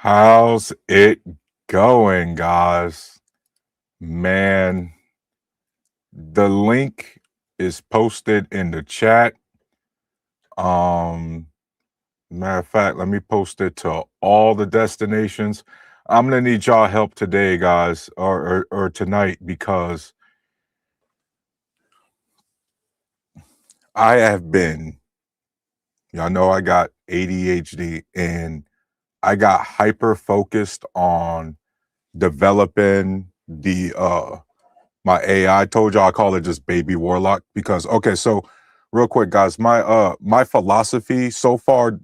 How's it going, guys? Man, the link is posted in the chat. Matter of fact, let me post it to all the destinations. I'm gonna need y'all help today, guys, or tonight, because I have been, y'all know I got ADHD, and I got hyper focused on developing the my AI. I told y'all I call it just baby warlock because so real quick, guys, my philosophy so far,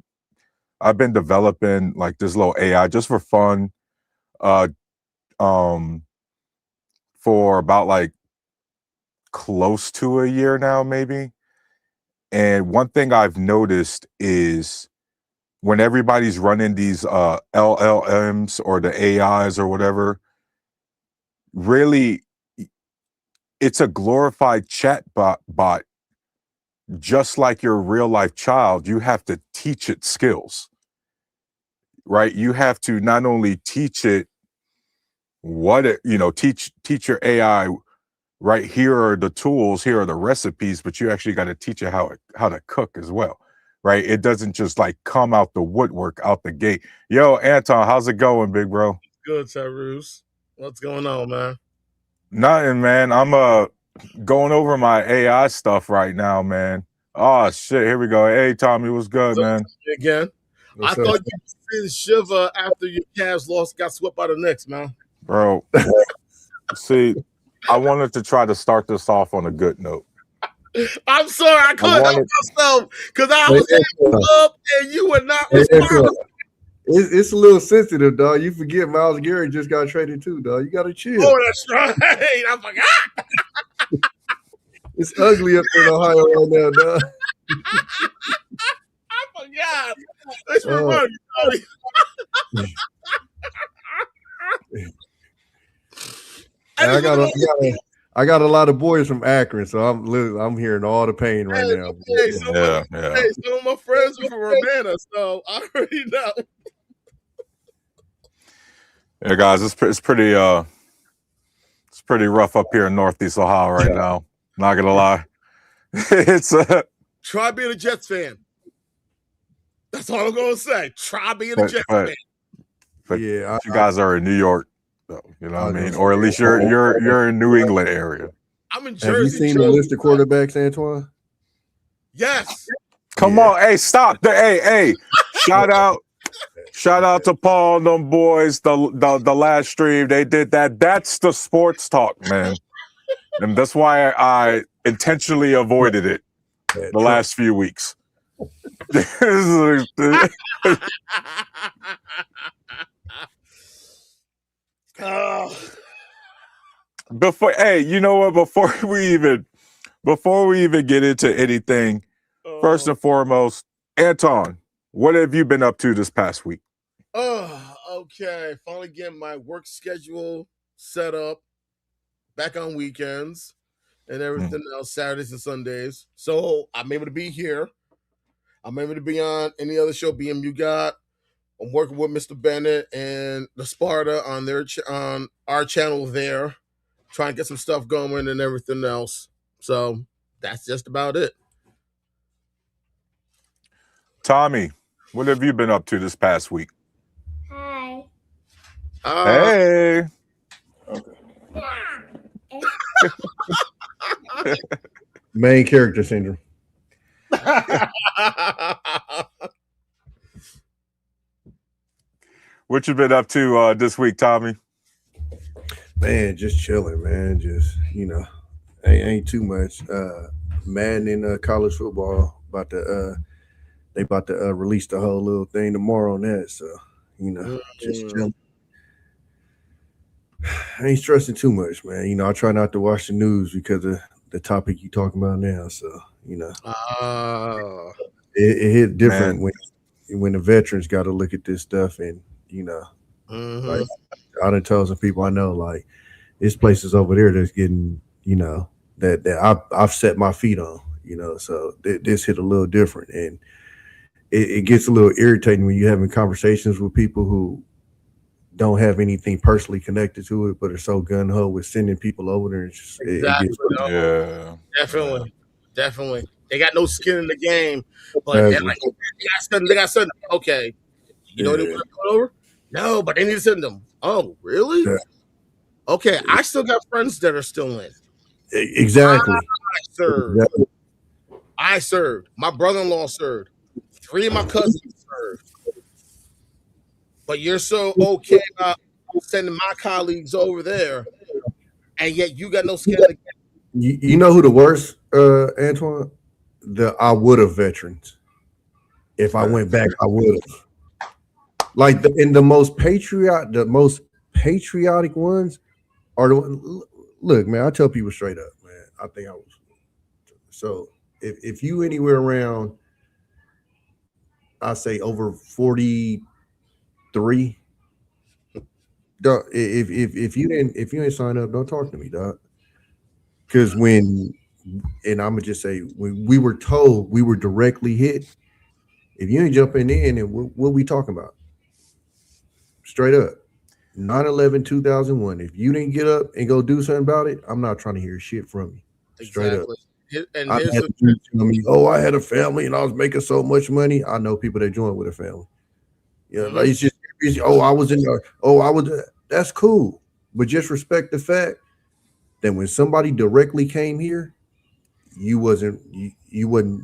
I've been developing like this little AI just for fun, uh um for about like close to a year now, maybe. And one thing I've noticed is when everybody's running these LLMs or the AIs or whatever, really it's a glorified chat bot. Just like your real life child, you have to teach it skills, right? You have to not only teach it teach your AI, right? Here are the tools, here are the recipes, but you actually got to teach it how to cook as well, right? It doesn't just like come out the woodwork out the gate. Yo, Anton, how's it going, big bro? Good, Tyrus. What's going on, man? Nothing, man. I'm going over my AI stuff right now, man. Oh shit, here we go. Hey Tommy, what's good, man? Again, What's I up? thought you did Shiva after your Cavs lost, got swept by the Knicks, man. Bro, see, I wanted to try to start this off on a good note. I'm sorry, I couldn't help myself because I was hitting you up and you were not responding. It's a little sensitive, dog. You forget Miles Garrett just got traded too, dog. You got to chill. Oh, that's right. I forgot. It's ugly up there in Ohio right now, dog. I forgot. Let's remind you, I got a lot of boys from Akron, so I'm hearing all the pain right now. Some of my friends are from Urbana, so I already know. Yeah, guys, it's pretty rough up here in Northeast Ohio right now. Not gonna lie, it's try being a Jets fan. That's all I'm gonna say. Try being a Jets fan. But yeah, you guys are in New York, so, you know what I mean, or at least you're in New England area. I'm in Jersey. Have you seen the list of quarterbacks, Antoine? Yes. Come on, hey, stop. Hey, shout out to Paul and them boys. The last stream they did that. That's the sports talk, man, and that's why I intentionally avoided it the last few weeks. You know what? Before we even get into anything, first and foremost, Anton, what have you been up to this past week? Okay. Finally getting my work schedule set up, back on weekends and everything else, Saturdays and Sundays. So I'm able to be here. I'm able to be on any other show BMU got. I'm working with Mr. Bennett and the Sparta on on our channel there, trying to get some stuff going and everything else. So that's just about it. Tommy, what have you been up to this past week? Hi. Hey. Main character syndrome. What you been up to this week, Tommy? Man, just chilling, man. Just, ain't too much. Madden in college football they about to release the whole little thing tomorrow on that. So, just chilling. I ain't stressing too much, man. I try not to watch the news because of the topic you talking about now. So, it hit different when the veterans got to look at this stuff, and like I done told some people I know, like there's places over there that's getting, that I've set my feet on, so this hit a little different, and it gets a little irritating when you're having conversations with people who don't have anything personally connected to it, but are so gun ho with sending people over there. It's just, it Exactly. gets Yeah. Definitely. They got no skin in the game, but and exactly. like they got send them. Okay, you know they Yeah, want to come over? No, but they need to send them. Oh, really? yeah. Okay, I still got friends that are still in. Exactly. I served. Exactly. I served. My brother-in-law served. 3 of my cousins served. But you're so okay about sending my colleagues over there, and yet you got no skin in the game. You know who the worst, Antoine? The I would have veterans. If I went back, I would have. Like the most patriotic ones are the one. Look, man, I tell people straight up, man. I think I was so. If you anywhere around, I say over 43. Dog, if you ain't sign up, don't talk to me, dog. Because when and I'm gonna just say when we were told we were directly hit, if you ain't jumping in, and what we talking about? Straight up. 9/11 2001. If you didn't get up and go do something about it, I'm not trying to hear shit from you. Straight up. Exactly. And I here's had the people tell me, "Oh, I had a family and I was making so much money." I know people that joined with a family. You know, like it's just oh, I was in there. Oh, I was. That's cool, but just respect the fact that when somebody directly came here, you wasn't.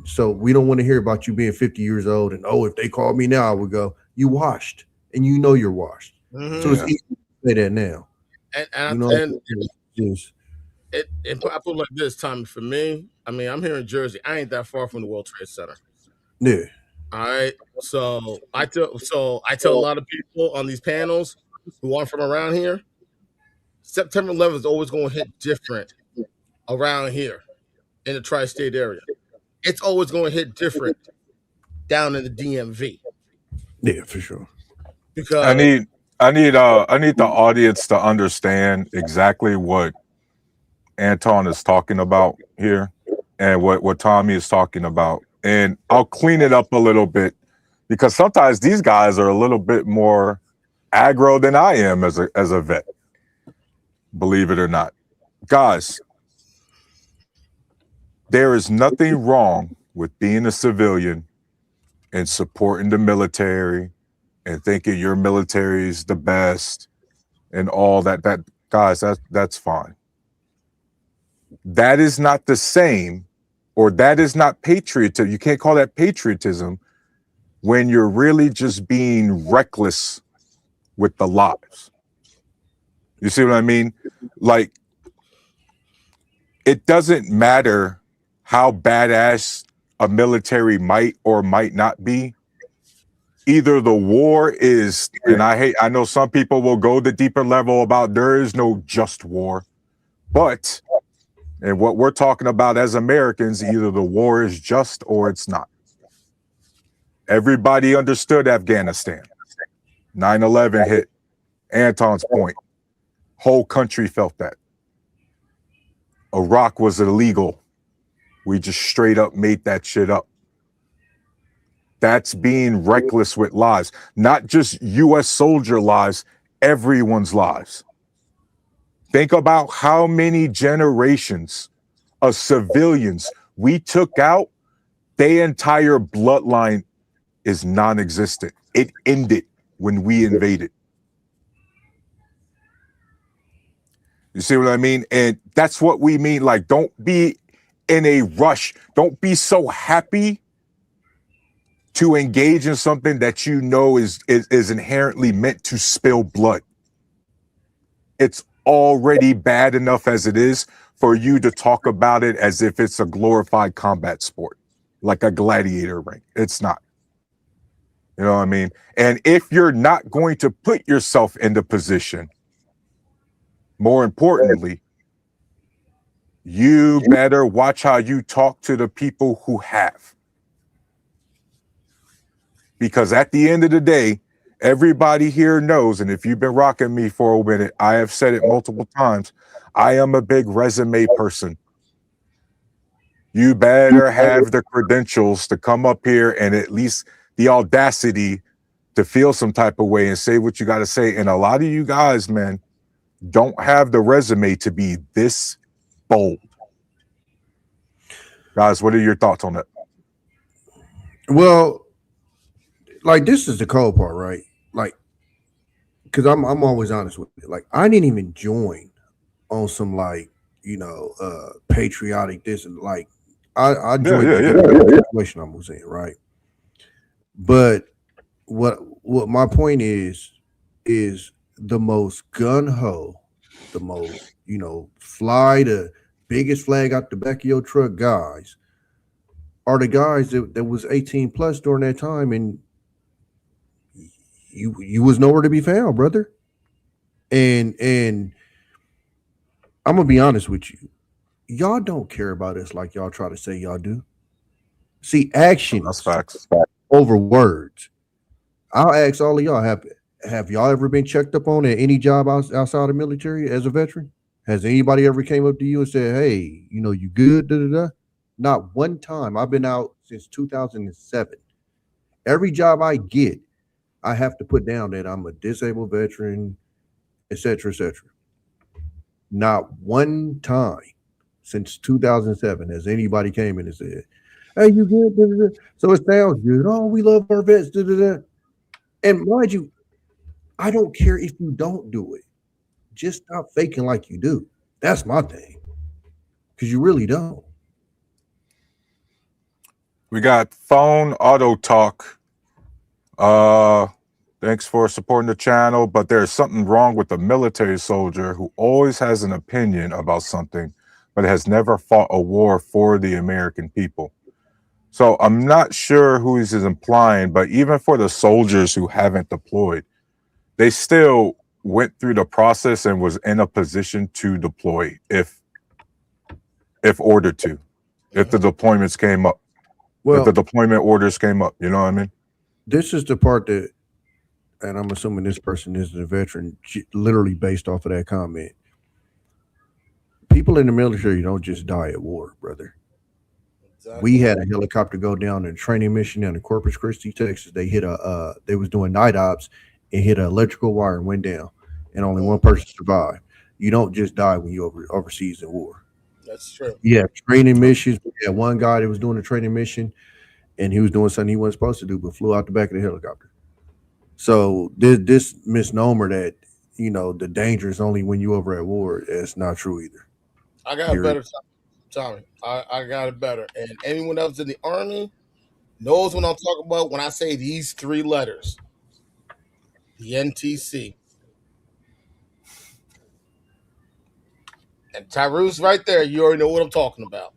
So we don't want to hear about you being 50 years old and oh, if they called me now, I would go. You washed, and you know you're washed. So it's Yeah. easy to say that now. You know, and just and I put it like this, Tommy. For me, I mean, I'm here in Jersey. I ain't that far from the World Trade Center. yeah, All right. So I tell a lot of people on these panels who aren't from around here, September 11th is always going to hit different around here in the tri-state area. It's always going to hit different down in the DMV yeah, for sure. I because need I need the audience to understand exactly what Anton is talking about here and what Tommy is talking about. And I'll clean it up a little bit because sometimes these guys are a little bit more aggro than I am as a vet. Believe it or not. Guys, there is nothing wrong with being a civilian and supporting the military and thinking your military is the best and all that. That guys, that's fine. That is not the same, or that is not patriotism. You can't call that patriotism when you're really just being reckless with the lives. You see what I mean? Like, it doesn't matter how badass a military might or might not be. Either the war is, and I know some people will go the deeper level about there is no just war, but, and what we're talking about as Americans, either the war is just or it's not. Everybody understood Afghanistan. 9/11 hit. Anton's point. Whole country felt that. Iraq was illegal. We just straight up made that shit up. That's being reckless with lives, not just US soldier lives, everyone's lives. Think about how many generations of civilians we took out. Their entire bloodline is non-existent. It ended when we invaded. You see what I mean? And that's what we mean. Like, don't be in a rush. Don't be so happy to engage in something that you know is inherently meant to spill blood. It's already bad enough as it is for you to talk about it as if it's a glorified combat sport, like a gladiator ring. It's not. You know what I mean? And if you're not going to put yourself in the position, more importantly, you better watch how you talk to the people who have. Because at the end of the day, everybody here knows, and if you've been rocking me for a minute, I have said it multiple times, I am a big resume person. You better have the credentials to come up here and at least the audacity to feel some type of way and say what you got to say. And a lot of you guys, man, don't have the resume to be this bold. Guys, what are your thoughts on that? Well, like, this is the cold part, right? Like, because I'm always honest with it. Like, I didn't even join on some, like, patriotic this, and like I joined the situation I was in, right? But what my point is the most gun ho, the most, fly the biggest flag out the back of your truck guys are the guys that was 18 plus during that time, and you was nowhere to be found, brother. And I'm gonna be honest with you, y'all don't care about us like y'all try to say y'all do. See, actions That's facts. over words. I'll ask all of y'all: have y'all ever been checked up on at any job outside the military as a veteran? Has anybody ever came up to you and said, "Hey, you good?" Da, da, da? Not one time. I've been out since 2007. Every job I get, I have to put down that I'm a disabled veteran, etc., etc. Not one time since 2007 has anybody came in and said, "Hey, you good?" Da, da, da. So it sounds good. Oh, we love our vets. Da, da, da. And mind you, I don't care if you don't do it. Just stop faking like you do. That's my thing. Because you really don't. We got phone auto talk. Thanks for supporting the channel, but there's something wrong with the military soldier who always has an opinion about something, but has never fought a war for the American people. So I'm not sure who he's implying, but even for the soldiers who haven't deployed, they still went through the process and was in a position to deploy if ordered to, if the deployments came up, if the deployment orders came up. You know what I mean? This is the part that, and I'm assuming this person is a veteran, literally based off of that comment. People in the military don't just die at war, brother. Exactly. We had a helicopter go down in a training mission down in Corpus Christi, Texas. They hit they was doing night ops and hit an electrical wire and went down, and only one person survived. You don't just die when you overseas in war. That's true. Yeah, training missions. We had one guy that was doing a training mission, and he was doing something he wasn't supposed to do, but flew out the back of the helicopter. So this misnomer that the danger is only when you over at war, it's not true either. I got a better, Tommy. I got it better, and anyone else in the Army knows what I'm talking about when I say these three letters: the NTC. And Tyrus, right there, you already know what I'm talking about.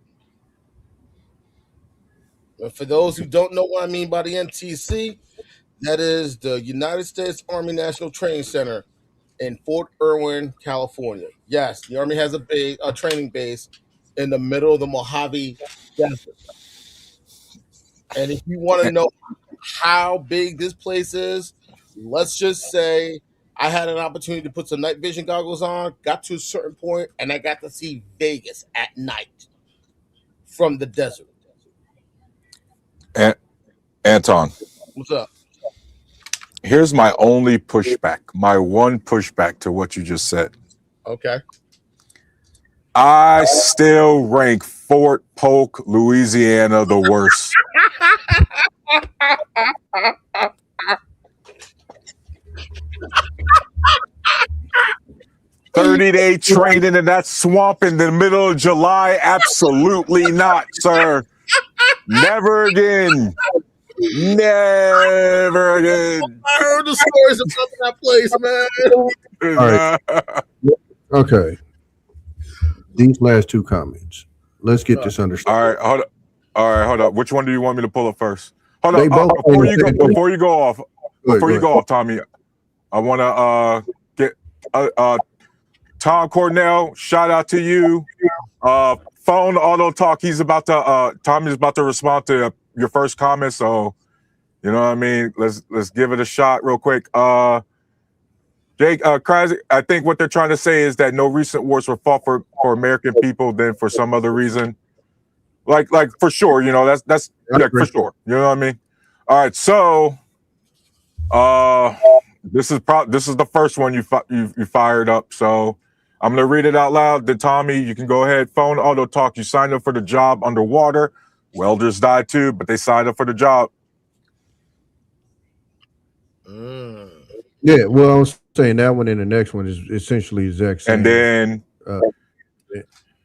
But for those who don't know what I mean by the NTC, that is the United States Army National Training Center in Fort Irwin, California. Yes, the Army has a training base in the middle of the Mojave Desert. And if you want to know how big this place is, let's just say I had an opportunity to put some night vision goggles on, got to a certain point, and I got to see Vegas at night from the desert. Anton. What's up? Here's my only pushback, my one pushback to what you just said. Okay. I still rank Fort Polk, Louisiana, the worst. 30-day training in that swamp in the middle of July? Absolutely not, sir. Never again. Never again. I heard the stories about that place, man. All right. Okay. These last two comments. Let's get this understood. All right, hold up. Which one do you want me to pull up first? Hold up. Before you go off, Tommy, I want to get Tom Cornell. Shout out to you. Phone auto talk. Tommy's about to respond to your first comment. So, you know what I mean. Let's give it a shot real quick. Jake, Krasik, I think what they're trying to say is that no recent wars were fought for American people than for some other reason. Like for sure, that's like for sure. You know what I mean? All right, so This is the first one you fired up. So I'm gonna read it out loud. Then Tommy, you can go ahead. Phone auto talk. You signed up for the job underwater. Welders died too, but they signed up for the job. Yeah, well, I was saying that one and the next one is essentially the exact same.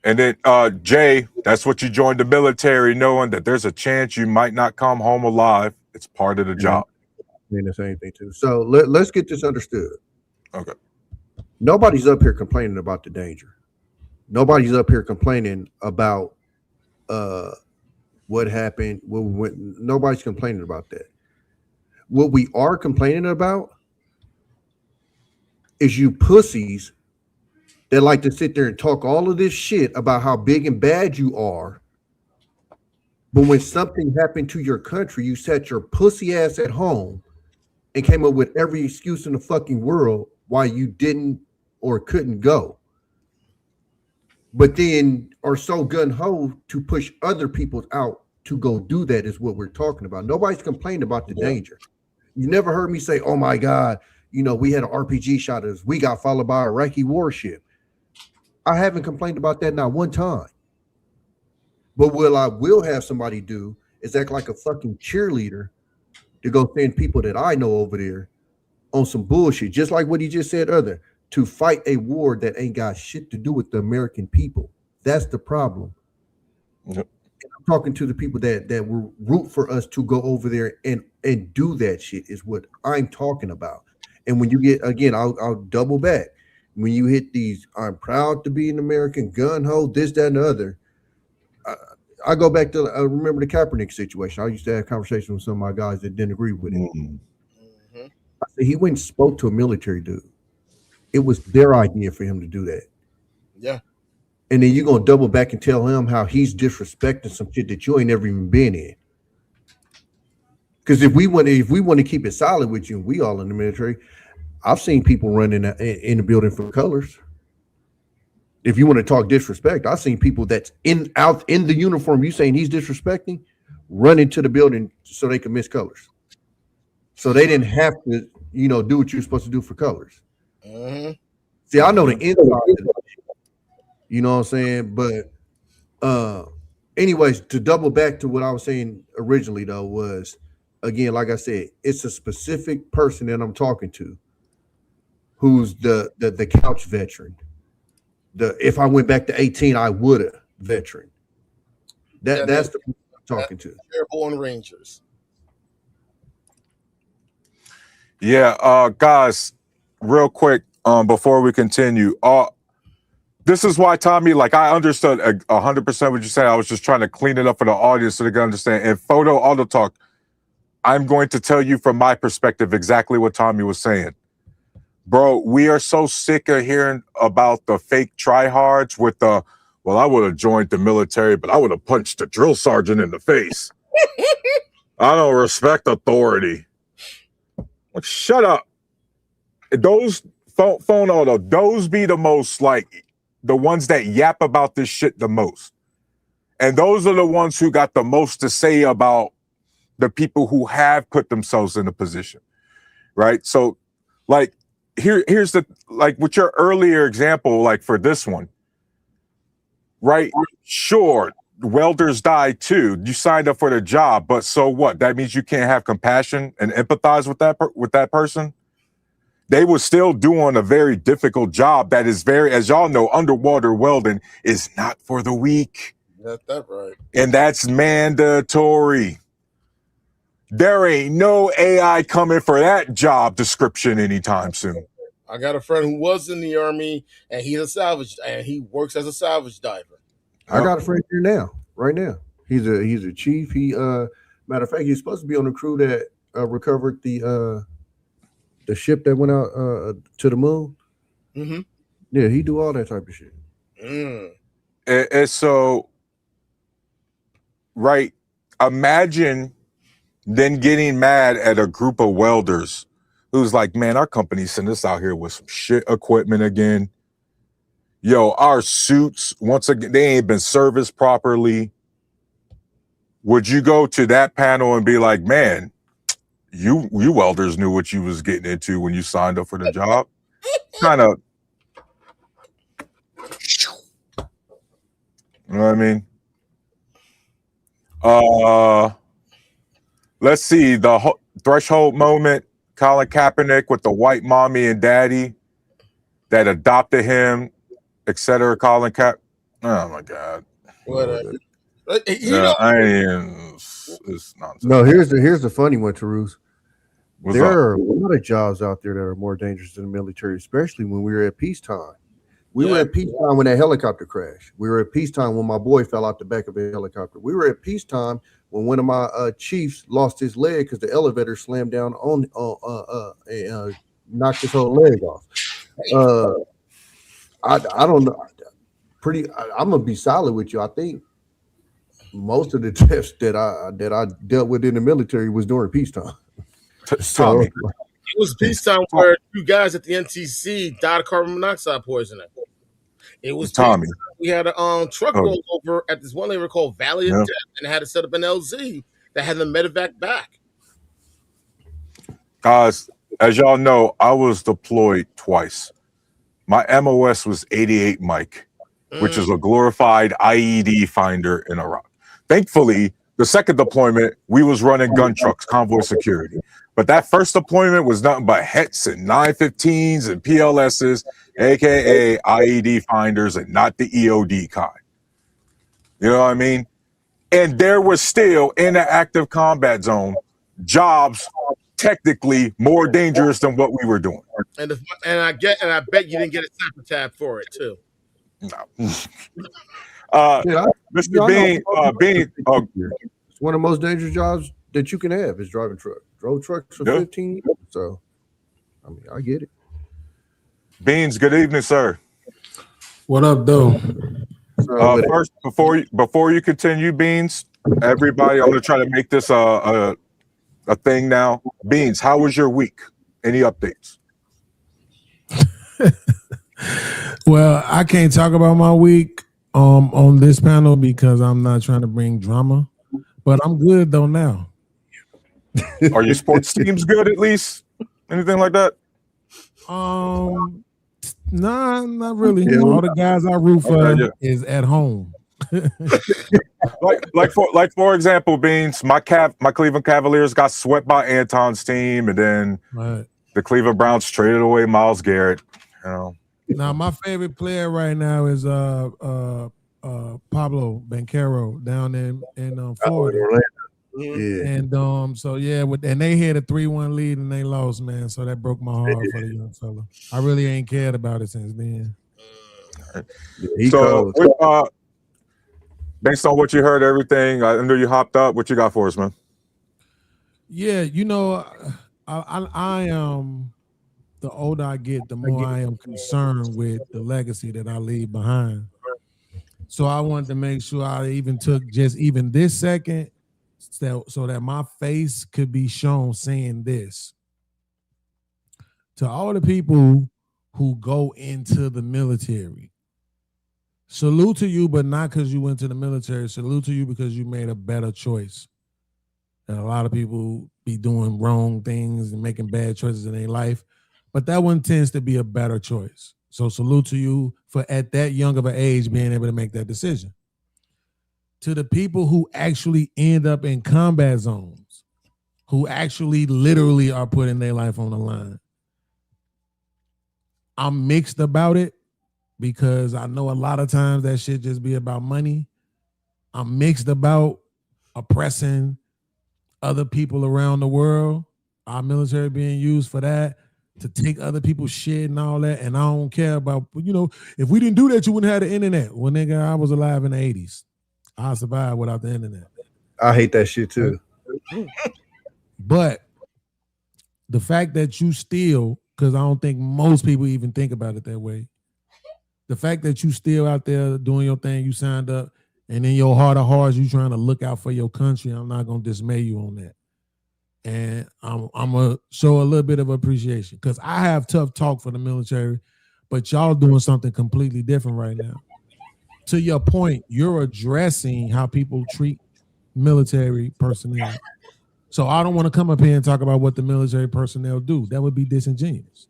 And then Jay, that's what you joined the military, knowing that there's a chance you might not come home alive. It's part of the job. And the same thing too. So let's get this understood. Okay. Nobody's up here complaining about the danger. Nobody's up here complaining about what happened. Nobody's complaining about that. What we are complaining about is you pussies that like to sit there and talk all of this shit about how big and bad you are. But when something happened to your country, you sat your pussy ass at home and came up with every excuse in the fucking world why you didn't or couldn't go. But then are so gun-ho to push other people out to go do that is what we're talking about. Nobody's complaining about the danger. You never heard me say, oh my God, we had an RPG shot at us. We got followed by an Iraqi warship. I haven't complained about that not one time. But what I will have somebody do is act like a fucking cheerleader to go send people that I know over there on some bullshit, just like what he just said earlier, to fight a war that ain't got shit to do with the American people. That's the problem. Yep. And I'm talking to the people that will root for us to go over there and do that shit is what I'm talking about. And when you get, again, I'll double back. When you hit these, I'm proud to be an American, gun-ho, this, that, and the other. I go back to, remember the Kaepernick situation. I used to have conversations with some of my guys that didn't agree with it. I said, he went and spoke to a military dude. It was their idea for him to do that. Yeah. And then you're going to double back and tell him how he's disrespecting some shit that you ain't never even been in. Because if we want to keep it solid with you, we all in the military, I've seen people run in the building for colors. If you want to talk disrespect, I've seen people that's out in the uniform you saying he's disrespecting, run into the building so they can miss colors. So they didn't have to, do what you're supposed to do for colors. See, I know the inside of it, you know what I'm saying? But anyways, to double back to what I was saying originally, though, was, again, like I said, it's a specific person that I'm talking to who's the couch veteran. If I went back to 18, I would have veteran. That's the person I'm talking to. Airborne Rangers. Yeah, guys, real quick, before we continue, this is why, Tommy, like I understood 100% what you said. I was just trying to clean it up for the audience so they can understand. And Photo Auto Talk, I'm going to tell you from my perspective exactly what Tommy was saying. Bro, we are so sick of hearing about the fake tryhards with I would have joined the military, but I would have punched the drill sergeant in the face. I don't respect authority. Like, shut up. Those phone auto, those be the most, like, the ones that yap about this shit the most. And those are the ones who got the most to say about the people who have put themselves in a position, right? So, like, here's the, like, with your earlier example, like for this one, right? Sure, welders died too. You signed up for the job, but so what? That means you can't have compassion and empathize with that person? They were still doing a very difficult job that is very, as y'all know, underwater welding is not for the weak. That's that right. And that's mandatory. There ain't no AI coming for that job description anytime soon. I got a friend who was in the Army, and he works as a salvage diver. I got a friend here now, right now. He's a chief. He matter of fact, he's supposed to be on the crew that recovered the ship that went out to the moon. Mm-hmm. Yeah, he do all that type of shit. And so, right, imagine then getting mad at a group of welders who's like, man, our company sent us out here with some shit equipment again. Yo, our suits, once again, they ain't been serviced properly. Would you go to that panel and be like, man, you welders knew what you was getting into when you signed up for the job. Kind of, you know what I mean? Let's see the threshold moment. Colin Kaepernick with the white mommy and daddy that adopted him, etc. Colin Kaepernick. Oh my God. Whatever. It's nonsense. No, here's the funny one, Tarus. There are a lot of jobs out there that are more dangerous than the military, especially when we were at peacetime. We were at peacetime when that helicopter crashed. We were at peacetime when my boy fell out the back of a helicopter. We were at peacetime when one of my chiefs lost his leg because the elevator slammed down on knocked his whole leg off. I don't know. I'm gonna be solid with you. I think most of the deaths that I dealt with in the military was during peacetime. So it was peacetime where two guys at the NTC died of carbon monoxide poisoning. It was Tommy. We had a truck roll over at this one area called Valley of Death, and had to set up an LZ that had the medevac back. Guys, as y'all know, I was deployed twice. My MOS was 88 Mike, which is a glorified IED finder in Iraq. Thankfully, the second deployment, we was running gun trucks, convoy security. But that first deployment was nothing but HETs and 915s and PLSs, aka IED finders, and not the EOD kind. You know what I mean? And there was still, in the active combat zone, jobs technically more dangerous than what we were doing. And I bet you didn't get a cyber tab for it too. No. Mr. Bean, it's one of the most dangerous jobs that you can have is driving truck. Drove trucks for 15 years, so I mean, I get it. Beans, good evening, sir. What up, though? First, before you continue, Beans, everybody, I'm gonna try to make this a thing now. Beans, how was your week? Any updates? Well, I can't talk about my week on this panel because I'm not trying to bring drama, but I'm good though now. Are your sports teams good at least? Anything like that? Nah, not really. All the guys I root for is at home. for example, Beans, my Cleveland Cavaliers got swept by Anton's team, and then the Cleveland Browns traded away Myles Garrett. You know. Now, my favorite player right now is Pablo Banchero down in Florida. Yeah. And and they had a 3-1 lead and they lost, man. So that broke my heart for the young fella. I really ain't cared about it since then. So, based on what you heard, everything, I know you hopped up. What you got for us, man? Yeah, you know, I am. The older I get, the more I am concerned with the legacy that I leave behind. So I wanted to make sure I even took just even this second so that my face could be shown saying this. To all the people who go into the military, salute to you, but not because you went to the military. Salute to you because you made a better choice. And a lot of people be doing wrong things and making bad choices in their life. But that one tends to be a better choice. So salute to you for at that young of an age being able to make that decision. To the people who actually end up in combat zones, who actually literally are putting their life on the line. I'm mixed about it because I know a lot of times that shit just be about money. I'm mixed about oppressing other people around the world, our military being used for that, to take other people's shit and all that. And I don't care about, if we didn't do that, you wouldn't have the internet. Well, nigga, I was alive in the 80s. I survived without the internet. I hate that shit too. But the fact that you still, because I don't think most people even think about it that way, the fact that you still out there doing your thing, you signed up, and in your heart of hearts, you trying to look out for your country, I'm not going to dismay you on that. And I'm going to show a little bit of appreciation because I have tough talk for the military, but y'all doing something completely different right now. To your point, you're addressing how people treat military personnel. So I don't want to come up here and talk about what the military personnel do. That would be disingenuous.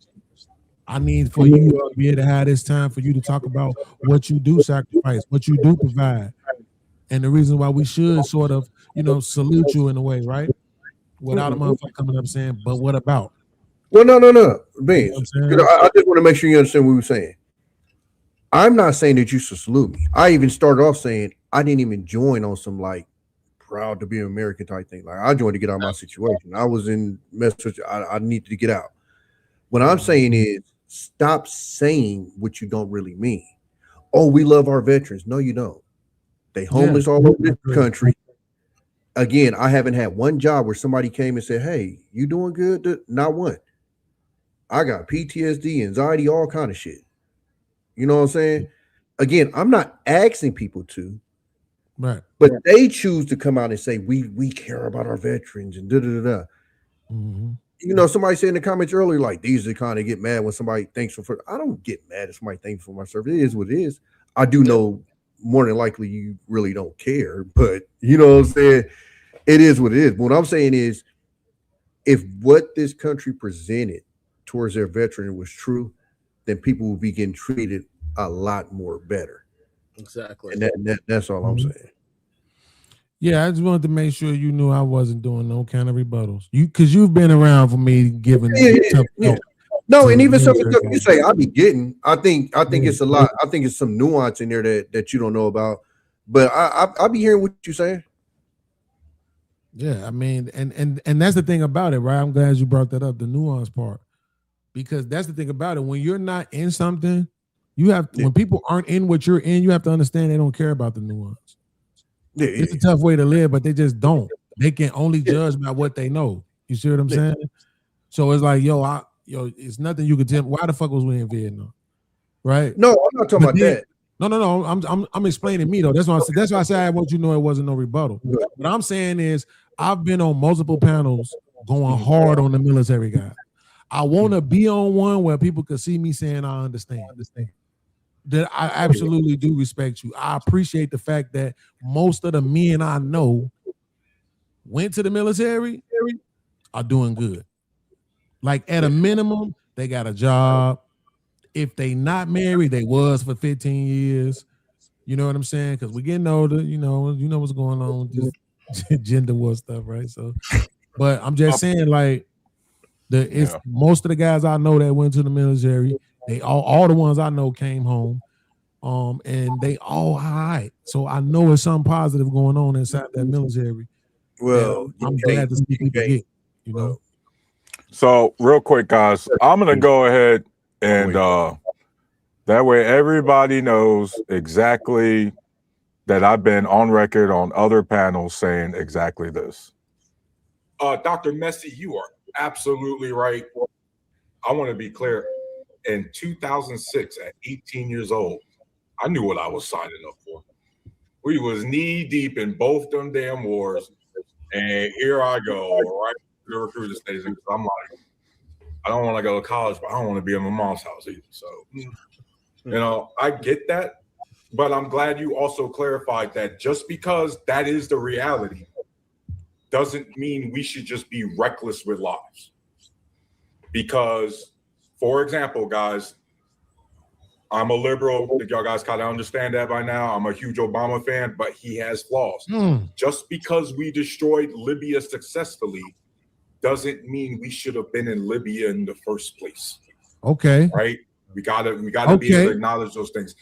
I need for you to be able to have this time for you to talk about what you do sacrifice, what you do provide, and the reason why we should sort of, salute you in a way, right? Without a motherfucker coming up saying, but what about? Well, no. Beans, I just want to make sure you understand what we were saying. I'm not saying that you should salute me. I even started off saying I didn't even join on some like proud to be an American type thing. Like I joined to get out of my situation. I was in message. I needed to get out. What I'm saying is stop saying what you don't really mean. Oh, we love our veterans. No, you don't. They homeless all over the country. Again, I haven't had one job where somebody came and said, hey, you doing good? Not one. I got PTSD, anxiety, all kind of shit. You know what I'm saying? Again, I'm not asking people to, right? But they choose to come out and say we care about our veterans and da da da. Mm-hmm. Somebody said in the comments earlier, like these are kind of get mad when somebody thanks for. I don't get mad if somebody thanks for my service. It is what it is. I do know more than likely you really don't care, but you know what I'm saying? It is what it is. But what I'm saying is, if what this country presented towards their veteran was true, then people will be getting treated a lot more better. Exactly. And that's all I'm saying. Yeah, I just wanted to make sure you knew I wasn't doing no kind of rebuttals. Because you've been around for me giving No, and even some of the stuff you say, I'll be getting. I think it's a lot. I think it's some nuance in there that you don't know about. But I'll be hearing what you're saying. Yeah, I mean, and that's the thing about it, right? I'm glad you brought that up, the nuance part. Because that's the thing about it. When you're not in something, you have when people aren't in what you're in, you have to understand they don't care about the nuance. It's a tough way to live, but they just don't. They can only judge by what they know. You see what I'm saying? So it's like, it's nothing you can tell. Why the fuck was we in Vietnam? Right? No, I'm not talking about that. No. I'm explaining me though. That's why I said I want you to know it wasn't no rebuttal. What I'm saying is I've been on multiple panels going hard on the military guy. I want to be on one where people could see me saying I understand. That I absolutely do respect you. I appreciate the fact that most of the men I know went to the military are doing good. Like at a minimum, they got a job. If they not married, they was for 15 years. You know what I'm saying? Because we're getting older. You know what's going on with this gender war stuff, right? So, but I'm just saying, like, most of the guys I know that went to the military, they all the ones I know came home, and they all right. So I know it's something positive going on inside that military. Well, I'm glad to see people get, So real quick, guys, I'm gonna go ahead and that way everybody knows exactly that I've been on record on other panels saying exactly this. Dr. Messi, you are absolutely right. I want to be clear. In 2006, at 18 years old, I knew what I was signing up for. We was knee deep in both them damn wars, and here I go right to the recruiter station. I'm like, I don't want to go to college, but I don't want to be in my mom's house either. So, I get that, but I'm glad you also clarified that just because that is the reality doesn't mean we should just be reckless with lives. Because, for example, guys, I'm a liberal. I think y'all guys kind of understand that by now. I'm a huge Obama fan, but he has flaws. Just because we destroyed Libya successfully doesn't mean we should have been in Libya in the first place. Okay. Right? We gotta be able to acknowledge those things.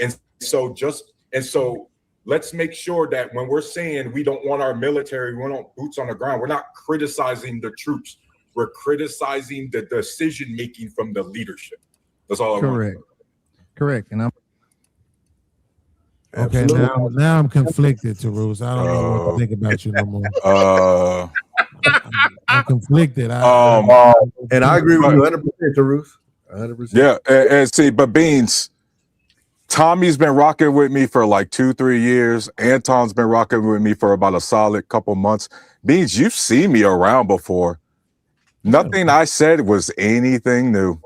And so let's make sure that when we're saying we don't want our military, we want boots on the ground, we're not criticizing the troops. We're criticizing the decision making from the leadership. That's all I want. Correct. And now I'm conflicted, Tarus. I don't know what to think about you no more. I'm conflicted. And I agree with you 100%, Tarus. 100%. Yeah, and see, but Beans, Tommy's been rocking with me for like 2-3 years. Anton's been rocking with me for about a solid couple months. Beans, you've seen me around before. Nothing I said was anything new.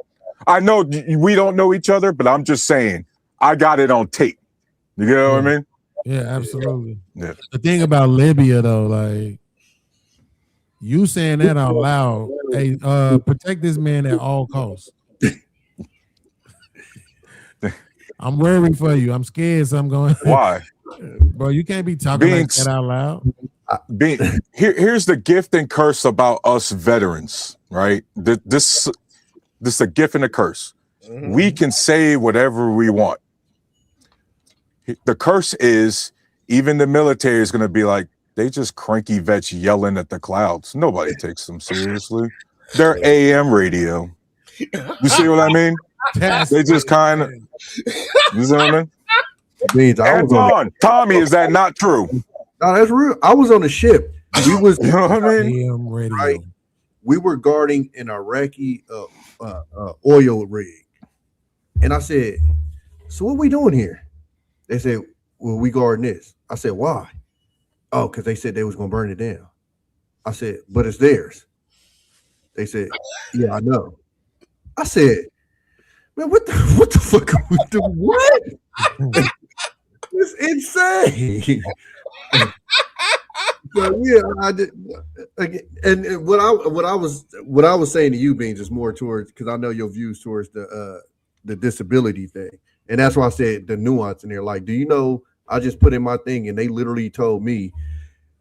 I know we don't know each other, but I'm just saying I got it on tape. You know what I mean? Yeah, absolutely. Yeah. The thing about Libya, though, like, You saying that out loud. Hey, protect this man at all costs. I'm worried for you. I'm scared. So I'm going. Why? Bro, you can't be talking like that out loud. Here's the gift and curse about us veterans, right? This is a gift and a curse. Mm-hmm. We can say whatever we want. The curse is even the military is going to be like, they just cranky vets yelling at the clouds. Nobody takes them seriously. They're AM radio. You see what I mean? They just kind of, you see what I mean? Anton, Tommy, is that not true? No, that's real. I was on the ship. We was, you know what I mean? AM radio. Right? We were guarding an Iraqi oil rig. And I said, so what we doing here? They said, well, we guarding this. I said, why? Oh, because they said they was going to burn it down. I said, but it's theirs. They said, yeah, I know. I said, man, what the fuck are we doing? What? It's insane. So yeah, I did. And what I was saying to you, Beans, is more towards, because I know your views towards the disability thing, and that's why I said the nuance in there. Like, do you know? I just put in my thing, and they literally told me,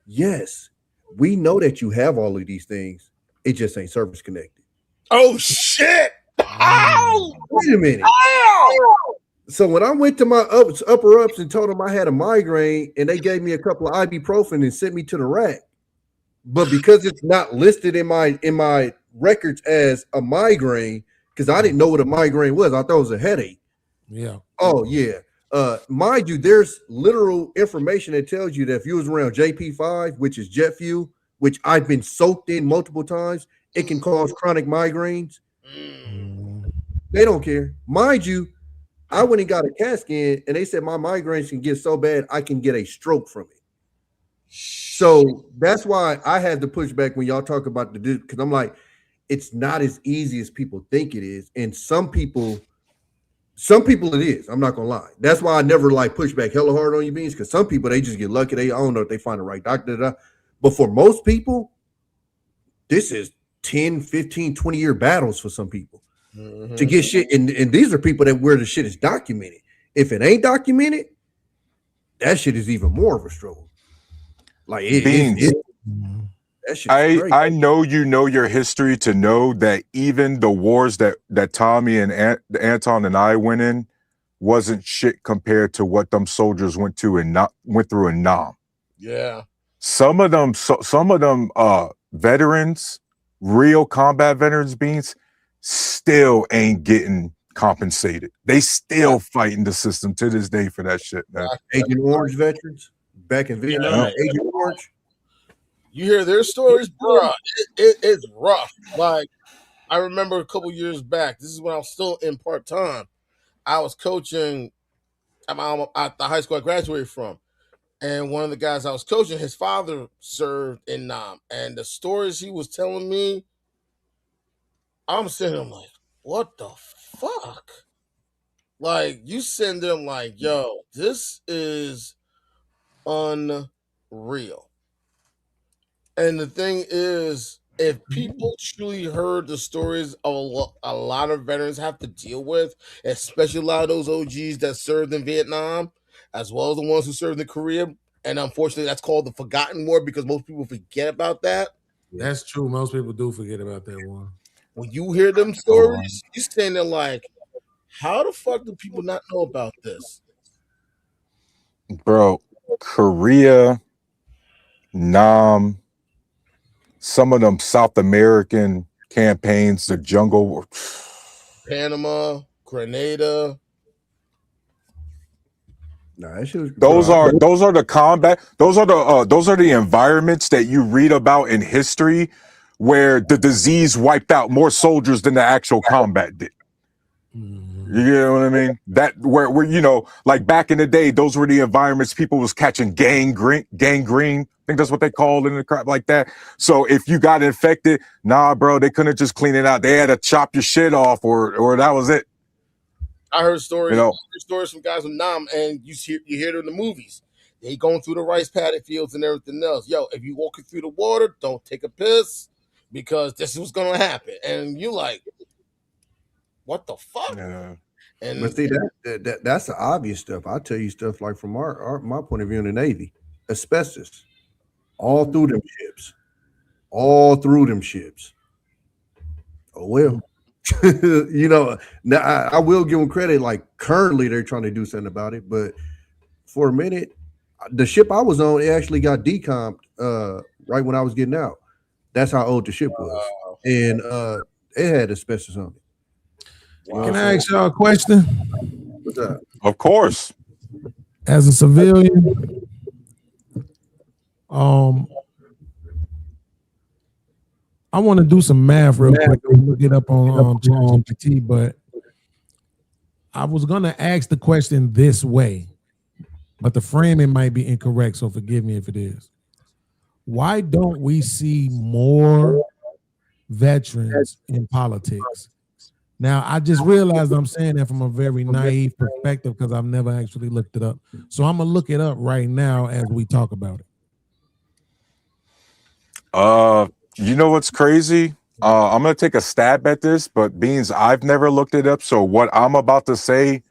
yes, we know that you have all of these things. It just ain't service connected. Oh shit! Ow! Wait a minute. Ow! So when I went to my upper ups and told them I had a migraine, and they gave me a couple of ibuprofen and sent me to the rack, but because it's not listed in my records as a migraine, because I didn't know what a migraine was, I thought it was a headache. Yeah. Oh yeah. Mind you, there's literal information that tells you that if you was around JP5, which is jet fuel, which I've been soaked in multiple times, it can cause chronic migraines. They don't care. Mind you, I went and got a CAT scan, and they said my migraines can get so bad I can get a stroke from it. So that's why I had to push back when y'all talk about because I'm like, it's not as easy as people think it is, and some people it is. I'm not gonna lie. That's why I never like push back hella hard on you, Beans, because some people they just get lucky. I don't know if they find the right doctor. But for most people, this is 10, 15, 20-year battles for some people to get shit. And these are people that where the shit is documented. If it ain't documented, that shit is even more of a struggle. Like that shit is crazy. I know you know your history to know that even the wars that Tommy and Anton and I went in wasn't shit compared to what them soldiers went through in Nam. Yeah. Some of them veterans, real combat veterans, Beans, still ain't getting compensated. They still fighting the system to this day for that shit, man. Agent Orange veterans back in Vietnam, Agent Orange. You hear their stories, bro. It's rough. Like, I remember a couple years back, this is when I was still in part-time. I was coaching at the high school I graduated from. And one of the guys I was coaching, his father served in Nam. And the stories he was telling me, I'm sitting there like, what the fuck? Like, you send them like, yo, this is unreal. And the thing is, if people truly heard the stories of a lot of veterans have to deal with, especially a lot of those OGs that served in Vietnam, as well as the ones who served in Korea, and unfortunately that's called the Forgotten War because most people forget about that. That's true. Most people do forget about that one. When you hear them stories, you stand there like, how the fuck do people not know about this? Bro, Korea, Nam, some of them South American campaigns, the jungle war, Panama, Grenada. Those are the combat. Those are the environments that you read about in history, where the disease wiped out more soldiers than the actual combat did. You know what I mean? That where you know, like back in the day, those were the environments people was catching gangrene. I think that's what they called it in the crap like that. So if you got infected, nah, bro, they couldn't just clean it out. They had to chop your shit off, or that was it. I heard stories, stories from guys from Nam, and you hear them in the movies. They going through the rice paddy fields and everything else. Yo, if you walking through the water, don't take a piss because this is what's gonna happen. And you like, what the fuck? Yeah. And But see that's the obvious stuff. I tell you stuff like from my point of view in the Navy, asbestos, all through them ships, Oh well, Now I will give them credit. Like currently, they're trying to do something about it, but for a minute, the ship I was on, it actually got decomped right when I was getting out. That's how old the ship was, and it had asbestos on it. Wow. Can I ask y'all a question? What's up? Of course. As a civilian, I want to do some math real quick. Look it up on ChatGPT, but I was gonna ask the question this way, but the framing might be incorrect, so forgive me if it is. Why don't we see more veterans in politics? Now, I just realized I'm saying that from a very naive perspective because I've never actually looked it up. So I'm going to look it up right now as we talk about it. You know what's crazy? I'm going to take a stab at this, but Beans, I've never looked it up. So what I'm about to say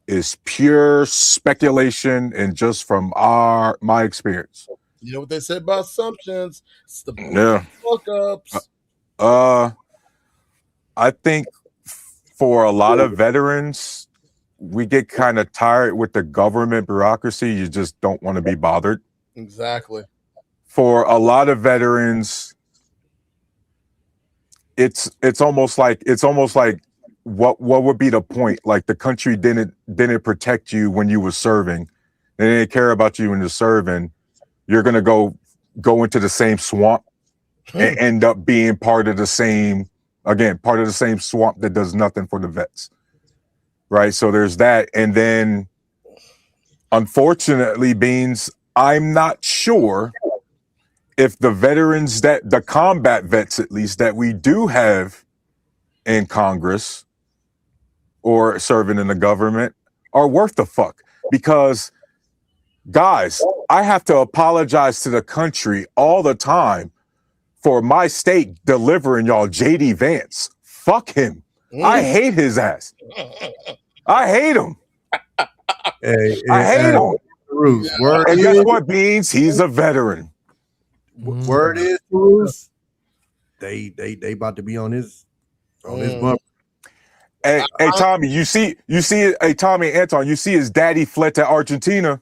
is pure speculation and just from my experience. You know what they say about assumptions? It's the fuck-ups. I think for a lot of veterans, we get kind of tired with the government bureaucracy. You just don't want to be bothered. Exactly. For a lot of veterans, it's almost like what would be the point? Like the country didn't protect you when you were serving. They didn't care about you when you're serving. You're gonna go into the same swamp and end up being part of the same swamp that does nothing for the vets. Right. So there's that. And then unfortunately, Beans, I'm not sure if the veterans the combat vets, at least that we do have in Congress or serving in the government are worth the fuck. Because guys, I have to apologize to the country all the time for my state delivering y'all JD Vance. Fuck him. I hate his ass. I hate him. I hate him. And guess what, Beans? He's a veteran. Word is, Bruce, they about to be on his bumper. Hey, Tommy, you see, hey, Tommy and Anton, you see his daddy fled to Argentina.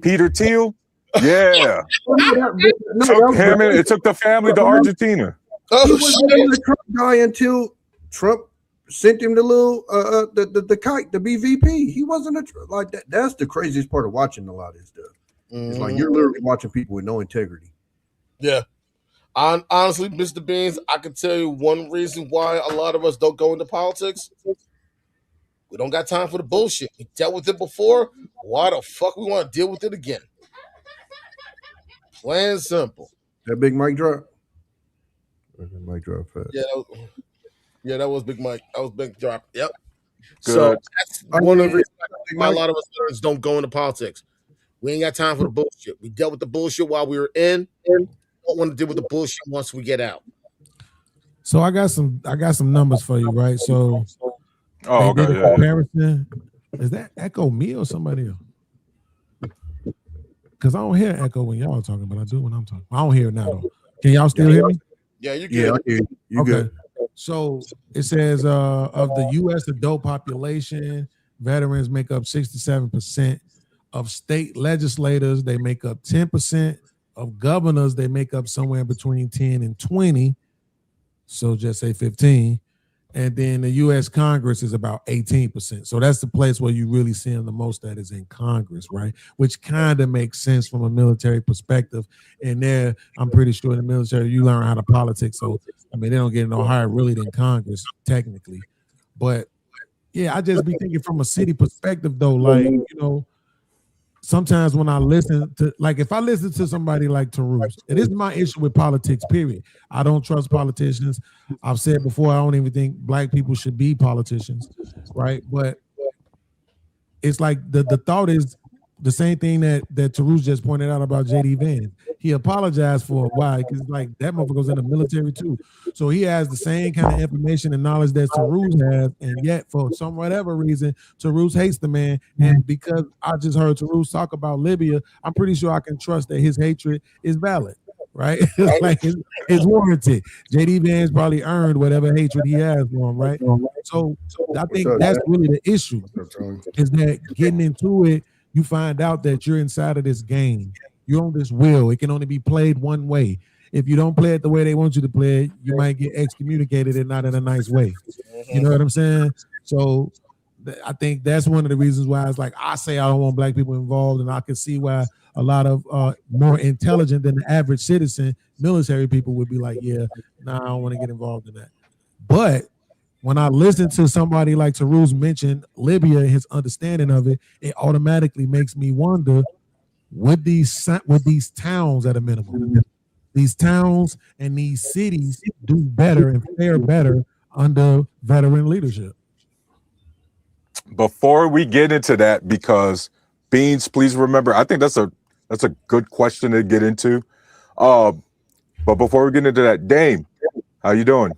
Peter Thiel. Yeah. It took the family to Argentina. He wasn't a Trump guy until Trump sent him the little the kite, the BVP. He wasn't like that. That's the craziest part of watching a lot of this stuff. It's like you're literally watching people with no integrity. Yeah. Honestly, Mr. Beans, I can tell you one reason why a lot of us don't go into politics. We don't got time for the bullshit. We dealt with it before. Why the fuck we want to deal with it again? Plain and simple. That big mic drop? Mic drop fast. Yeah, that was Big Mike. That was Big Drop. Yep. Good. So that's one of the reasons why a lot of us don't go into politics. We ain't got time for the bullshit. We dealt with the bullshit while we were in. Don't want to deal with the bullshit once we get out. So I got some numbers for you, right? So okay, did a comparison. Is that echo me or somebody else? Because I don't hear echo when y'all are talking, but I do when I'm talking. I don't hear it now though. Can y'all still hear me? Yeah, you good. Yeah, I hear you. Okay. Good. So it says of the U.S. adult population, veterans make up 67%. Of state legislators, they make up 10%. Of governors, they make up somewhere between 10 and 20. So just say 15. And then the U.S. Congress is about 18%. So that's the place where you really see them the most at is in Congress, right? Which kind of makes sense from a military perspective. And there, I'm pretty sure in the military, you learn how to politics. So, I mean, they don't get no higher really than Congress, technically. But, yeah, I just be thinking from a city perspective, though, like, you know, sometimes when I listen to, like, if I listen to somebody like Tarus, and this is my issue with politics, period. I don't trust politicians. I've said before, I don't even think black people should be politicians, right? But it's like the thought is, the same thing that Tarus just pointed out about JD Vance. He apologized for why, because like that motherfucker was in the military too. So he has the same kind of information and knowledge that Tarus has, and yet for some whatever reason, Tarus hates the man. And because I just heard Tarus talk about Libya, I'm pretty sure I can trust that his hatred is valid. Right? It's like it's warranted. JD Vance probably earned whatever hatred he has for him, right? So I think that's really the issue. Is that getting into it, you find out that you're inside of this game. You're on this wheel. It can only be played one way. If you don't play it the way they want you to play it, you might get excommunicated and not in a nice way. You know what I'm saying? So I think that's one of the reasons why it's like I say I don't want black people involved, and I can see why a lot of more intelligent than the average citizen military people would be like, yeah, nah, I don't want to get involved in that. But when I listen to somebody like Tarus mention Libya and his understanding of it, it automatically makes me wonder, would these towns at a minimum, these towns and these cities do better and fare better under veteran leadership? Before we get into that, because Beans, please remember, I think that's a good question to get into. But before we get into that, Dame, how you doing?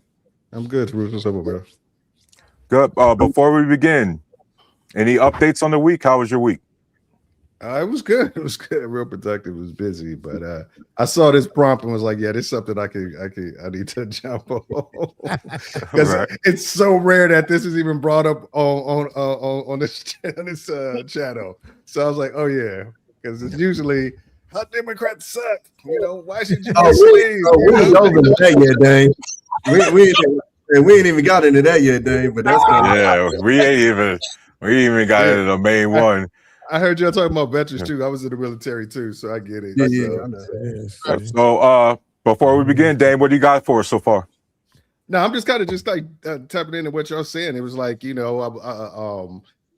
I'm good. What's up, bro? Good. Before we begin, any updates on the week? How was your week? It was good. It was good. Real productive. It was busy, but I saw this prompt and was like, "Yeah, this is something I need to jump on," because it's so rare that this is even brought up on this channel. So I was like, "Oh yeah," because it's usually how Democrats suck. You know, why should you? We ain't over that yet, Dane. We ain't even got into that yet, Dane. But that's we ain't even got into the main one. I heard y'all talking about veterans too. I was in the military too, so I get it. Yeah. So before we begin, Dane, what do you got for us so far? No, I'm just kind of tapping into what y'all saying. It was like, you know,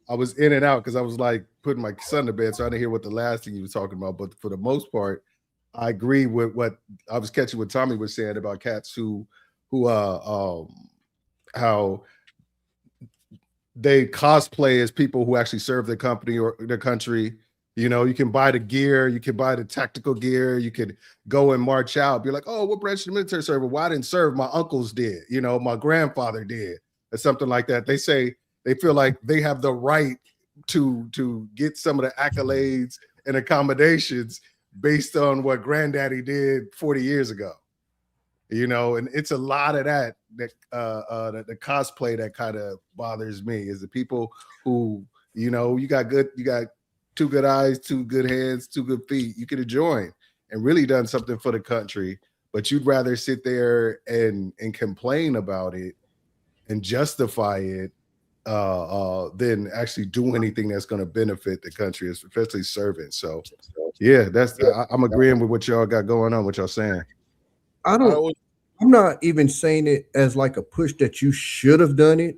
I was in and out because I was like putting my son to bed, so I didn't hear what the last thing you were talking about. But for the most part, I agree with what I was catching what Tommy was saying about cats who how they cosplay as people who actually serve the company or the country. You know, you can buy the gear, you can buy the tactical gear, you could go and march out, be like, oh, what branch of the military serve? Well, I didn't serve, my uncles did, you know, my grandfather did, or something like that. They say they feel like they have the right to get some of the accolades and accommodations based on what granddaddy did 40 years ago. You know, and it's a lot of that the cosplay that kind of bothers me is the people who, you know, you got 2 good eyes, 2 good hands, 2 good feet. You could have joined and really done something for the country, but you'd rather sit there and complain about it and justify it than actually do anything that's going to benefit the country, especially serving. So yeah, I'm agreeing with what y'all got going on, what y'all saying. I'm not even saying it as like a push that you should have done it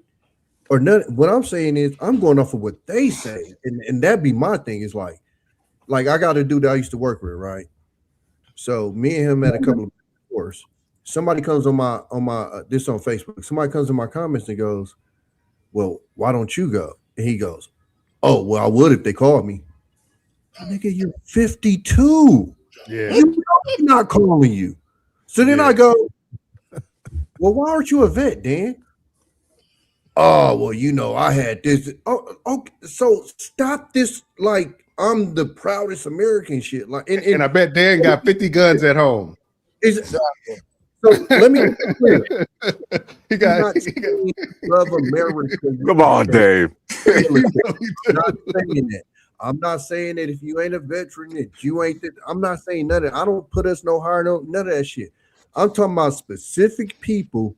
or none. What I'm saying is I'm going off of what they say, and that'd be my thing. Is like I got a dude that I used to work with, right? So me and him had a couple of wars. Somebody comes on my this on Facebook. Somebody comes in my comments and goes, "Well, why don't you go?" And he goes, "Oh, well, I would if they called me." Nigga, you're 52. Yeah, I'm not calling you. So then I go, well, why aren't you a vet, Dan? Oh, well, you know, I had this. Oh, okay. So stop this. Like, I'm the proudest American shit. Like, and I bet Dan got 50 guns at home. So let me be clear. he got love America. Come on, Dave. I'm not saying that if you ain't a veteran, that you ain't that. I'm not saying none of that. I don't put us no higher, none of that shit. I'm talking about specific people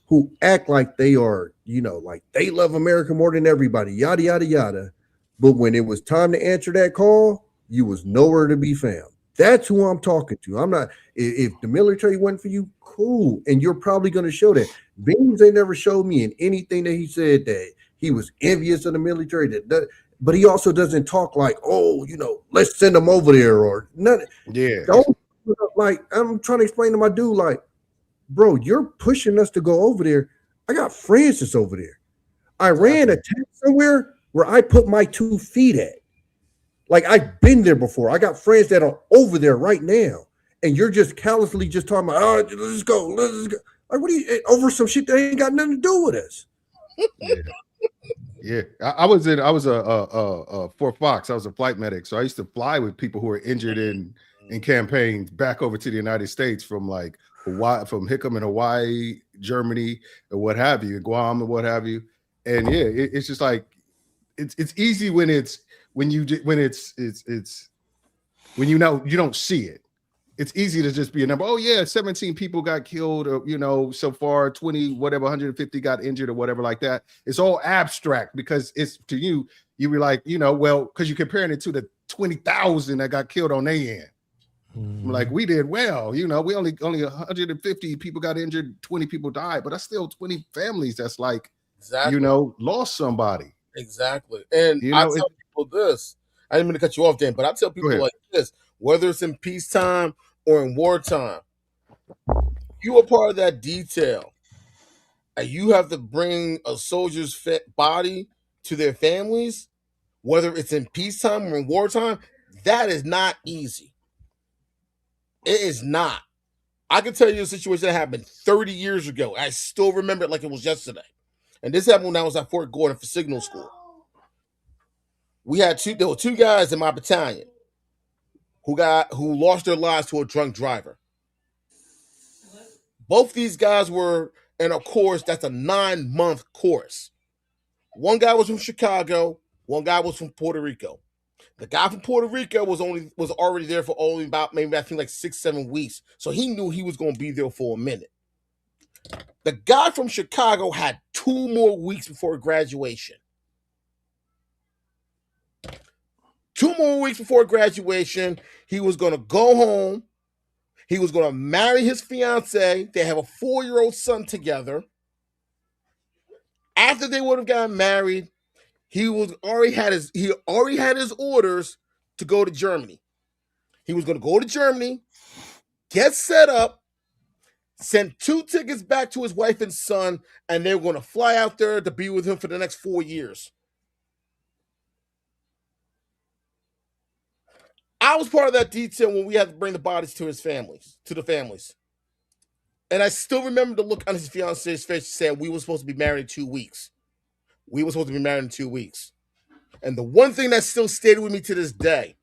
who act like they are, you know, like they love America more than everybody, yada, yada, yada. But when it was time to answer that call, you was nowhere to be found. That's who I'm talking to. I'm not, if the military went for you, cool. And you're probably going to show that. Beans ain't never showed me in anything that he said that he was envious of the military. But he also doesn't talk like, oh, you know, let's send them over there or nothing. Yeah. Like, I'm trying to explain to my dude, like, bro, you're pushing us to go over there. I got friends that's over there. I ran a tank somewhere where I put my 2 feet at. Like, I've been there before. I got friends that are over there right now, and you're just callously just talking about, oh, let's go. Like, what are you over some shit that ain't got nothing to do with us? Yeah. I was for Fox. I was a flight medic, so I used to fly with people who were injured in campaigns back over to the United States from like Hawaii, from Hickam in Hawaii, Germany, or what have you, Guam, and what have you. And yeah, it's just like it's easy when you know you don't see it. It's easy to just be a number. Oh yeah, 17 people got killed, or so far 20, whatever, 150 got injured, or whatever like that. It's all abstract because it's to you be like, well, because you're comparing it to the 20,000 that got killed on their end. Like, we did well, we only 150 people got injured, 20 people died, but that's still 20 families that's like, exactly. Lost somebody. Exactly. And I tell people this. I didn't mean to cut you off, Dan, but I tell people like this, whether it's in peacetime or in wartime, you are part of that detail. And you have to bring a soldier's body to their families, whether it's in peacetime or in wartime. That is not easy. It is not. I can tell you a situation that happened 30 years ago. I still remember it like it was yesterday. And this happened when I was at Fort Gordon for signal school. There were two guys in my battalion who lost their lives to a drunk driver. Both these guys were in a course that's a 9-month course. One guy was from Chicago, one guy was from Puerto Rico. The guy from Puerto Rico was already there for only about maybe I think like 6-7 weeks. So he knew he was going to be there for a minute. The guy from Chicago had 2 more weeks before graduation. 2 more weeks before graduation, he was going to go home. He was going to marry his fiance. They have a 4-year-old son together. After they would have gotten married, he already had his orders to go to Germany. He was going to go to Germany, get set up, send 2 tickets back to his wife and son, and they were going to fly out there to be with him for the next 4 years. I was part of that detail when we had to bring the bodies to the families. And I still remember the look on his fiance's face saying we were supposed to be married in 2 weeks. And the one thing that still stayed with me to this day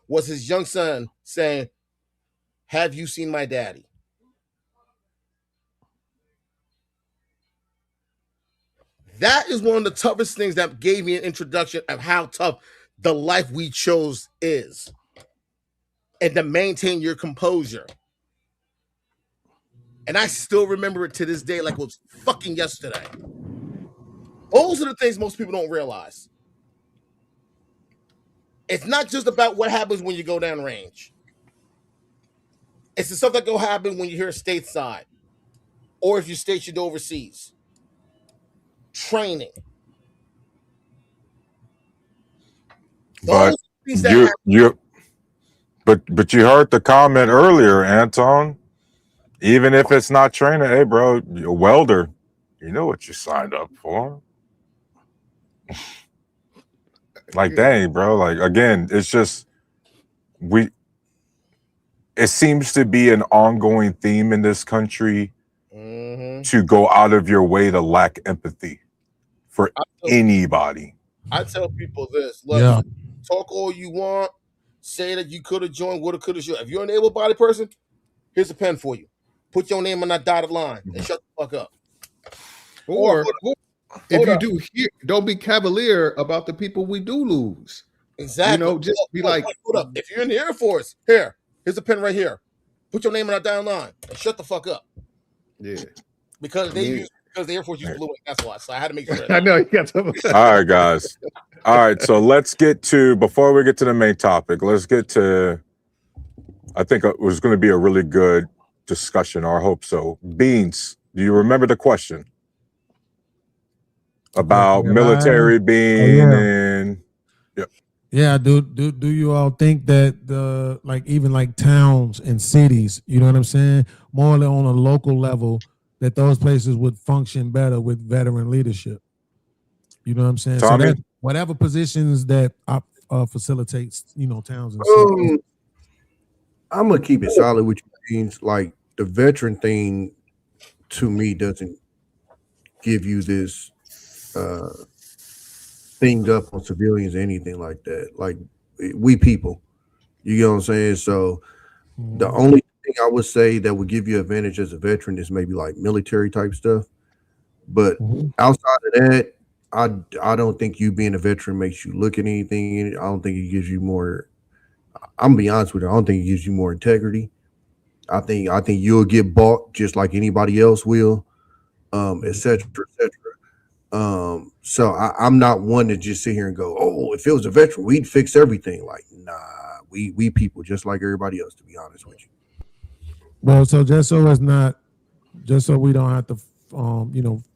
was his young son saying, "Have you seen my daddy?" That is one of the toughest things that gave me an introduction of how tough the life we chose is. And to maintain your composure. And I still remember it to this day like it was fucking yesterday. Those are the things most people don't realize. It's not just about what happens when you go down range. It's the stuff that go happen when you're here stateside or if you're stationed overseas. Training. But but you heard the comment earlier, Anton. Even if it's not training, hey bro, you're a welder. You know what you signed up for. Like, dang, bro. Like, again, it's just it seems to be an ongoing theme in this country to go out of your way to lack empathy for anybody. I tell people this. Look, talk all you want. Say that you could have joined, would have, could have, should. If you're an able-bodied person, here's a pen for you. Put your name on that dotted line and shut the fuck up. Or if you do, don't be cavalier about the people we do lose. Exactly. Just be like, hold up. If you're in the Air Force, here's a pen right here. Put your name on that dotted line and shut the fuck up. Yeah. Because the Air Force used blue ink. That's why. So I had to make sure. I know you got to. All right, guys. All right, so let's get to, before we get to the main topic, let's get to, I think it was going to be a really good discussion, or I hope so. Beans, do you remember the question about military being in? Yeah, do you all think that even towns and cities, you know what I'm saying, more on a local level, that those places would function better with veteran leadership? You know what I'm saying? Tommy? So that whatever positions that facilitates, towns and cities? I'm gonna keep it solid with you. Things like the veteran thing to me doesn't give you this thing up on civilians or anything like that. Like we people, you know what I'm saying? So the only thing I would say that would give you advantage as a veteran is maybe like military type stuff. But outside of that, I don't think you being a veteran makes you look at anything. I don't think it gives you more. I'm gonna be honest with you. I don't think it gives you more integrity. I think you'll get bought just like anybody else will, et cetera, et cetera. So I'm not one to just sit here and go, oh, if it was a veteran, we'd fix everything. Like, nah, we people just like everybody else, to be honest with you. Well, so just so we don't have to,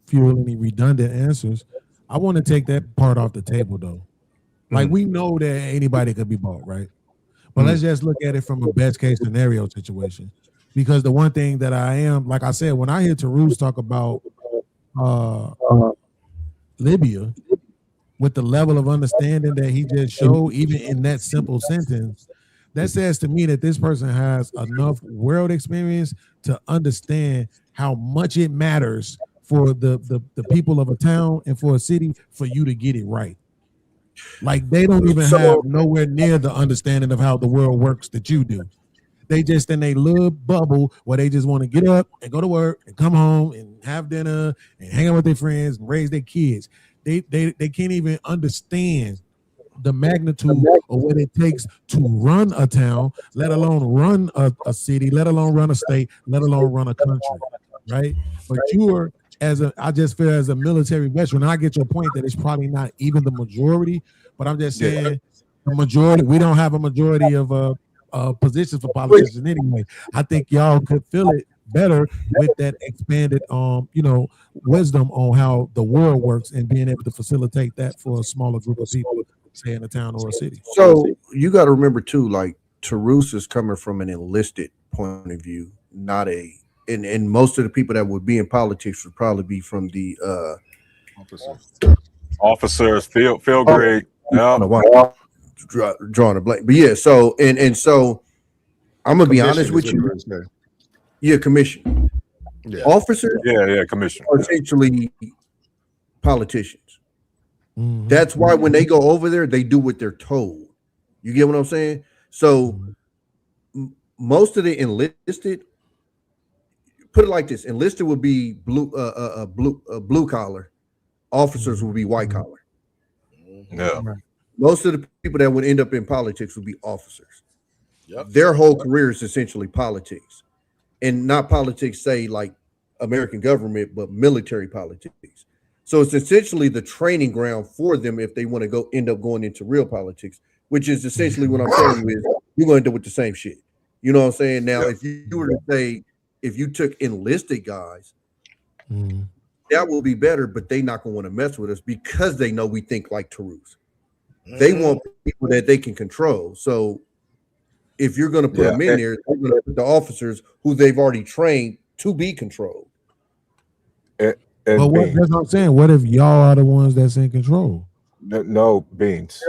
fuel any redundant answers, I want to take that part off the table, though. Like, we know that anybody could be bought, right? But let's just look at it from a best case scenario situation. Because the one thing that I am, like I said, when I hear Tarus talk about Libya, with the level of understanding that he just showed, even in that simple sentence, that says to me that this person has enough world experience to understand how much it matters for the people of a town and for a city for you to get it right. Like, they don't even have nowhere near the understanding of how the world works that you do. They just in a little bubble where they just want to get up and go to work and come home and have dinner and hang out with their friends and raise their kids. They can't even understand the magnitude of what it takes to run a town, let alone run a city, let alone run a state, let alone run a country, right? But I just feel as a military veteran, and I get your point that it's probably not even the majority, but I'm just saying the majority, we don't have a majority of positions for politicians anyway. I think y'all could feel it better with that expanded wisdom on how the world works and being able to facilitate that for a smaller group of people, say in a town or a city. So you got to remember too, like Tarus is coming from an enlisted point of view, not and most of the people that would be in politics would probably be from the officers, field grade. Drawing a blank, but yeah. So and so, I'm gonna be honest with you. Yeah, commission. Yeah. Officers. Yeah, commission. Are essentially politicians. Mm-hmm. That's why when they go over there, they do what they're told. You get what I'm saying? So most of the enlisted, put it like this: enlisted would be blue collar, officers would be white collar. Yeah. Most of the people that would end up in politics would be officers. Yep. Their whole career is essentially politics, and not politics, say like American government, but military politics. So it's essentially the training ground for them if they want to end up going into real politics, which is essentially what I'm telling you is you're going to end up with the same shit. You know what I'm saying? Now, if you were to say, if you took enlisted guys, that will be better, but they're not going to want to mess with us because they know we think like Tarus. They want people that they can control. So if you're going to put them in there, they're going to put the officers who they've already trained to be controlled. But that's what I'm saying. What if y'all are the ones that's in control? No, Beans.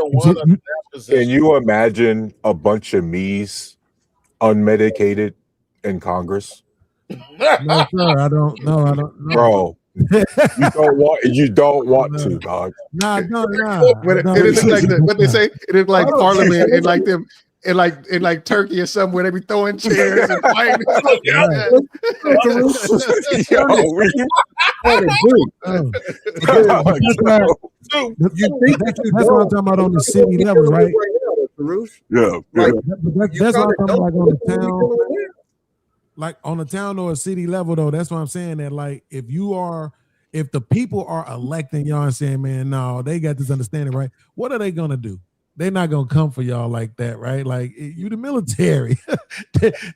Can you imagine a bunch of me's unmedicated in Congress? No, sir. I don't know. Bro. You don't want to, dog. Nah. It is like what they say. It is like Parliament and like them in like Turkey or somewhere. They be throwing chairs and fighting. That's what I'm talking about on the city level, right? Yeah. That's what I'm talking about on the town. Like on a town or a city level, though, that's what I'm saying. That like if the people are electing y'all and saying, man, no, they got this understanding, right? What are they gonna do? They're not gonna come for y'all like that, right? Like you the military.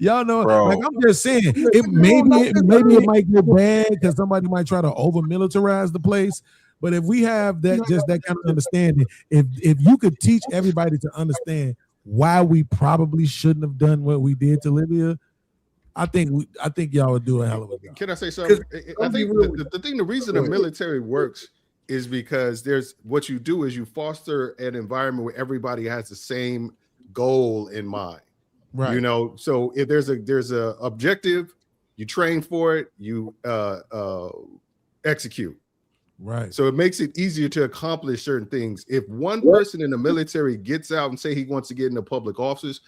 Y'all know, like I'm just saying, maybe it might go bad because somebody might try to over militarize the place. But if we have that kind of understanding, if you could teach everybody to understand why we probably shouldn't have done what we did to Libya, I think y'all would do a hell of a job. Can I say something? I think the reason the military works is because there's what you do is you foster an environment where everybody has the same goal in mind. Right. You know, so if there's a objective, you train for it, you execute. Right. So it makes it easier to accomplish certain things. If one person in the military gets out and say he wants to get into public office,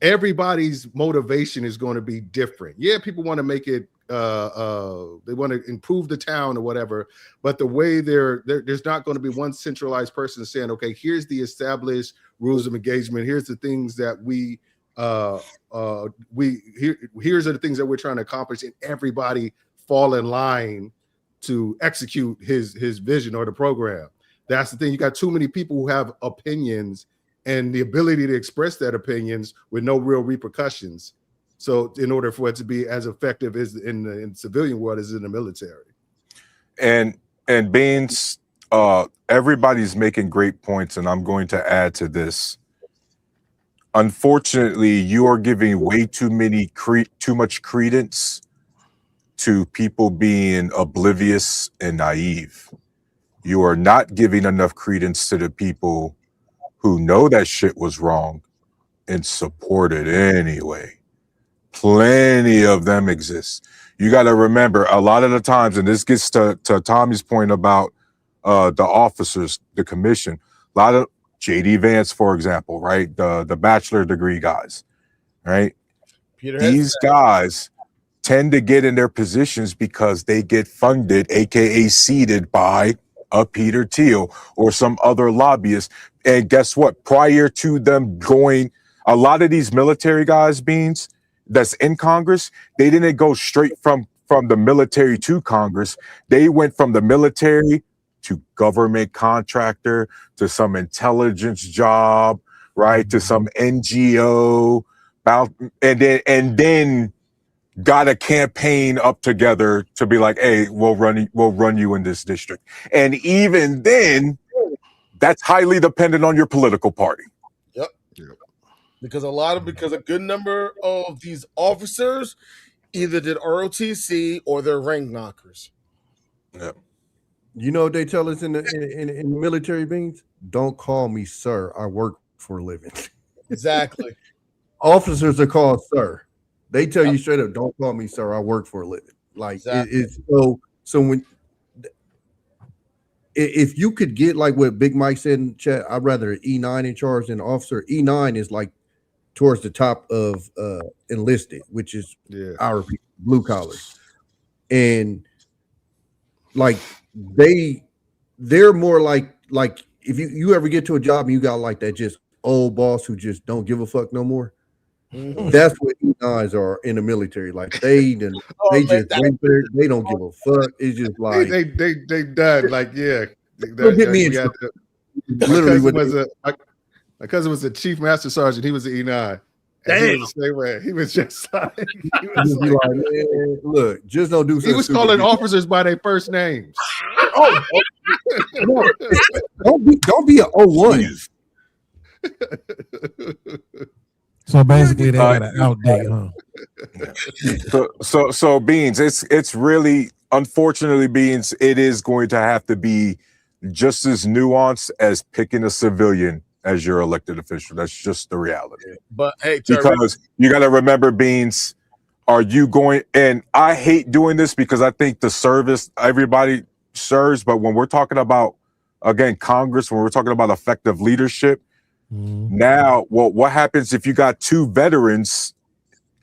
everybody's motivation is going to be different. Yeah, people want to make it they want to improve the town or whatever, but the way there's not going to be one centralized person saying, okay, here's the established rules of engagement, here's the things that here's the things that we're trying to accomplish, and everybody fall in line to execute his vision or the program. That's the thing. You got too many people who have opinions and the ability to express that opinions with no real repercussions. So in order for it to be as effective as in the civilian world as in the military. And Beans, everybody's making great points, and I'm going to add to this. Unfortunately, you are giving way too much credence to people being oblivious and naive. You are not giving enough credence to the people who know that shit was wrong and support it anyway. Plenty of them exist. You got to remember, a lot of the times, and this gets to Tommy's point about the officers, the commission, a lot of J.D. Vance, for example, right? The bachelor degree guys, right? These guys tend to get in their positions because they get funded, aka seated by a Peter Thiel or some other lobbyist. And guess what? Prior to them going, a lot of these military guys, Beans, that's in Congress, they didn't go straight from the military to Congress. They went from the military to government contractor to some intelligence job, right? To some NGO, and then got a campaign up together to be like, hey, we'll run you in this district. And even then, that's highly dependent on your political party. Yep. Because a good number of these officers either did ROTC or they're rank knockers. Yeah. You know what they tell us in the military, Beans? Don't call me sir. I work for a living. Exactly. Officers are called sir. They tell you straight up, don't call me sir. I work for a living. Like exactly. It's so when if you could get like what Big Mike said in the chat, I'd rather an E9 in charge than an officer. E9 is like towards the top of enlisted, which is our blue collars. And like they're more like if you ever get to a job and you got like that just old boss who just don't give a fuck no more. Mm-hmm. That's what E9s are in the military. Like they don't give a fuck. It's just like they done. Like hit me in literally my cousin was a chief master sergeant. He was an E9. Damn. He was the same way. He was just like, man, look, just don't do. He was calling officers by their first names. Oh, don't be an 01. So basically, they got an outdate, huh? So Beans, it's really, unfortunately, Beans, it is going to have to be just as nuanced as picking a civilian as your elected official. That's just the reality. But hey, because you got to remember, Beans, are you going? And I hate doing this because I think the service, everybody serves, but when we're talking about, again, Congress, when we're talking about effective leadership. Now, what happens if you got two veterans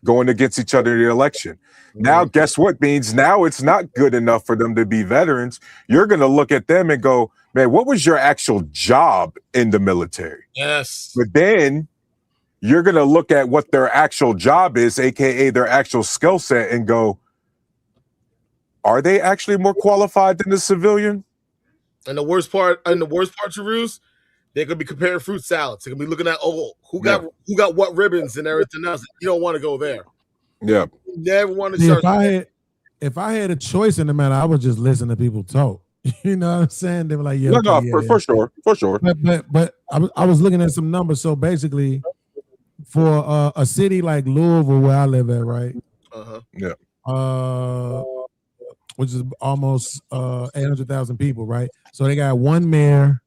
going against each other in the election? Now, guess what, Beans? Now it's not good enough for them to be veterans. You're going to look at them and go, man, what was your actual job in the military? Yes. But then you're going to look at what their actual job is, aka their actual skill set, and go, are they actually more qualified than the civilian? And the worst part, Charus, they could be comparing fruit salads. They could be looking at, who got what ribbons and everything else. You don't want to go there. Yeah. You never want to start. If I had a choice in the matter, I would just listen to people talk. You know what I'm saying? They were like, for sure. But I was looking at some numbers. So basically, for a city like Louisville, where I live at, right? Yeah. which is almost 800,000 people, right? So they got one mayor,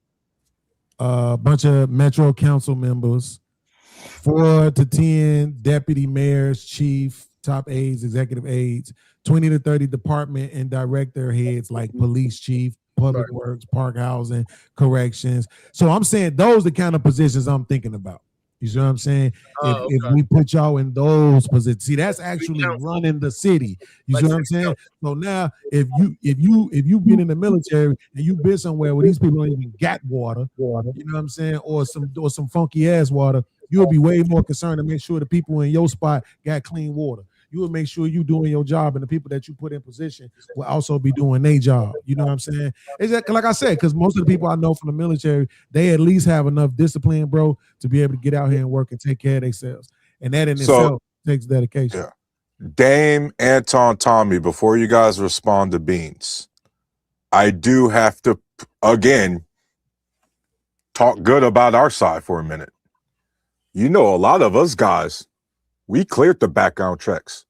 a bunch of Metro Council members, 4 to 10 deputy mayors, chief, top aides, executive aides, 20 to 30 department and director heads like police chief, public works, park housing, corrections. So I'm saying those are the kind of positions I'm thinking about. You see what I'm saying? If we put y'all in those positions, see, that's actually running the city. You see what I'm saying? So now, if you've been in the military and you've been somewhere where these people don't even got water, you know what I'm saying, or some funky ass water, you'll be way more concerned to make sure the people in your spot got clean water. You will make sure you doing your job, and the people that you put in position will also be doing their job. You know what I'm saying? Exactly, like I said, because most of the people I know from the military, they at least have enough discipline, bro, to be able to get out here and work and take care of themselves. And that in itself takes dedication. Yeah. Dame, Anton, Tommy, before you guys respond to Beans, I do have to, again, talk good about our side for a minute. You know, a lot of us guys, we cleared the background checks.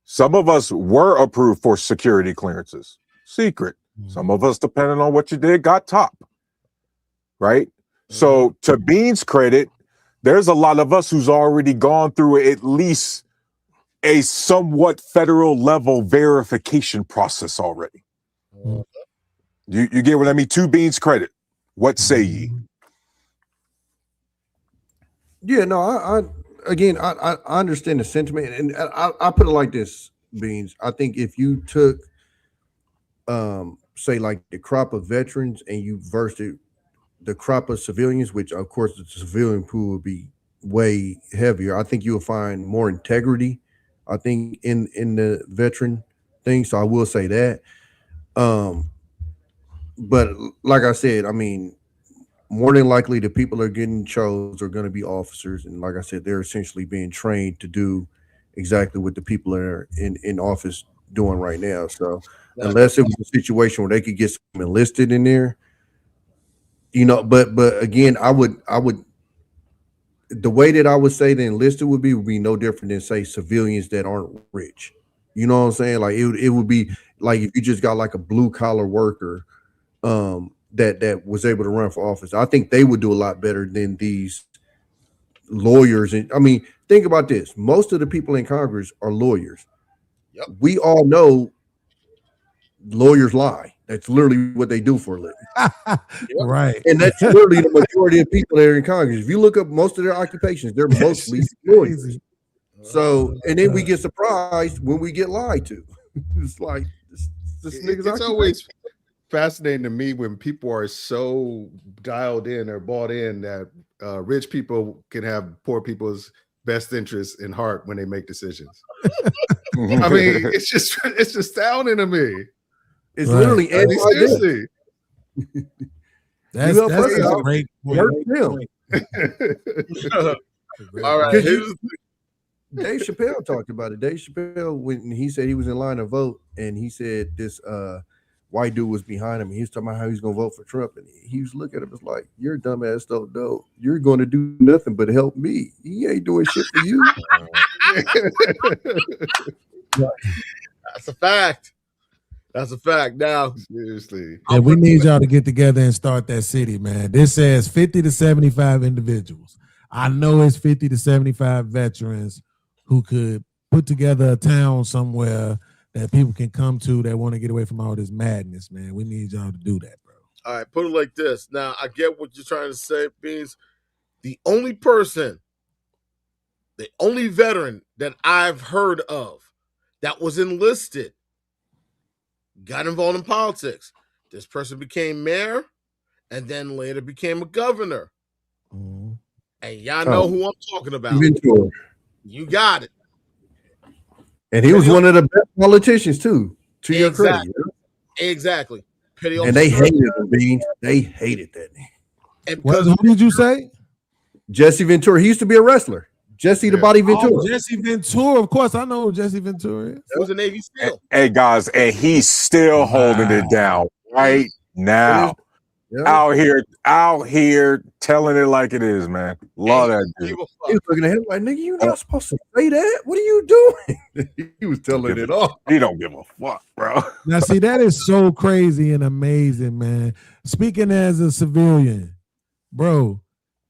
Some of us were approved for security clearances, secret. Some of us, depending on what you did, got top, right? So to Bean's credit, there's a lot of us who's already gone through at least a somewhat federal level verification process already. You get what I mean? To Bean's credit, what say ye? Yeah, no, I understand the sentiment, and I put it like this, Beans. I think if you took, say, like the crop of veterans and you versed the crop of civilians, which of course the civilian pool would be way heavier, I think you'll find more integrity, I think, in the veteran thing. So I will say that. But like I said, I mean, more than likely the people that are getting chose are going to be officers, and like I said, they're essentially being trained to do exactly what the people that are in office doing right now. So unless it was a situation where they could get some enlisted in there, you know, but again, I would the way that I would say the enlisted would be no different than, say, civilians that aren't rich. You know what I'm saying? Like it would be like if you just got like a blue collar worker that was able to run for office. I think they would do a lot better than these lawyers. And I mean, think about this. Most of the people in Congress are lawyers. Yep. We all know lawyers lie. That's literally what they do for a living. Right. And that's literally the majority of people that are in Congress. If you look up most of their occupations, they're mostly lawyers. So, and then we get surprised when we get lied to. It's like, this nigga's it's always fascinating to me when people are so dialed in or bought in that rich people can have poor people's best interests in heart when they make decisions. I mean, it's astounding to me. It's literally seriously. That's a great point. All right. Dave Chappelle talked about it. Dave Chappelle, when he said he was in line to vote, and he said this white dude was behind him. He was talking about how he's going to vote for Trump, and he was looking at him as like, "You're a dumbass, don't know. You're going to do nothing but help me. He ain't doing shit for you." That's a fact. That's a fact. Now, seriously, yeah, we need y'all to get together and start that city, man. This says 50 to 75 individuals. I know it's 50 to 75 veterans who could put together a town somewhere that people can come to that want to get away from all this madness, man. We need y'all to do that, bro. All right, put it like this. Now, I get what you're trying to say, Beans. The only person, the only veteran that I've heard of that was enlisted, got involved in politics. This person became mayor and then later became a governor. Mm-hmm. And y'all know who I'm talking about. Ventura. You got it. And he was one of the best politicians too, to your credit. Exactly. And they hated him, Beans. They hated that name. And who did you say? Jesse Ventura. He used to be a wrestler. Jesse the Body Ventura. Oh, Jesse Ventura. Of course, I know who Jesse Ventura is. That was a Navy SEAL. Hey, guys, and he's still holding it down right now. out here telling it like it is, man. Love that dude. He was looking at him like, nigga, you not supposed to say that. What are you doing? He was telling it off. He don't give a fuck, bro. Now, see, that is so crazy and amazing, man. Speaking as a civilian, bro,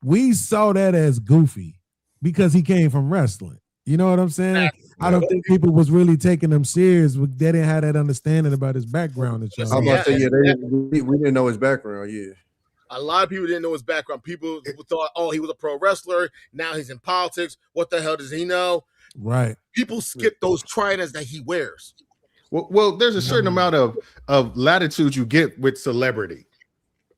we saw that as goofy because he came from wrestling. You know what I'm saying? I don't think people was really taking him serious. They didn't have that understanding about his background. I was about to say, we didn't know his background. Yeah, a lot of people didn't know his background. People thought, oh, he was a pro wrestler. Now he's in politics. What the hell does he know? Right. People skip those tridents that he wears. Well, there's a certain amount of latitude you get with celebrity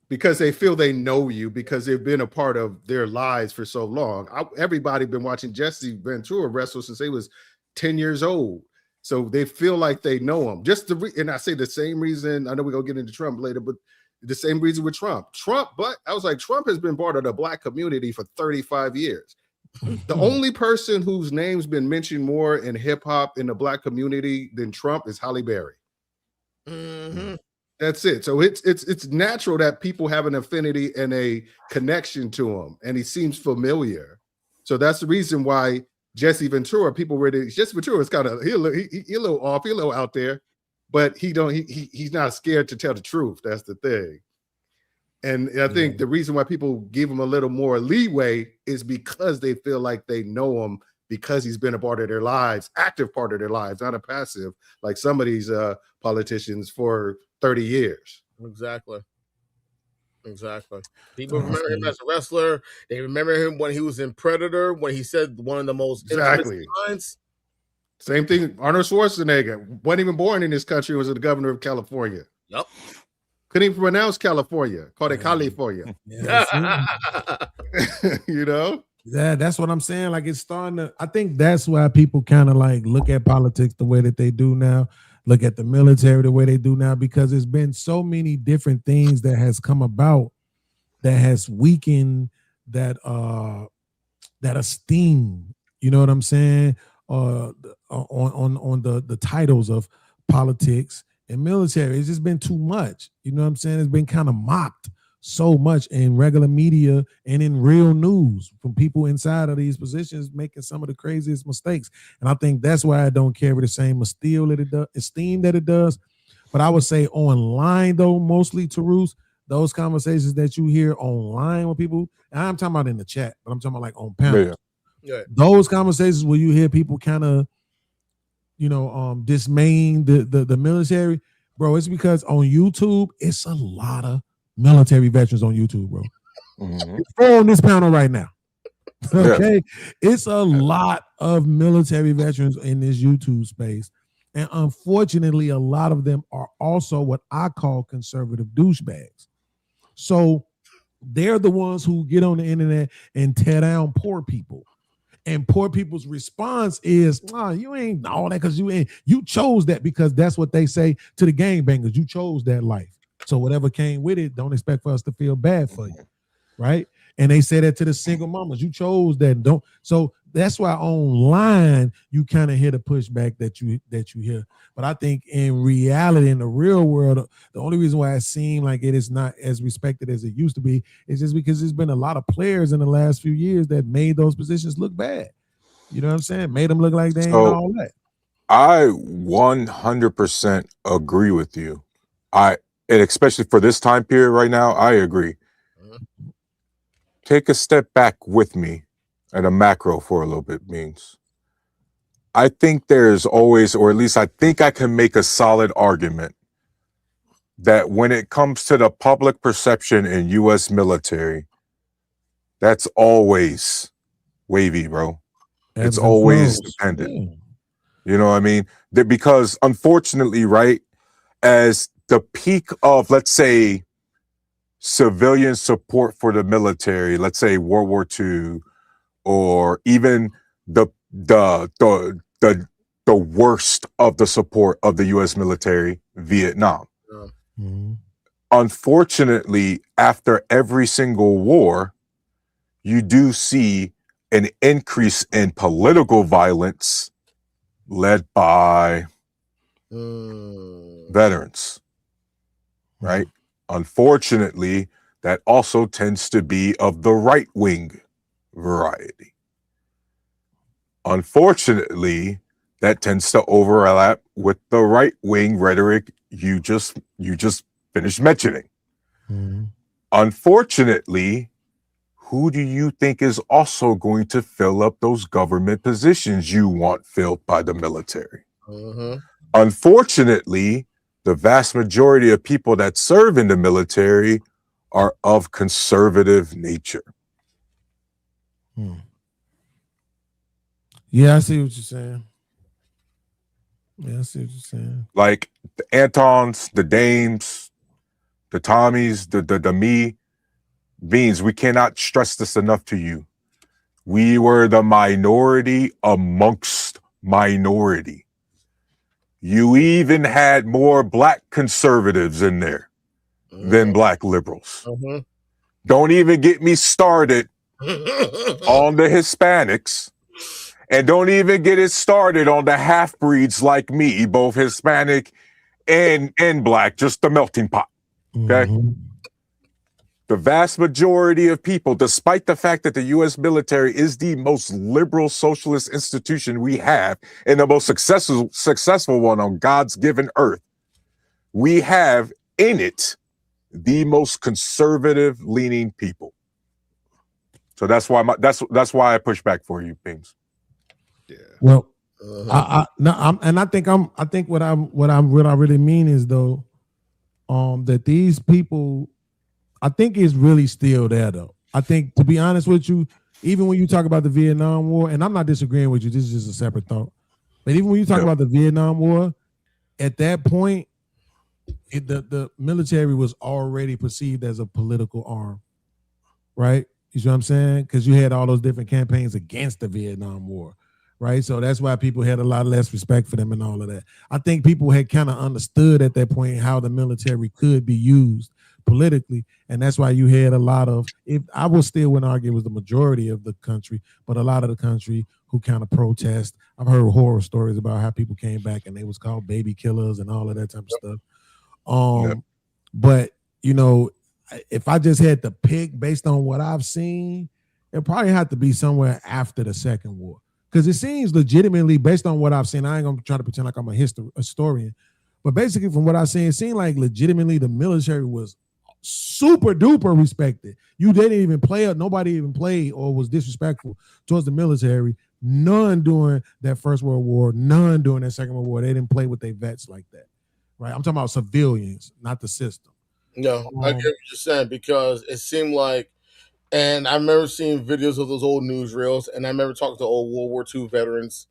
because they feel they know you because they've been a part of their lives for so long. Everybody been watching Jesse Ventura wrestle since they was 10 years old. So they feel like they know him. And I say the same reason, I know we're going to get into Trump later, but the same reason with Trump. But I was like, Trump has been part of the black community for 35 years. The only person whose name's been mentioned more in hip hop in the black community than Trump is Halle Berry. Mm-hmm. That's it. So it's natural that people have an affinity and a connection to him, and he seems familiar. So that's the reason why Jesse Ventura, Jesse Ventura is kind of he a little off, he a little out there, but he's not scared to tell the truth. That's the thing. And I think the reason why people give him a little more leeway is because they feel like they know him because he's been a part of their lives, active part of their lives, not a passive, like some of these politicians for 30 years. Exactly. People remember him as a wrestler. They remember him when he was in Predator, when he said one of the most infamous lines. Same thing. Arnold Schwarzenegger wasn't even born in this country, was the governor of California. Yep. Couldn't even pronounce California. Called it California. You know? Yeah, that's what I'm saying. Like it's starting to, I think that's why people kind of like look at politics the way that they do now, look at the military the way they do now, because there's been so many different things that has come about that has weakened that esteem. You know what I'm saying? On the titles of politics and military. It's just been too much. You know what I'm saying? It's been kind of mocked so much in regular media and in real news from people inside of these positions making some of the craziest mistakes. And I think that's why I don't carry the same esteem that it does. But I would say online, though, mostly, Tarus, those conversations that you hear online with people, and I'm talking about in the chat, but I'm talking about like on panels. Yeah. Those conversations where you hear people kind of, dismaying the military, bro, it's because on YouTube, it's a lot of military veterans on YouTube, bro. Mm-hmm. We're on this panel right now. Okay. Yeah. It's a lot of military veterans in this YouTube space. And unfortunately, a lot of them are also what I call conservative douchebags. So they're the ones who get on the internet and tear down poor people. And poor people's response is, you ain't all that because you chose that because that's what they say to the gangbangers. You chose that life. So whatever came with it, don't expect for us to feel bad for you, right? And they say that to the single mamas. You chose that. Don't. So that's why online you kind of hear the pushback that you hear. But I think in reality, in the real world, the only reason why it seems like it is not as respected as it used to be is just because there's been a lot of players in the last few years that made those positions look bad. You know what I'm saying? Made them look like they ain't all that. I 100% agree with you. And especially for this time period right now, I agree. Take a step back with me at a macro for a little bit, means. I think there's always, or at least I think I can make a solid argument that when it comes to the public perception in U.S. military, that's always wavy, bro. It's always dependent. You know what I mean? Because unfortunately, right, as the peak of, let's say, civilian support for the military, let's say World War II, or even the worst of the support of the U.S. military, Vietnam. Mm-hmm. Unfortunately, after every single war, you do see an increase in political violence led by veterans, right? Unfortunately, that also tends to be of the right-wing variety. Unfortunately, that tends to overlap with the right-wing rhetoric you just finished mentioning. Mm-hmm. Unfortunately, who do you think is also going to fill up those government positions you want filled by the military? Mm-hmm. Unfortunately, the vast majority of people that serve in the military are of conservative nature. Yeah, I see what you're saying. Yeah, I see what you're saying. Like the Antons, the Dames, the Tommies, the me, Beans, we cannot stress this enough to you. We were the minority amongst minority. You even had more black conservatives in there than black liberals. Mm-hmm. Don't even get me started on the Hispanics. And don't even get it started on the half-breeds like me, both Hispanic and black, just the melting pot. Okay? Mm-hmm. The vast majority of people, despite the fact that the U.S. military is the most liberal socialist institution we have and the most successful one on God's given earth, we have in it the most conservative leaning people. So that's why that's why I push back for you, Beams. Yeah. Well, I think what I really mean is though, that these people, I think it's really still there though. I think, to be honest with you, even when you talk about the Vietnam War, and I'm not disagreeing with you, this is just a separate thought. But even when you talk about the Vietnam War, at that point, the military was already perceived as a political arm, right? You see what I'm saying? Because you had all those different campaigns against the Vietnam War, right? So that's why people had a lot less respect for them and all of that. I think people had kind of understood at that point how the military could be used politically, and that's why you had a lot of, if I will still wouldn't argue it was the majority of the country, but a lot of the country who kind of protest. I've heard horror stories about how people came back and they was called baby killers and all of that type of stuff. But you know, if I just had to pick based on what I've seen, it probably had to be somewhere after the Second War, because it seems legitimately, based on what I've seen, I ain't gonna try to pretend like I'm a historian, but basically from what I've seen, it seemed like legitimately the military was super duper respected. You didn't even play it. Nobody even played or was disrespectful towards the military. None during that First World War, none during that Second World War. They didn't play with their vets like that, right? I'm talking about civilians, not the system. No, I get what you're saying, because it seemed like, and I remember seeing videos of those old newsreels, and I remember talking to old World War II veterans,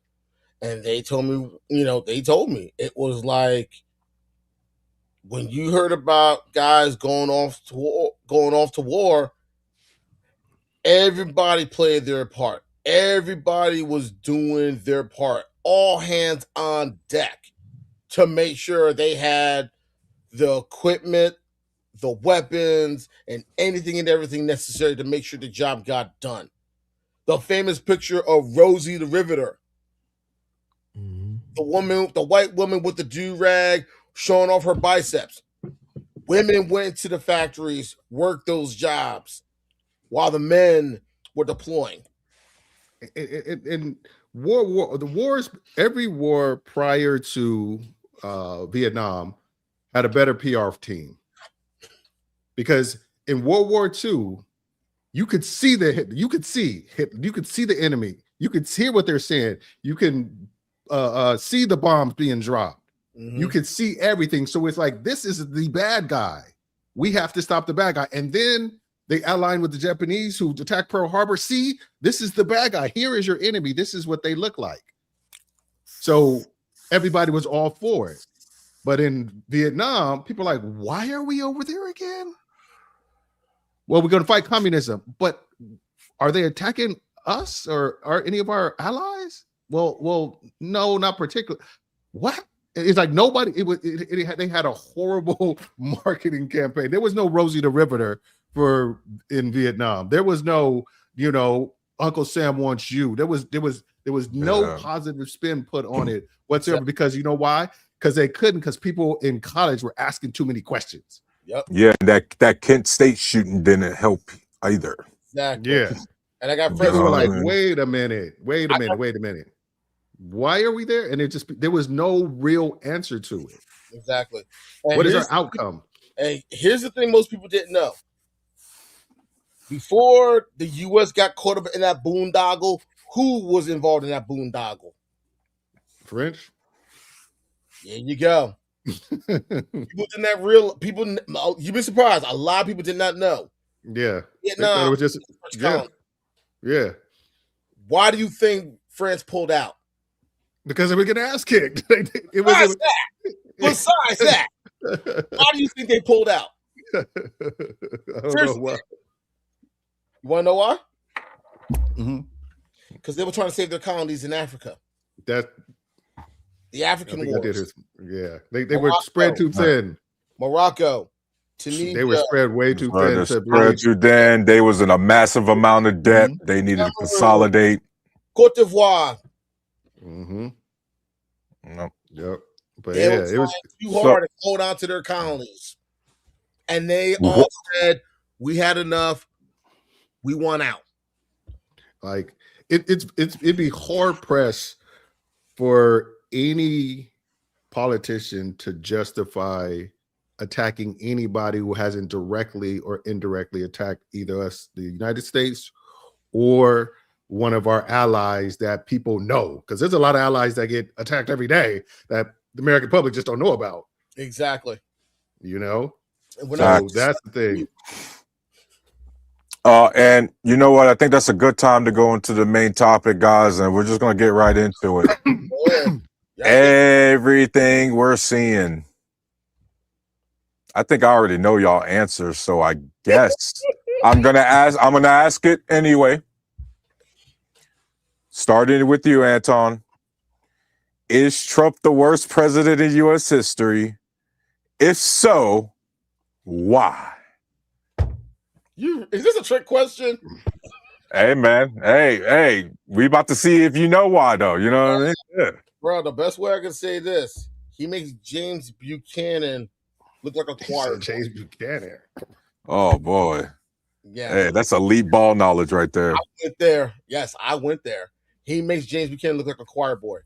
and they told me, it was like, when you heard about guys going off to war, everybody played their part. Everybody was doing their part. All hands on deck to make sure they had the equipment, the weapons, and anything and everything necessary to make sure the job got done. The famous picture of Rosie the Riveter, the white woman with the do-rag showing off her biceps. Women went to the factories, worked those jobs, while the men were deploying. In the wars, every war prior to Vietnam had a better PR team, because in World War II, you could see the enemy, you could hear what they're saying, you can see the bombs being dropped. You could see everything. So it's like, this is the bad guy. We have to stop the bad guy. And then they aligned with the Japanese who attacked Pearl Harbor. See, this is the bad guy. Here is your enemy. This is what they look like. So everybody was all for it. But in Vietnam, people are like, why are we over there again? Well, we're going to fight communism. But are they attacking us or are any of our allies? Well, no, not particularly. What? It's like nobody. They had a horrible marketing campaign. There was no Rosie the Riveter in Vietnam. There was no, Uncle Sam wants you. There was no positive spin put on it whatsoever. Because you know why? Because they couldn't. Because people in college were asking too many questions. Yep. Yeah, that Kent State shooting didn't help either. Exactly. Yeah. And I got You friends People know were what I like, mean? wait a minute. Why are we there? And there was no real answer to it. Exactly. And What is our outcome? And here's the thing most people didn't know. Before the U.S. got caught up in that boondoggle, who was involved in that boondoggle? French? There you go. People did not real people. You'd be surprised. A lot of people did not know. Yeah. Vietnam, They thought it was just yeah. Why do you think France pulled out? Because they were getting ass kicked. Besides that, why do you think they pulled out? I don't know why. You want to know why? Mm-hmm. Because they were trying to save their colonies in Africa. That the African wars. They were spread too thin. Morocco, Tunisia. They were spread way too thin. Too thin. They was in a massive amount of debt. Mm-hmm. They needed to consolidate. Cote d'Ivoire. Mm-hmm. Nope. Yep. But they it was too hard to hold on to their colonies. And they all said, we had enough. We want out. Like it'd be hard pressed for any politician to justify attacking anybody who hasn't directly or indirectly attacked either us, the United States, or one of our allies that people know. Because there's a lot of allies that get attacked every day that the American public just don't know about. Exactly. You know? So that's the thing. And you know what? I think that's a good time to go into the main topic, guys, and we're just going to get right into it. Everything we're seeing. I think I already know y'all answers, so I guess I'm gonna ask it anyway. Starting with you, Anton. Is Trump the worst president in U.S. history? If so, why? Is this a trick question? Hey, man. Hey, we about to see if you know why, though. You know what I mean? Yeah. Bro, the best way I can say this, he makes James Buchanan look like a choir. James Buchanan. Oh, boy. Yeah. Hey, that's elite ball knowledge right there. I went there. Yes, I went there. He makes James Buchanan look like a choir boy.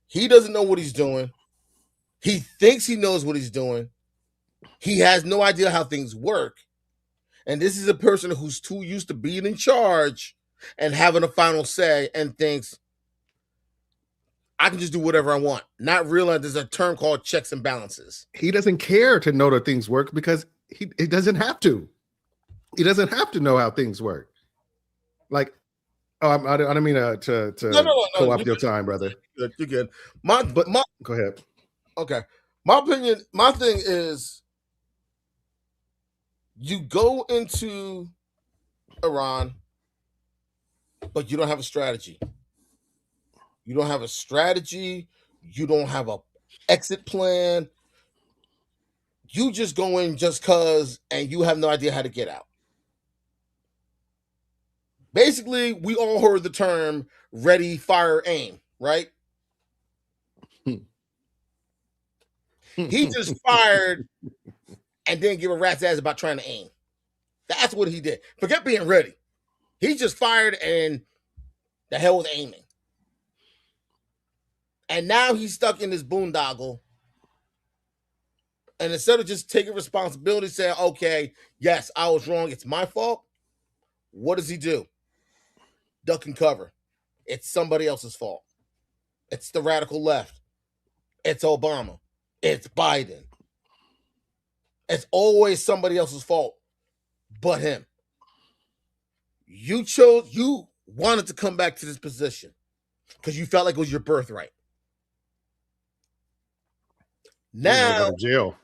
He doesn't know what he's doing. He thinks he knows what he's doing. He has no idea how things work. And this is a person who's too used to being in charge and having a final say and thinks, I can just do whatever I want. Not realize there's a term called checks and balances. He doesn't care to know that things work because he doesn't have to. He doesn't have to know how things work. Like, I don't mean to pull up your time, brother. You're good. Go ahead. Okay. My opinion, my thing is, you go into Iran, but you don't have a strategy. You don't have a strategy. You don't have a exit plan. You just go in just because, and you have no idea how to get out. Basically, we all heard the term ready, fire, aim, right? He just fired and didn't give a rat's ass about trying to aim. That's what he did. Forget being ready. He just fired and the hell with aiming. And now he's stuck in this boondoggle. And instead of just taking responsibility, saying, okay, yes, I was wrong, it's my fault, what does he do? Duck and cover. It's somebody else's fault. It's the radical left. It's Obama. It's Biden. It's always somebody else's fault but him. You wanted to come back to this position because you felt like it was your birthright. Now, you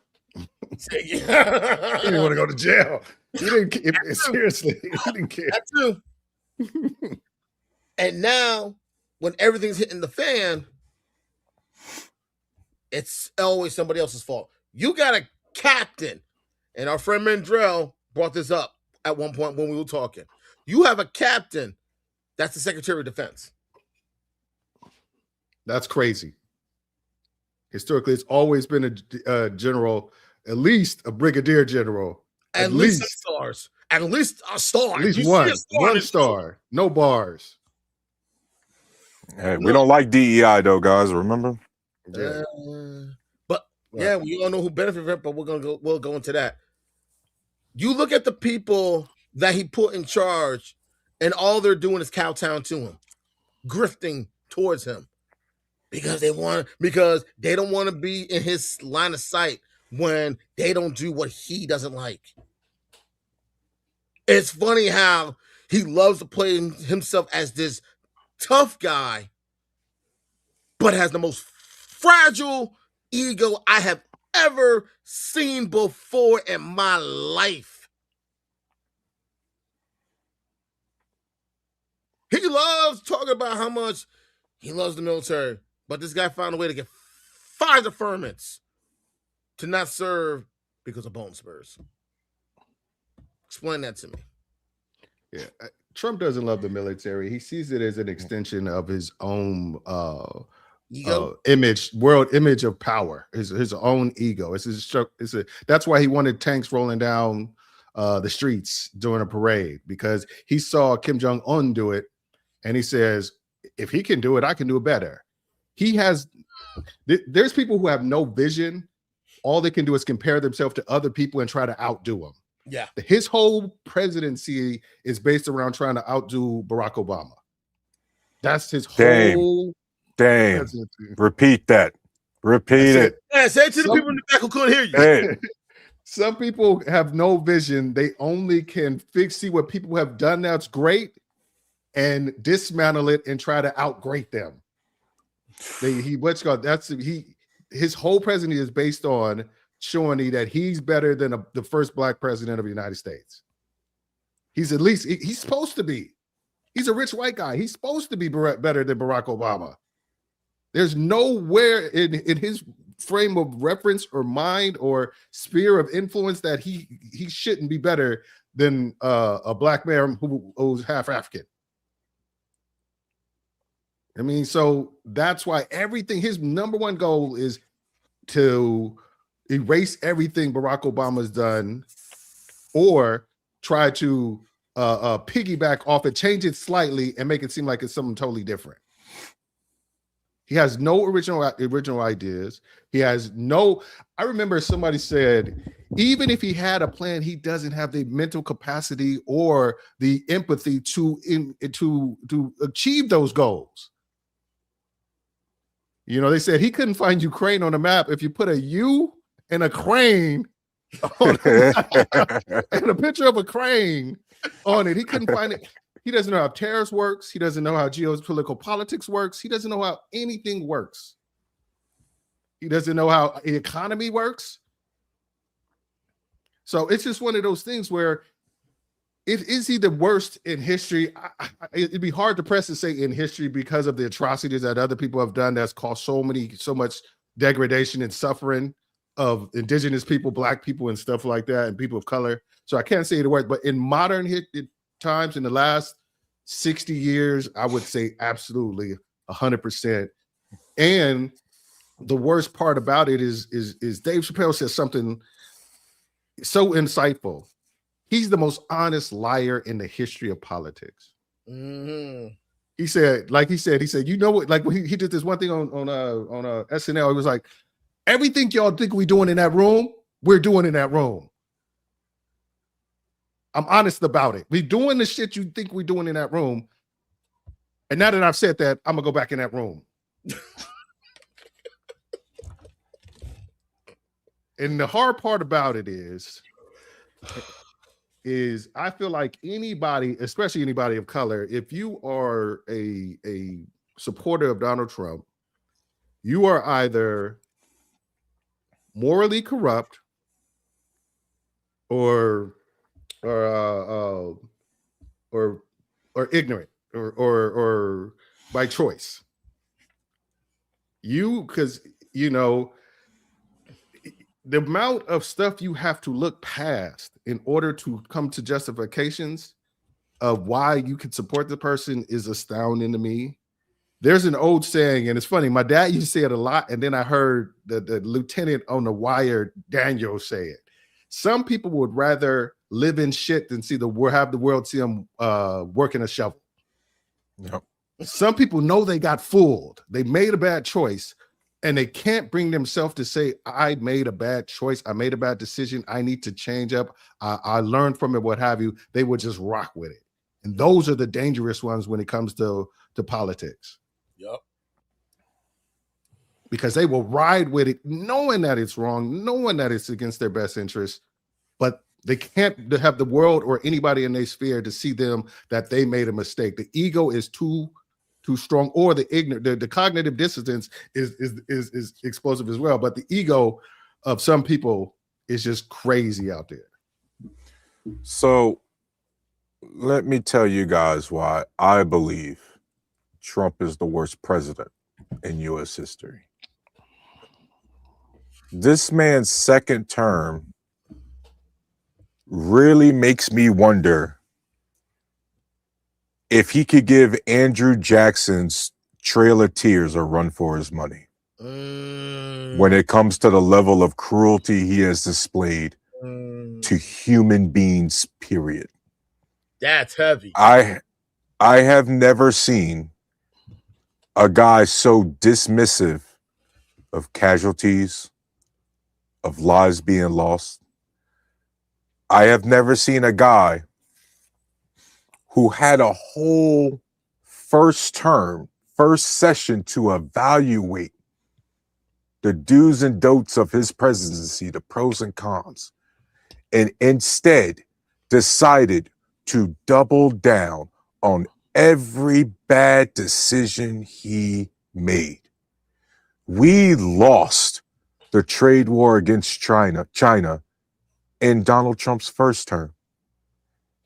didn't want to go to jail. He didn't. Seriously, he didn't care. That too. And now, when everything's hitting the fan, it's always somebody else's fault. You got a captain, and our friend Mandrell brought this up at one point when we were talking. You have a captain that's the Secretary of Defense. That's crazy. Historically, it's always been a general, at least a brigadier general. At least stars. At least a star. At least you one. See a star one star. No bars. Hey, we don't like DEI though, guys. Remember? Yeah. But yeah, we all know who benefited from it, but we'll go into that. You look at the people that he put in charge, and all they're doing is kowtowing to him, grifting towards him. Because they don't want to be in his line of sight when they don't do what he doesn't like. It's funny how he loves to play himself as this tough guy, but has the most fragile ego I have ever seen before in my life. He loves talking about how much he loves the military. But this guy found a way to get 5 deferments to not serve because of bone spurs. Explain that to me. Yeah, Trump doesn't love the military. He sees it as an extension of his own image, world image of power. His own ego. That's why he wanted tanks rolling down the streets during a parade, because he saw Kim Jong-un do it, and he says, if he can do it, I can do it better. There's people who have no vision. All they can do is compare themselves to other people and try to outdo them. Yeah. His whole presidency is based around trying to outdo Barack Obama. That's his whole presidency. Repeat that. Repeat it. Yeah, say it to the people in the back who couldn't hear you. Hey. Some people have no vision. They only can see what people have done that's great and dismantle it and try to outgreat them. His whole presidency is based on showing that he's better than the first black president of the United States. He's supposed to be. He's a rich white guy. He's supposed to be better than Barack Obama. There's nowhere in his frame of reference or mind or sphere of influence that he shouldn't be better than a black man who's half African. I mean, so that's why his number one goal is to erase everything Barack Obama's done, or try to piggyback off it, change it slightly, and make it seem like it's something totally different. He has no original ideas. He has no. I remember somebody said, even if he had a plan, he doesn't have the mental capacity or the empathy to achieve those goals. You know, they said he couldn't find Ukraine on the map if you put a U and a crane on and a picture of a crane on it. He couldn't find it. He doesn't know how terrorist works. He doesn't know how geopolitical politics works. He doesn't know how anything works. He doesn't know how the economy works. So it's just one of those things where is he the worst in history? It'd be hard to press to say in history because of the atrocities that other people have done that's caused so much degradation and suffering of indigenous people, black people, and stuff like that, and people of color. So I can't say the word, but in modern times, in the last 60 years, I would say absolutely 100%. And the worst part about it is Dave Chappelle says something so insightful. He's the most honest liar in the history of politics. Mm-hmm. He said, you know what? Like when he did this one thing on SNL, he was like, everything y'all think we doing in that room, we're doing in that room. I'm honest about it. We doing the shit you think we're doing in that room. And now that I've said that, I'm gonna go back in that room. And the hard part about it is I feel like anybody, especially anybody of color, if you are a supporter of Donald Trump, you are either morally corrupt or ignorant or by choice. Because you know the amount of stuff you have to look past in order to come to justifications of why you can support the person is astounding to me. There's an old saying, and it's funny. My dad used to say it a lot, and then I heard the lieutenant on the wire, Daniel, say it. Some people would rather live in shit than have the world see them working a shovel. Yep. Some people know they got fooled. They made a bad choice, and they can't bring themselves to say, I made a bad choice. I made a bad decision. I need to change up. I learned from it, what have you. They would just rock with it. And those are the dangerous ones when it comes to politics. Yep. Because they will ride with it, knowing that it's wrong, knowing that it's against their best interest, but they can't have the world or anybody in their sphere to see them that they made a mistake. The ego is too strong, or the cognitive dissonance is explosive as well. But the ego of some people is just crazy out there. So let me tell you guys why I believe Trump is the worst president in U.S. history. This man's second term really makes me wonder if he could give Andrew Jackson's Trail of Tears a run for his money when it comes to the level of cruelty he has displayed to human beings, period. That's heavy. I have never seen a guy so dismissive of casualties, of lives being lost. I have never seen a guy who had a whole first session to evaluate the do's and don'ts of his presidency, the pros and cons, and instead decided to double down on every bad decision he made. We lost the trade war against China in Donald Trump's first term,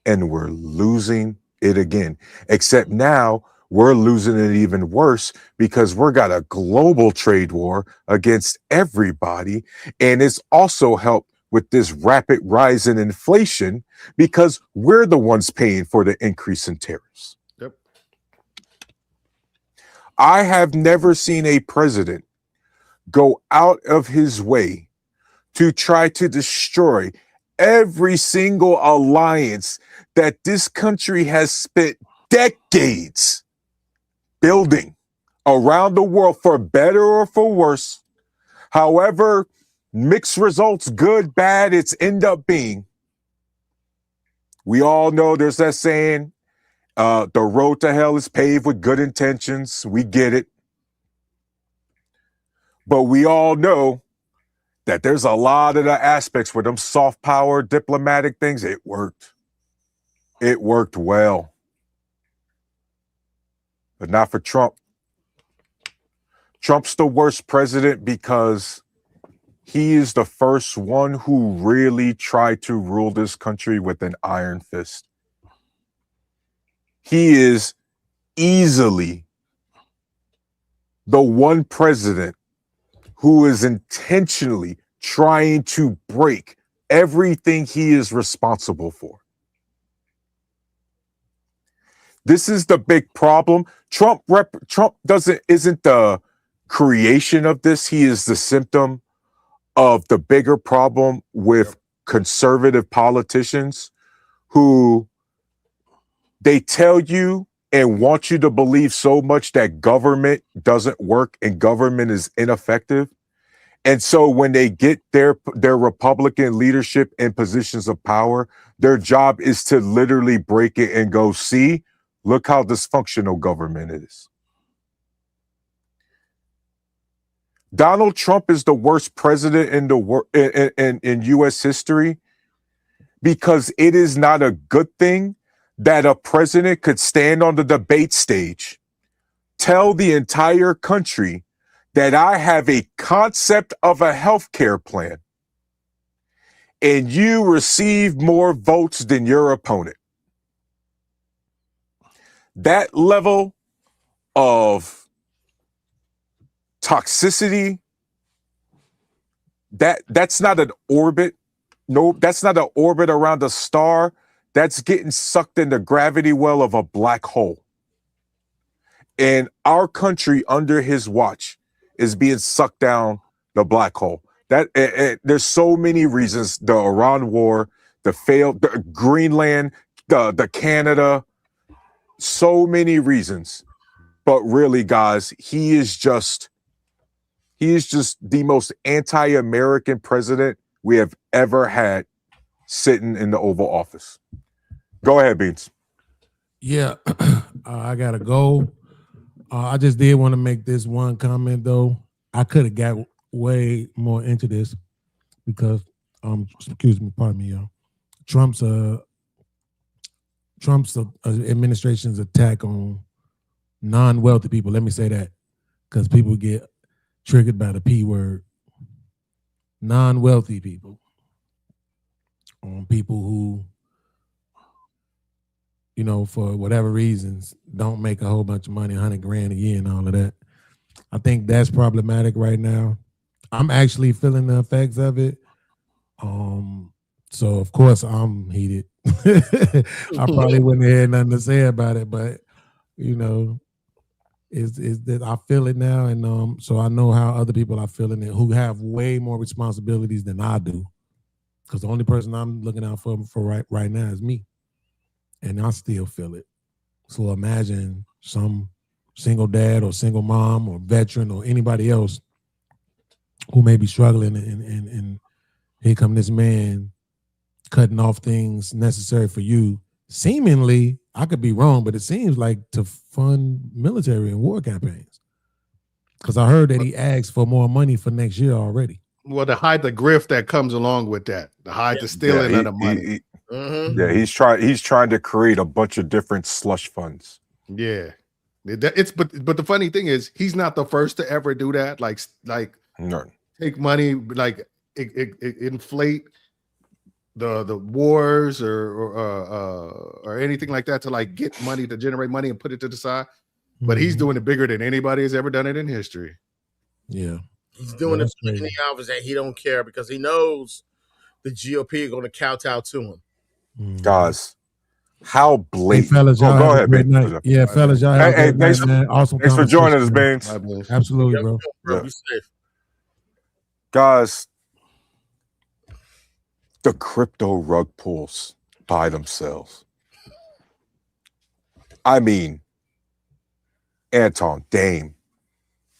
and we're losing it again. Except now we're losing it even worse because we're got a global trade war against everybody, and it's also helped with this rapid rise in inflation because we're the ones paying for the increase in tariffs. Yep. I have never seen a president go out of his way to try to destroy every single alliance that this country has spent decades building around the world, for better or for worse. However mixed results, good, bad, it's end up being. We all know there's that saying, the road to hell is paved with good intentions. We get it. But we all know that there's a lot of the aspects where them soft power diplomatic things, it worked. It worked well. But not for Trump. Trump's the worst president because he is the first one who really tried to rule this country with an iron fist. He is easily the one president who is intentionally trying to break everything he is responsible for. This is the big problem. Trump isn't the creation of this. He is the symptom of the bigger problem with conservative politicians who they tell you and want you to believe so much that government doesn't work and government is ineffective. And so when they get their Republican leadership in positions of power, their job is to literally break it and go, see, look how dysfunctional government is. Donald Trump is the worst president in U.S. history because it is not a good thing that a president could stand on the debate stage, tell the entire country that I have a concept of a healthcare plan, and you receive more votes than your opponent. That level of toxicity, that's not an orbit. No, that's not an orbit around a star. That's getting sucked in the gravity well of a black hole. And our country under his watch is being sucked down the black hole. There's so many reasons: the Iran war, the Greenland, the Canada, so many reasons. But really, guys, he is just the most anti-American president we have ever had sitting in the Oval Office. Go ahead, Beans. Yeah, I gotta go. I just did want to make this one comment though. I could have got way more into this because, excuse me, pardon me, y'all. Trump's administration's attack on non-wealthy people. Let me say that because people get triggered by the P word. Non-wealthy people, on people who, you know, for whatever reasons, don't make a whole bunch of money, 100 grand a year and all of that. I think that's problematic right now. I'm actually feeling the effects of it. So of course I'm heated. I probably wouldn't have had nothing to say about it, but you know, is that I feel it now, and so I know how other people are feeling it who have way more responsibilities than I do. Because the only person I'm looking out for right now is me. And I still feel it. So imagine some single dad or single mom or veteran or anybody else who may be struggling, and here come this man cutting off things necessary for you. Seemingly, I could be wrong, but it seems like to fund military and war campaigns. Because I heard that he asked for more money for next year already. Well, to hide the grift that comes along with that, to hide the stealing of the money. Yeah, he's trying to create a bunch of different slush funds. Yeah, but the funny thing is, he's not the first to ever do that. Like no. Take money, like inflate the wars or anything like that to like get money, to generate money and put it to the side. But he's doing it bigger than anybody has ever done it in history. Yeah. He's doing it in the office that he don't care because he knows the GOP are going to kowtow to him. Guys, how blatant. Hey, fellas, y'all go ahead, Ben. Yeah, fellas, y'all have a great night, man. Awesome. Thanks for joining us, Baines. Absolutely, bro. Bro, be safe. Guys, the crypto rug pulls by themselves. I mean, Anton, Dame,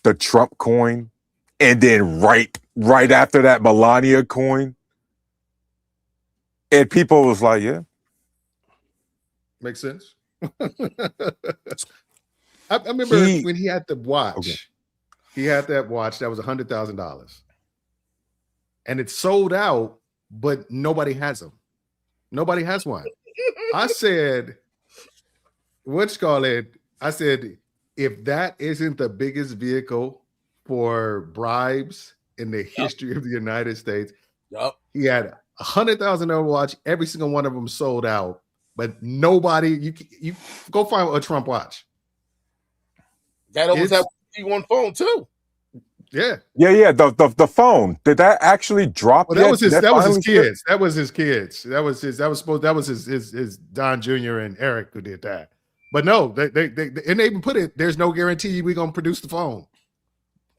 the Trump coin, and then right after that, Melania coin. And people was like, yeah. Makes sense. I remember when he had the watch. Okay. He had that watch that was $100,000. And it sold out, but nobody has them. Nobody has one. I said, I said, if that isn't the biggest vehicle for bribes in the history of the United States, he had $100,000 watch. Every single one of them sold out, but nobody. You go find a Trump watch. That almost have one phone too. Yeah. The phone, did that actually drop? Well, that was his kids. That was his kids. That was his Don Jr. and Eric who did that. But no, they even put it. There's no guarantee we're gonna produce the phone.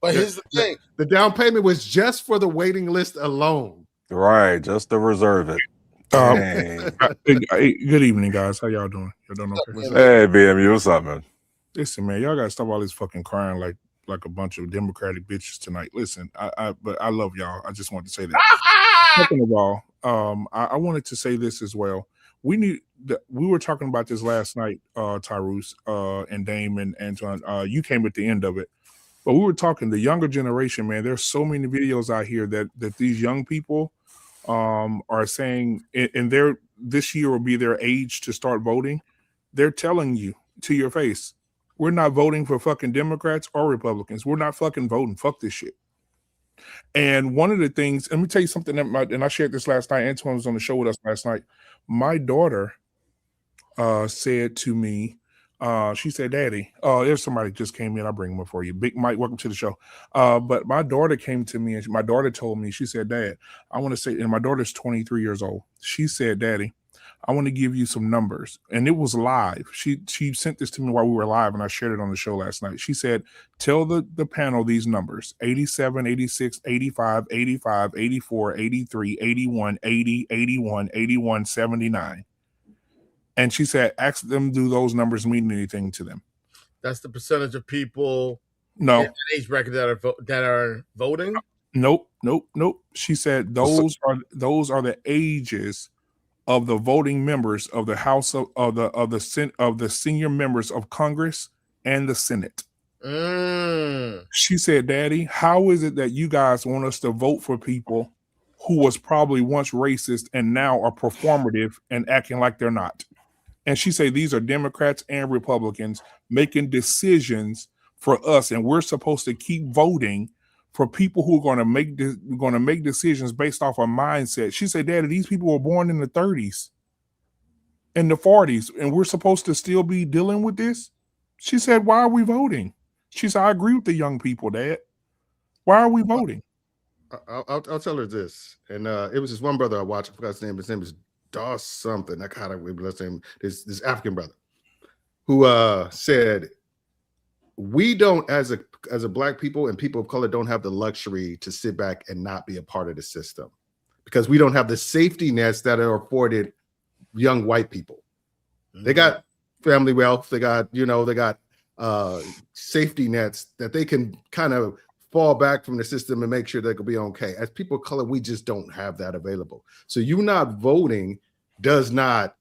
But here's the thing: the down payment was just for the waiting list alone. Right, just to reserve it. Hey, good evening, guys. How y'all doing? Y'all doing okay? Hey, BMU, what's up, man? Listen, man, y'all gotta stop all this fucking crying like a bunch of Democratic bitches tonight. Listen, but I love y'all. I just wanted to say that. Second of all, I wanted to say this as well. We were talking about this last night, Tyrus, and Dame and Anton. You came at the end of it, but we were talking the younger generation, man. There's so many videos out here that these young people are saying, and this year will be their age to start voting. They're telling you to your face, we're not voting for fucking Democrats or Republicans. We're not fucking voting. Fuck this shit. And one of the things, let me tell you something and I shared this last night. Antoine was on the show with us last night. My daughter said to me, she said, Daddy, there's somebody just came in. I'll bring him up for you. Big Mike, welcome to the show. But my daughter came to me and my daughter told me, she said, Dad, I want to say, and my daughter's 23 years old. She said, Daddy, I want to give you some numbers. And it was live. She sent this to me while we were live, and I shared it on the show last night. She said, tell the panel these numbers: 87, 86, 85, 85, 84, 83, 81, 80, 81, 81, 79. And she said, ask them, do those numbers mean anything to them? That's the percentage of people no in age bracket that are voting. Nope. She said those are the ages of the voting members of the House of the senior members of Congress and the Senate. She said, Daddy, how is it that you guys want us to vote for people who was probably once racist and now are performative and acting like they're not? And she said, these are Democrats and Republicans making decisions for us, and we're supposed to keep voting for people who are going to make decisions based off a mindset. She said, Daddy, these people were born in the 30s, in the 40s, and we're supposed to still be dealing with this? She said, why are we voting? She said, I agree with the young people, Dad. Why are we voting? I'll tell her this. And it was this one brother I watched. I forgot his name. His name is Doss something. I kind of let's name this African brother who said, we don't, as a black people and people of color, don't have the luxury to sit back and not be a part of the system, because we don't have the safety nets that are afforded young white people. They got family wealth. They got safety nets that they can kind of fall back from the system and make sure they could be okay. As people of color, we just don't have that available. So you not voting does not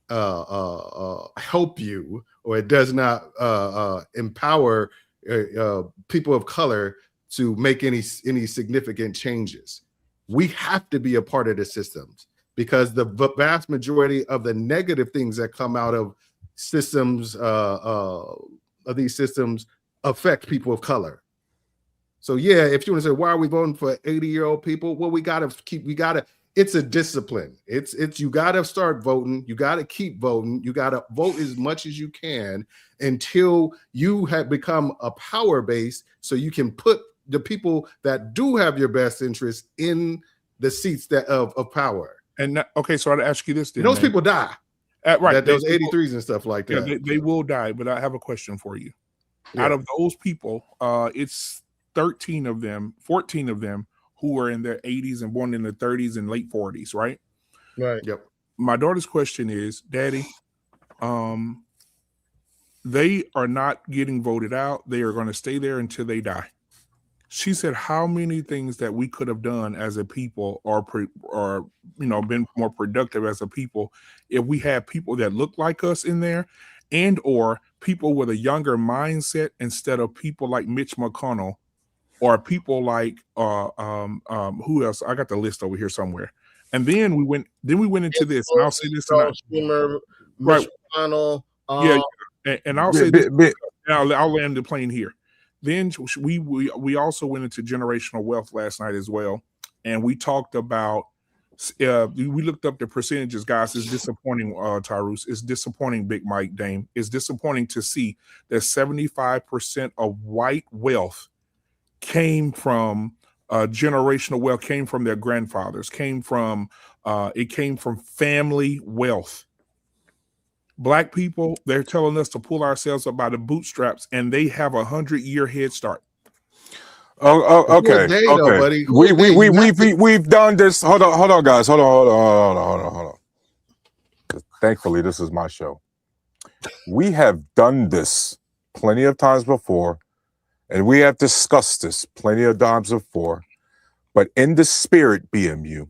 help you, or it does not empower people of color to make any significant changes. We have to be a part of the systems, because the vast majority of the negative things that come out of systems, of these systems, affect people of color. So yeah, if you want to say, why are we voting for 80-year-old people? Well, it's a discipline. It's you got to start voting. You got to keep voting. You got to vote as much as you can until you have become a power base, so you can put the people that do have your best interest in the seats of power. And okay, so I'd ask you this then. Those people die. Right. Those 83s and stuff like that. Yeah, they will die, but I have a question for you. Yeah. Out of those people, it's 14 of them who are in their 80s and born in the 30s and late 40s, right? Right. Yep. My daughter's question is, Daddy, they are not getting voted out. They are going to stay there until they die. She said, how many things that we could have done as a people or been more productive as a people if we had people that look like us in there, and or people with a younger mindset instead of people like Mitch McConnell, or people like who else? I got the list over here somewhere. And then we went into this, and I'll say this Schumer, Mitch McConnell. And I'll say this, and I'll land the plane here. Then we also went into generational wealth last night as well, and we talked about we looked up the percentages, guys. It's disappointing, Tyrus. It's disappointing, Big Mike Dame. It's disappointing to see that 75% of white wealth came from generational wealth, came from their grandfathers, came from family wealth. Black people, they're telling us to pull ourselves up by the bootstraps, and they have 100-year head start. Okay. Buddy. We've done this. Hold on, guys. Hold on. Thankfully, this is my show. We have done this plenty of times before, and we have discussed this plenty of times before. But in the spirit, BMU,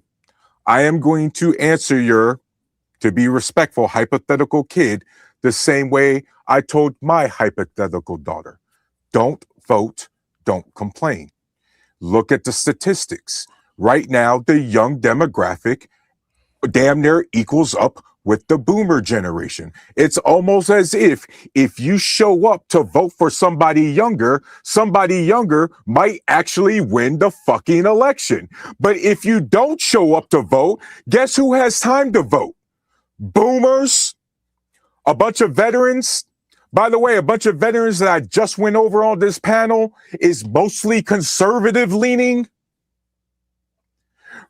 I am going to answer to be respectful, hypothetical kid the same way I told my hypothetical daughter. Don't vote, don't complain. Look at the statistics. Right now, the young demographic damn near equals up with the boomer generation. It's almost as if you show up to vote for somebody younger might actually win the fucking election. But if you don't show up to vote, guess who has time to vote? Boomers, a bunch of veterans. By the way, a bunch of veterans that I just went over on this panel is mostly conservative leaning.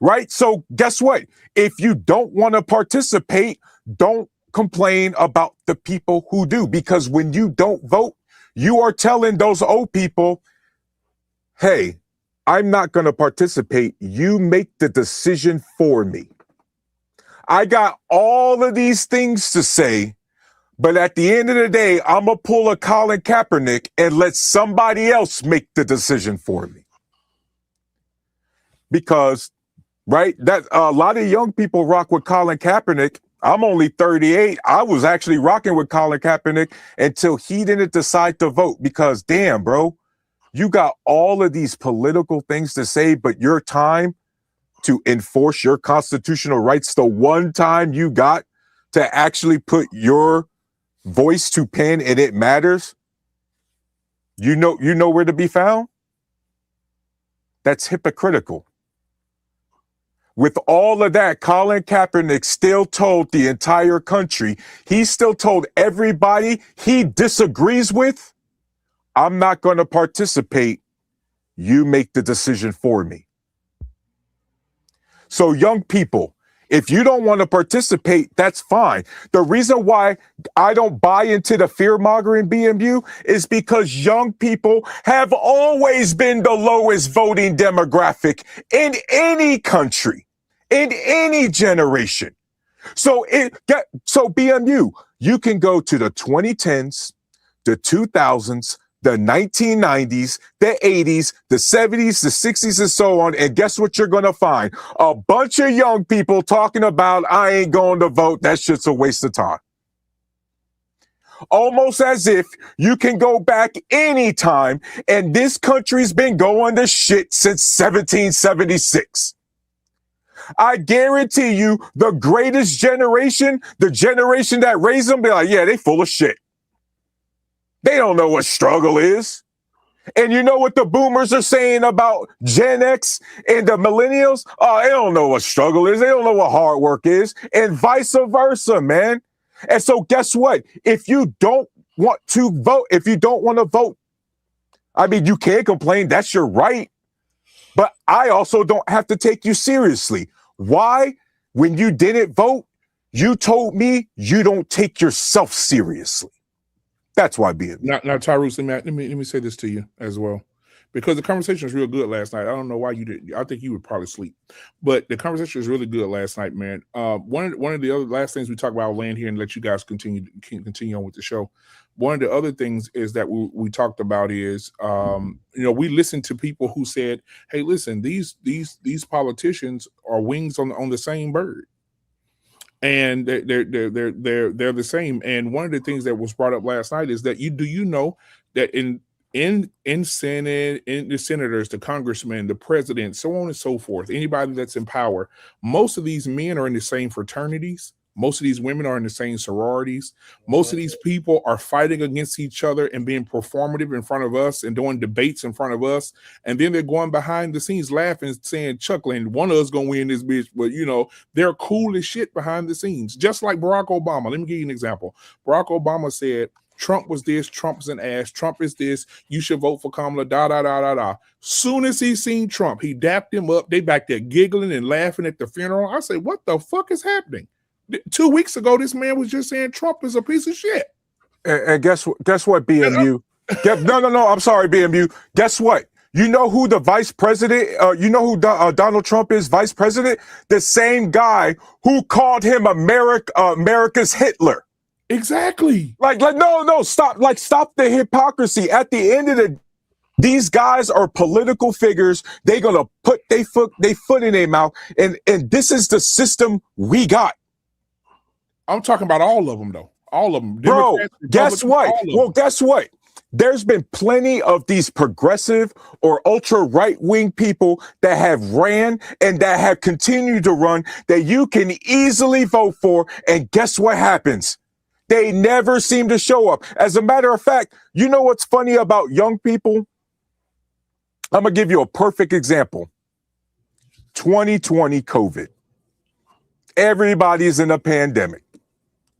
right? So guess what? If you don't want to participate, don't complain about the people who do, because when you don't vote, you are telling those old people, hey, I'm not going to participate. You make the decision for me. I got all of these things to say, but at the end of the day, I'm going to pull a Colin Kaepernick and let somebody else make the decision for me. Because, right, that a lot of young people rock with Colin Kaepernick. I'm only 38. I was actually rocking with Colin Kaepernick until he didn't decide to vote, because damn, bro, you got all of these political things to say, but your time to enforce your constitutional rights, the one time you got to actually put your voice to pen and it matters, you know where to be found? That's hypocritical. With all of that, Colin Kaepernick still told the entire country, he still told everybody he disagrees with, I'm not going to participate. You make the decision for me. So young people, if you don't want to participate, that's fine. The reason why I don't buy into the fear-mongering BMU is because young people have always been the lowest voting demographic in any country, in any generation. So BMU, you can go to the 2010s, the 2000s, the 1990s, the 80s, the 70s, the 60s, and so on. And guess what you're going to find? A bunch of young people talking about, I ain't going to vote. That shit's a waste of time. Almost as if you can go back anytime, and this country's been going to shit since 1776. I guarantee you the greatest generation, the generation that raised them, be like, yeah, they full of shit. They don't know what struggle is. And you know what the boomers are saying about Gen X and the millennials? They don't know what struggle is. They don't know what hard work is, and vice versa, man. And so guess what? If you don't want to vote, I mean, you can't complain. That's your right. But I also don't have to take you seriously. Why? When you didn't vote, you told me you don't take yourself seriously. That's why being now Tyrus, let me say this to you as well, because the conversation was real good last night. I don't know why you did. I think you would probably sleep, but the conversation was really good last night, man. One of the other last things we talk about, I'll land here and let you guys continue on with the show. One of the other things is that we talked about is, we listened to people who said, "Hey, listen, these politicians are wings on the same bird." And they're the same. And one of the things that was brought up last night is that you know that in Senate, in the senators, the congressmen, the president, so on and so forth, anybody that's in power, most of these men are in the same fraternities. Most of these women are in the same sororities. Most of these people are fighting against each other and being performative in front of us and doing debates in front of us. And then they're going behind the scenes laughing, saying, chuckling, one of us going to win this bitch. But, they're cool as shit behind the scenes. Just like Barack Obama. Let me give you an example. Barack Obama said, Trump was this, Trump's an ass, Trump is this, you should vote for Kamala, da. Soon as he seen Trump, he dapped him up. They back there giggling and laughing at the funeral. I say, what the fuck is happening? 2 weeks ago, this man was just saying Trump is a piece of shit. And guess what, BMU? No, I'm sorry, BMU. Guess what? You know who the vice president, Donald Trump is, vice president? The same guy who called him America's Hitler. Exactly. Stop the hypocrisy. At the end of these guys are political figures. They're going to put their foot in their mouth. And this is the system we got. I'm talking about all of them, though. All of them. Bro, guess what? Well, guess what? There's been plenty of these progressive or ultra right-wing people that have ran and that have continued to run that you can easily vote for. And guess what happens? They never seem to show up. As a matter of fact, you know what's funny about young people? I'm going to give you a perfect example. 2020 COVID. Everybody's in a pandemic.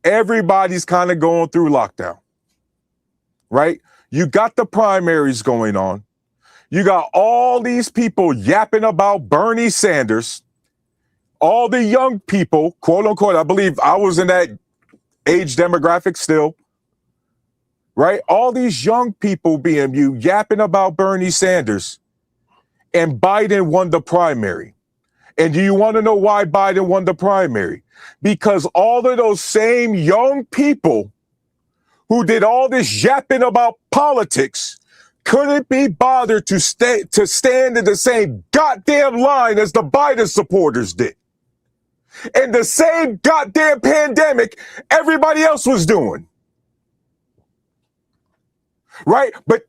Everybody's kind of going through lockdown, right? You got the primaries going on. You got all these people yapping about Bernie Sanders. all the young people, quote unquote, I believe I was in that age demographic still, right? All these young people, BMU, yapping about Bernie Sanders, and Biden won the primary. And do you want to know why Biden won the primary? Because all of those same young people who did all this yapping about politics couldn't be bothered to stand in the same goddamn line as the Biden supporters did. And the same goddamn pandemic everybody else was doing. Right? But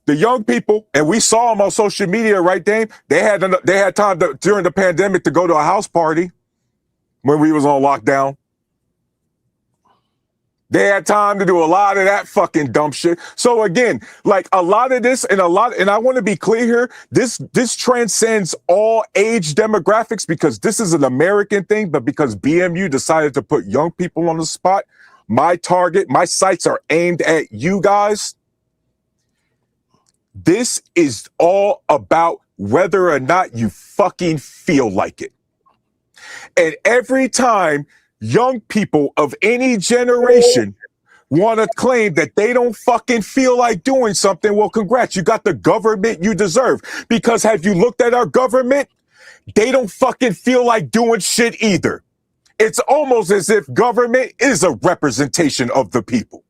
the young people, and we saw them on social media, right, Dame? They had time during the pandemic to go to a house party when we was on lockdown. They had time to do a lot of that fucking dumb shit. So again, like a lot of this and I want to be clear here, this transcends all age demographics because this is an American thing, but because BMU decided to put young people on the spot, my sights are aimed at you guys. This is all about whether or not you fucking feel like it. And every time young people of any generation want to claim that they don't fucking feel like doing something, well, congrats, you got the government you deserve. Because have you looked at our government? They don't fucking feel like doing shit either. It's almost as if government is a representation of the people.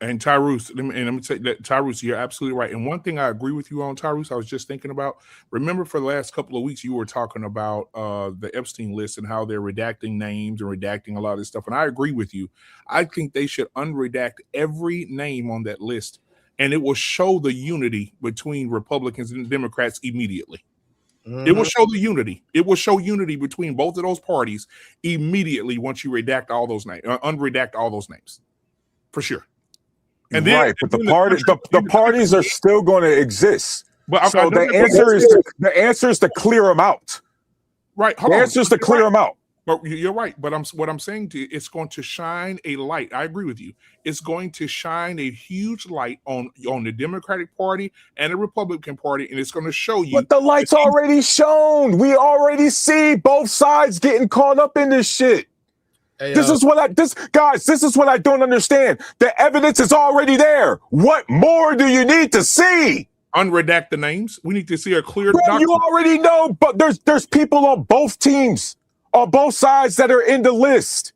And Tyrus, let me say that, Tyrus, you're absolutely right. And one thing I agree with you on, Tyrus, I was just thinking about, remember for the last couple of weeks, you were talking about the Epstein list and how they're redacting names and redacting a lot of this stuff. And I agree with you. I think they should unredact every name on that list. And it will show the unity between Republicans and Democrats immediately. Mm-hmm. It will show the unity. It will show unity between both of those parties immediately once you redact all those names, unredact all those names, for sure. And then, right, but the parties are still going to exist. But so the answer is to clear them out. Right, the answer is to clear them out. But you're right. But what I'm saying to you, it's going to shine a light. I agree with you. It's going to shine a huge light on the Democratic Party and the Republican Party, and it's going to show you. But the light's already shown. We already see both sides getting caught up in this shit. Hey, this is what I don't understand. The evidence is already there. What more do you need to see? Unredact the names. We need to see a clear document. You already know, but there's people on both teams, on both sides that are in the list.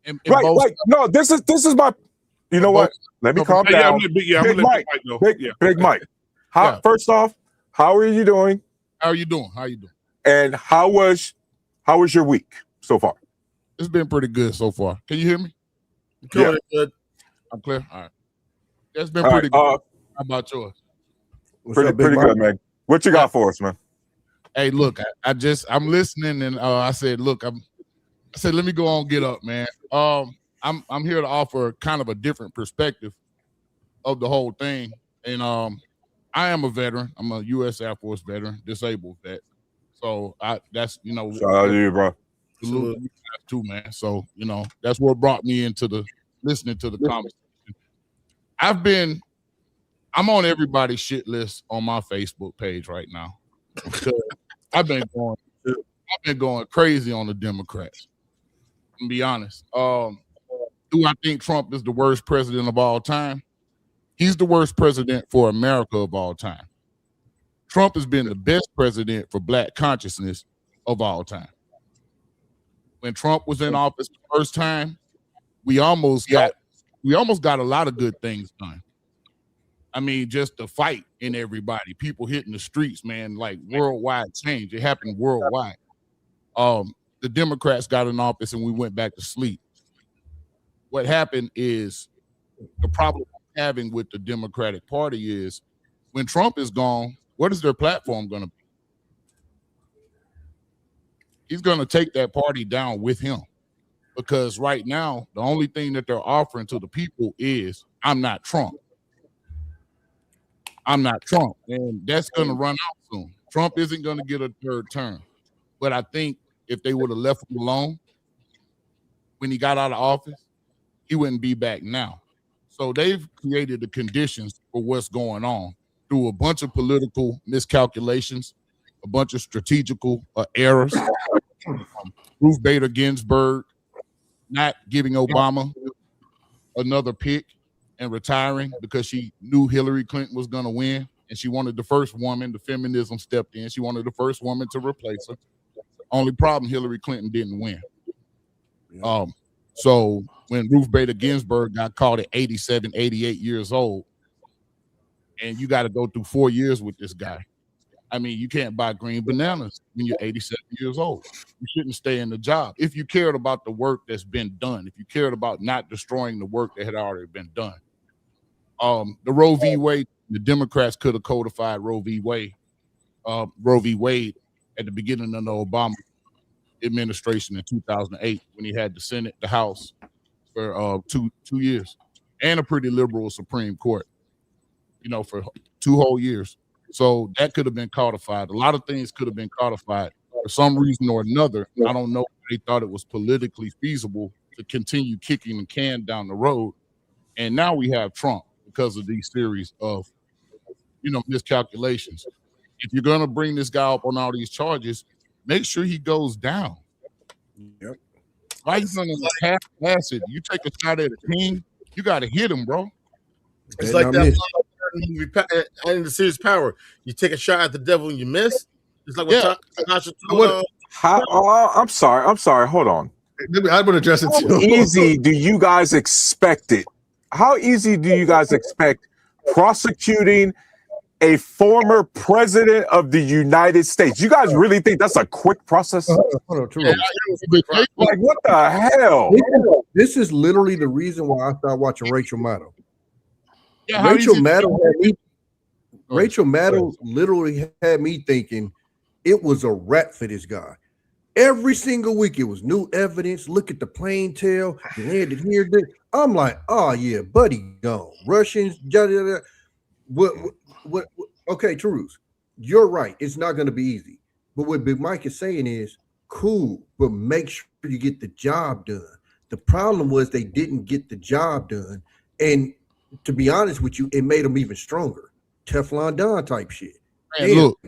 Right? Like, no, this is my. You know what? Let me calm down. Big Mike. First off, how are you doing? How are you doing? And how was your week so far? It's been pretty good so far. Can you hear me? Yeah. Good. I'm clear. All right. That's been pretty good. How about yours? Pretty good, man. What you got for us, man? Hey, look, I'm listening, and I said, let me go on, get up, man. I'm here to offer kind of a different perspective of the whole thing, and I am a veteran. I'm a U.S. Air Force veteran, disabled vet. So that's shout out to you, bro. Too, man. So that's what brought me into listening to the conversation. I'm on everybody's shit list on my Facebook page right now. I've been going crazy on the Democrats. To be honest, do I think Trump is the worst president of all time? He's the worst president for America of all time. Trump has been the best president for Black consciousness of all time. When Trump was in office the first time, we almost got a lot of good things done. I mean, just the fight in everybody, people hitting the streets, man, like worldwide change. It happened worldwide. The Democrats got in office and we went back to sleep. What happened is the problem I'm having with the Democratic Party is when Trump is gone, what is their platform going to be? He's going to take that party down with him because right now, the only thing that they're offering to the people is, I'm not Trump. I'm not Trump. And that's going to run out soon. Trump isn't going to get a third term. But I think if they would have left him alone when he got out of office, he wouldn't be back now. So they've created the conditions for what's going on through a bunch of political miscalculations a bunch of strategical errors. Ruth Bader Ginsburg not giving Obama another pick and retiring because she knew Hillary Clinton was going to win, and she wanted the first woman. The feminism stepped in. She wanted the first woman to replace her. Only problem, Hillary Clinton didn't win. So when Ruth Bader Ginsburg got caught at 87, 88 years old, and you got to go through 4 years with this guy. I mean, you can't buy green bananas when you're 87 years old. You shouldn't stay in the job. If you cared about the work that's been done, if you cared about not destroying the work that had already been done. The Roe v. Wade, the Democrats could have codified Roe v. Wade at the beginning of the Obama administration in 2008 when he had the Senate, the House for 2 years, and a pretty liberal Supreme Court, for 2 whole years. So that could have been codified. A lot of things could have been codified for some reason or another. I don't know if they thought it was politically feasible to continue kicking the can down the road. And now we have Trump because of these series of, miscalculations. If you're going to bring this guy up on all these charges, make sure he goes down. Yep. Why are you going to half-ass it? You take a shot at a king, you got to hit him, bro. It's like that movie in the series Power. You take a shot at the devil and you miss. It's like what I'm sorry. Hold on. I would address it too. How easy do you guys expect it? How easy do you guys expect prosecuting a former president of the United States? You guys really think that's a quick process? Like, what the hell? This is literally the reason why I started watching Rachel Maddow. Yeah, Rachel Maddow literally had me thinking it was a rap for this guy. Every single week it was new evidence. Look at the plain tale. I'm like, oh yeah, buddy gone. Russians. What? Okay, Truth, you're right. It's not going to be easy. But what Big Mike is saying is cool, but make sure you get the job done. The problem was they didn't get the job done, and to be honest with you, it made them even stronger. Teflon Don type shit. Man, look,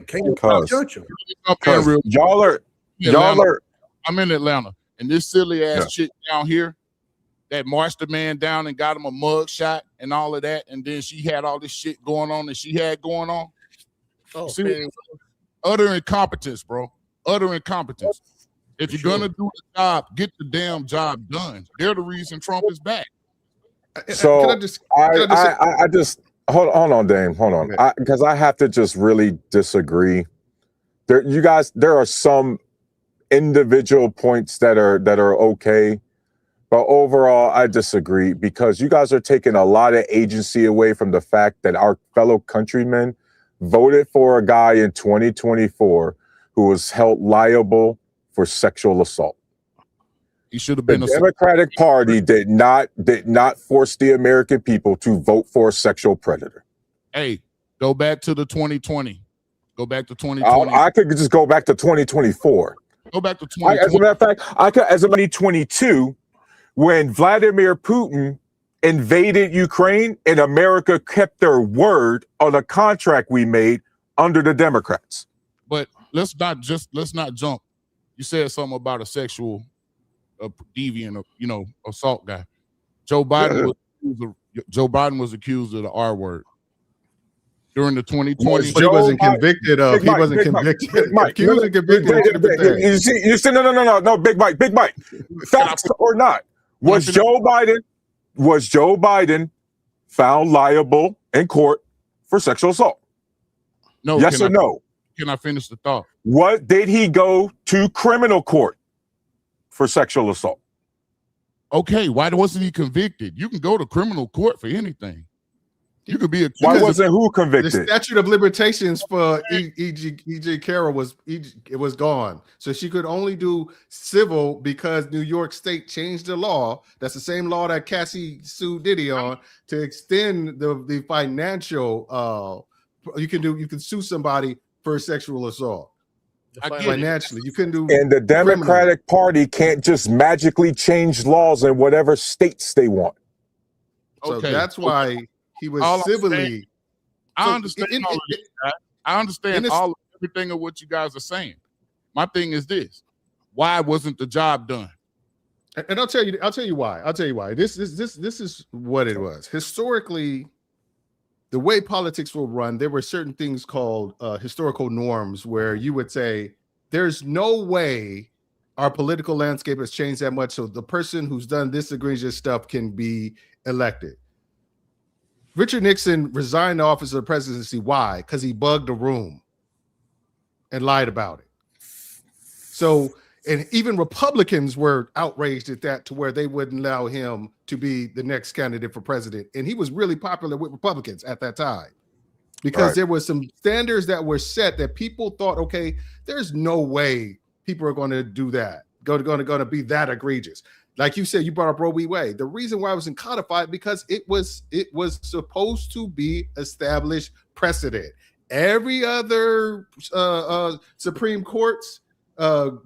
y'all are. I'm in Atlanta, and this silly ass chick down here that marched the man down and got him a mug shot and all of that, and then she had all this shit going on that she had going on. Utter incompetence, bro. Utter incompetence. If you're gonna do the job, get the damn job done. They're the reason Trump is back. So I just hold on, Dame. Hold on, because I have to just really disagree. There are some individual points that are okay, but overall, I disagree because you guys are taking a lot of agency away from the fact that our fellow countrymen voted for a guy in 2024 who was held liable for sexual assault. He should have been. The Democratic Party did not force the American people to vote for a sexual predator. Hey, go back to the 2020. Go back to 2020. I could just go back to 2024. Go back to 2020. As a matter of fact, I could, as of 2022, when Vladimir Putin invaded Ukraine and America kept their word on a contract we made under the Democrats. But let's not jump. You said something about a sexual deviant, assault guy. Joe Biden was accused of the R word during the 2020. But he wasn't convicted of. He wasn't convicted. He wasn't convicted. You said no, Big Mike. Facts or not? Was Joe Biden found liable in court for sexual assault? No. Yes or no? Can I finish the thought? What did he go to criminal court for sexual assault? Okay, why wasn't he convicted? You can go to criminal court for anything. You could be accused. Why wasn't who convicted? The statute of limitations for E.G. Carroll was gone, so she could only do civil because New York State changed the law. That's the same law that Cassie sued Diddy on to extend the financial. You can sue somebody for sexual assault. Financially, you couldn't do. And the Democratic Party can't just magically change laws in whatever states they want. So that's why he was civilly. I understand all of this. I understand all of this. everything of what you guys are saying. My thing is this: why wasn't the job done? And I'll tell you why. This is what it was. Historically, the way politics will run, there were certain things called historical norms where you would say, there's no way our political landscape has changed that much, so the person who's done this egregious stuff can be elected. Richard Nixon resigned the office of the presidency. Why? Because he bugged a room and lied about it. So, and even Republicans were outraged at that, to where they wouldn't allow him to be the next candidate for president. And he was really popular with Republicans at that time, because there were some standards that were set that people thought, okay, there's no way people are going to do that, going to be that egregious. Like you said, you brought up Roe v. Wade. The reason why it wasn't codified, because it was supposed to be established precedent. Every other Supreme Court's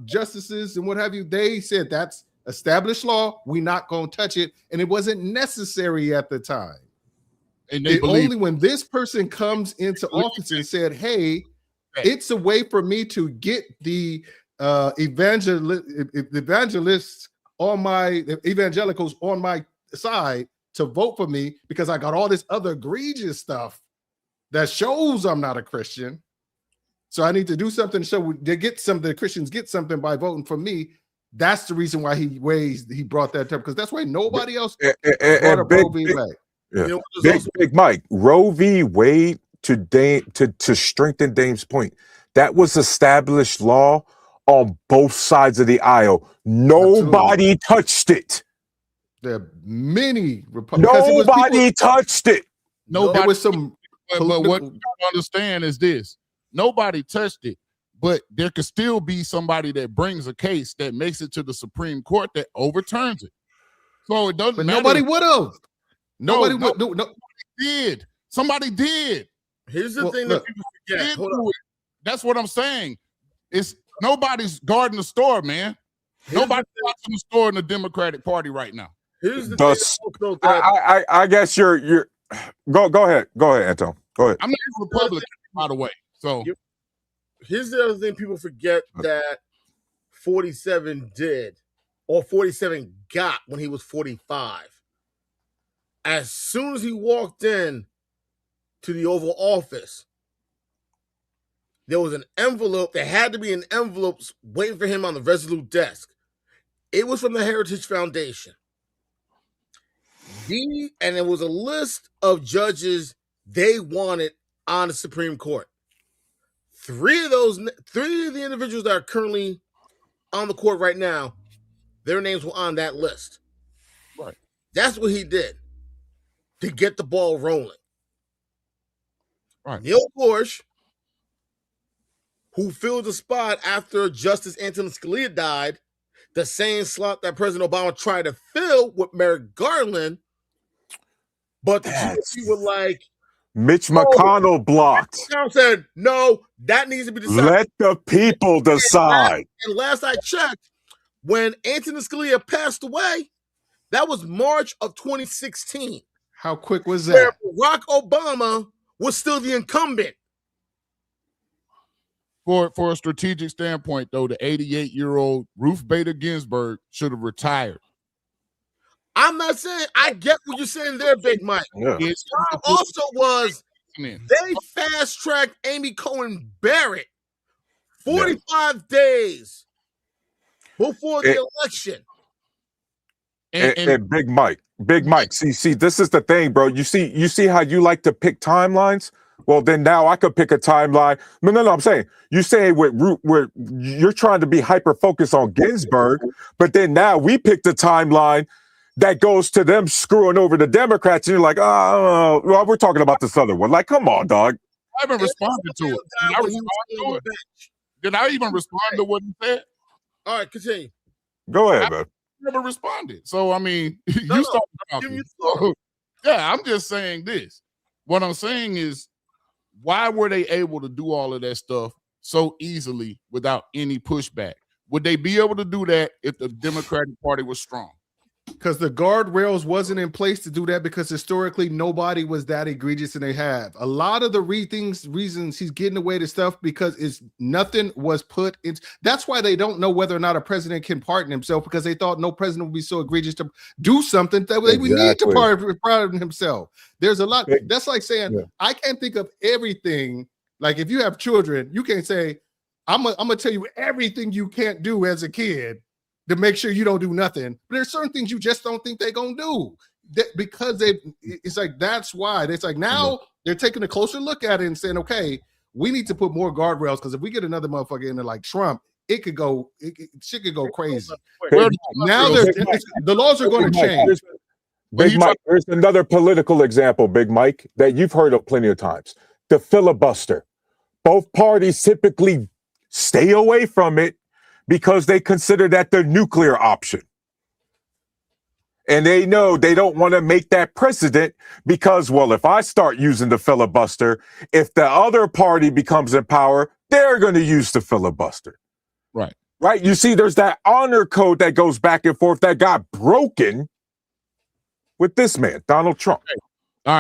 justices and what have you, they said that's established law. We're not going to touch it, and it wasn't necessary at the time. And only when this person comes into office and said, "Hey, it's a way for me to get the evangelicals on my side to vote for me, because I got all this other egregious stuff that shows I'm not a Christian. So I need to do something so the Christians get something by voting for me." That's the reason why he brought that up, because that's why nobody else brought up Roe v. Wade. Yeah. Big Mike, Roe v. Wade, to strengthen Dame's point, that was established law on both sides of the aisle. Nobody touched it. There are many Republicans. Nobody touched it. Nobody. There was some. But what you understand is this: nobody touched it, but there could still be somebody that brings a case that makes it to the Supreme Court that overturns it. So it doesn't. But matter. nobody would have. Nobody did. Somebody did. Here's the thing that people forget. Hold on. That's what I'm saying. It's nobody's guarding the store, man. Nobody's watching the store in the Democratic Party right now. Here's the thing. I guess you're. Go ahead, Anton. Go ahead. I'm not a Republican, by the way. So here's the other thing people forget that 47 did, or 47 got when he was 45. As soon as he walked in to the Oval Office, there was an envelope. There had to be an envelope waiting for him on the Resolute desk. It was from the Heritage Foundation. And it was a list of judges they wanted on the Supreme Court. Three of the individuals that are currently on the court right now, their names were on that list. Right. That's what he did to get the ball rolling. Right. Neil Gorsuch, who filled the spot after Justice Antonin Scalia died, the same slot that President Obama tried to fill with Merrick Garland, but the GOP were like, Mitch McConnell blocked. Mitch McConnell said, no, that needs to be decided. Let the people decide. And last I checked, when Antonin Scalia passed away, that was March of 2016. How quick was that? Where Barack Obama was still the incumbent. For a strategic standpoint, though, the 88-year-old Ruth Bader Ginsburg should have retired. I'm not saying, I get what you're saying there, Big Mike. Yeah. It also was, they fast-tracked Amy Coney Barrett 45 days before the election. And Big Mike, see, this is the thing, bro. You see how you like to pick timelines? Well, then now I could pick a timeline. No, I'm saying, you say where you're trying to be hyper-focused on Ginsburg, but then now we picked a timeline that goes to them screwing over the Democrats, and you're like, oh, well, we're talking about this other one. Like, come on, dog. I haven't responded to it. Did I even respond to what he said? All right, continue. Go ahead, man. Never responded. So, I mean, you started talking. Yeah, I'm just saying this. What I'm saying is, why were they able to do all of that stuff so easily without any pushback? Would they be able to do that if the Democratic Party was strong? Because the guardrails wasn't in place to do that, because historically nobody was that egregious, and they have a lot of the reasons he's getting away to stuff because nothing was put in. That's why they don't know whether or not a president can pardon himself, because they thought no president would be so egregious to do something that they would need to pardon himself. There's a lot. That's like saying I can't think of everything. Like if you have children, you can't say I'm gonna tell you everything you can't do as a kid to make sure you don't do nothing. But there's certain things you just don't think they're gonna do because it's like, that's why it's like now they're taking a closer look at it and saying, okay, we need to put more guardrails, because if we get another motherfucker in there like Trump, shit could go crazy. Now the laws are going to change. Big Mike, there's another political example, Big Mike, that you've heard of plenty of times. The filibuster. Both parties typically stay away from it because they consider that the nuclear option. And they know they don't want to make that precedent because, well, if I start using the filibuster, if the other party becomes in power, they're going to use the filibuster. Right. Right? You see, there's that honor code that goes back and forth that got broken with this man, Donald Trump. All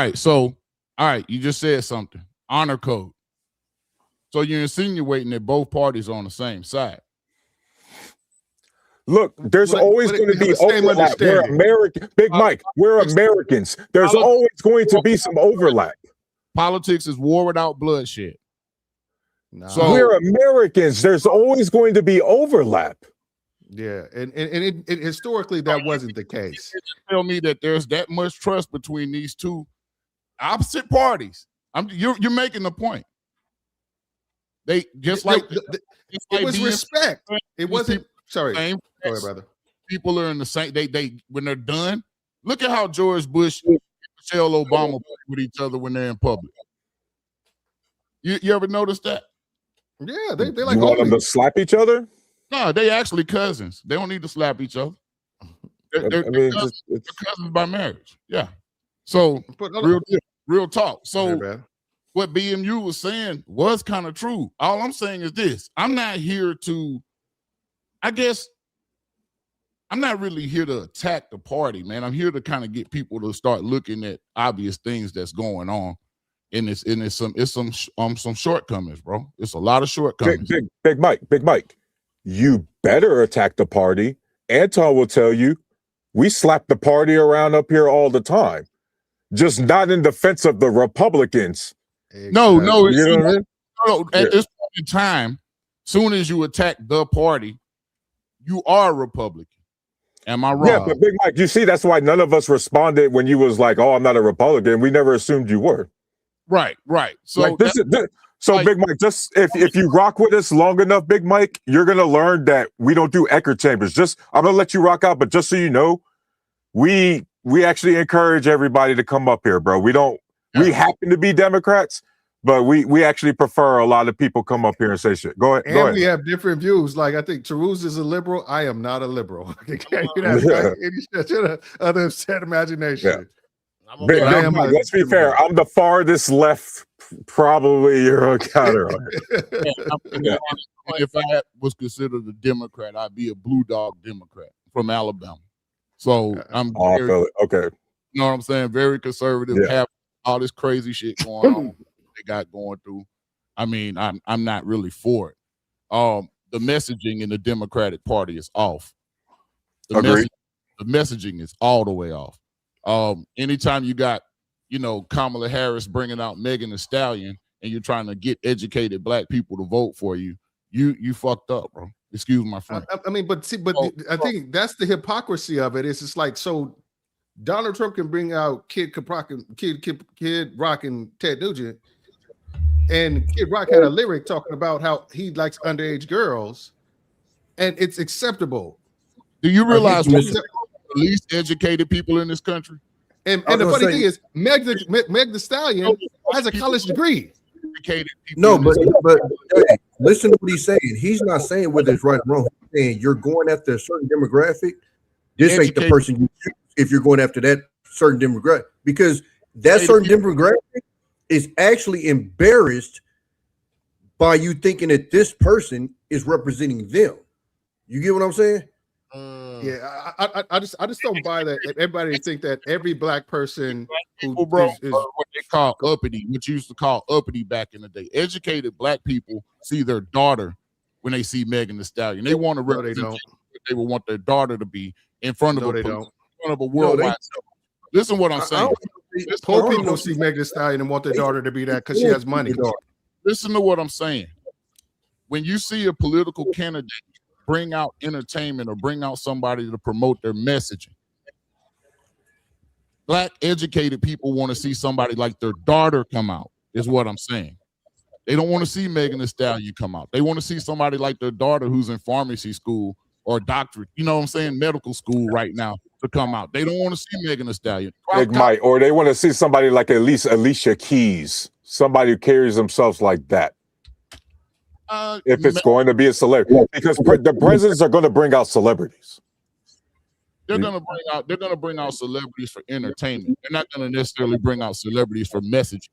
right, you just said something. Honor code. So you're insinuating that both parties are on the same side. Look, there's always going to be overlap. We're American, Big Mike. We're Americans. There's always going to be some overlap. Politics is war without bloodshed. No. So we're Americans. There's always going to be overlap. Yeah, and it historically that wasn't the case. Tell me that there's that much trust between these two opposite parties. You're making the point. They just like it was respect. It wasn't. Sorry, go ahead, brother. People are in the same. They when they're done. Look at how George Bush and Michelle Obama play with each other when they're in public. You ever notice that? Yeah, they like. You want them to slap each other? No, they actually cousins. They don't need to slap each other. They're cousins by marriage. Yeah. So real talk. So what BMU was saying was kind of true. All I'm saying is this: I'm not here to. I guess I'm not really here to attack the party, man. I'm here to kind of get people to start looking at obvious things that's going on. And it's some shortcomings, bro. It's a lot of shortcomings. Big Mike. You better attack the party. Anton will tell you, we slap the party around up here all the time, just not in defense of the Republicans. Exactly. No. At this point in time, soon as you attack the party, you are a Republican. Am I wrong? Yeah, but Big Mike, you see, that's why none of us responded when you was like, "Oh, I'm not a Republican." We never assumed you were. Right. So like Big Mike, just if you rock with us long enough, Big Mike, you're gonna learn that we don't do echo chambers. I'm gonna let you rock out, but just so you know, we actually encourage everybody to come up here, bro. We happen to be Democrats, but we actually prefer a lot of people come up here and say shit. Go ahead. We have different views. Like I think Taruz is a liberal. I am not a liberal. Other set imagination. Yeah. Let's be fair. I'm the farthest left. Probably you're a counter. If I was considered a Democrat, I'd be a blue dog Democrat from Alabama. So I'm okay. You know what I'm saying? Very conservative. Yeah. Have all this crazy shit going on they got going through. I mean, I'm not really for it. The messaging in the Democratic Party is off. The messaging is all the way off. Anytime you got, Kamala Harris bringing out Megan Thee Stallion and you're trying to get educated black people to vote for you, you fucked up, bro. Excuse my friend. I mean, I think that's the hypocrisy of it. It's just like, so Donald Trump can bring out Kid Rock and Ted Nugent, and Kid Rock had a lyric talking about how he likes underage girls, and it's acceptable. Do you realize the least educated people in this country? And the funny thing is, Meg Thee Stallion has a college degree. No, but hey, listen to what he's saying. He's not saying whether it's right or wrong. He's saying you're going after a certain demographic. This ain't the person you choose if you're going after that certain demographic, because that certain demographic is actually embarrassed by you thinking that this person is representing them. You get what I'm saying? Yeah, I just don't buy that. Everybody think that every black person who bro, is what they call uppity, what you used to call uppity back in the day. Educated black people see their daughter when they see Megan Thee Stallion. They want to represent what they would want their daughter to be in front of in front of a worldwide. Listen, what I'm saying. Poor people see Megan Thee Stallion and want their daughter to be that because she has money. Listen to what I'm saying. When you see a political candidate bring out entertainment or bring out somebody to promote their messaging, black educated people want to see somebody like their daughter come out, is what I'm saying. They don't want to see Megan Thee Stallion come out. They want to see somebody like their daughter who's in pharmacy school or doctorate, you know what I'm saying, medical school right now to come out. They don't want to see Megan Thee Stallion. Or they want to see somebody like at least Alicia Keys, somebody who carries themselves like that. If it's going to be a celebrity, because the presidents are going to bring out celebrities. They're going to bring out celebrities for entertainment. They're not going to necessarily bring out celebrities for messaging.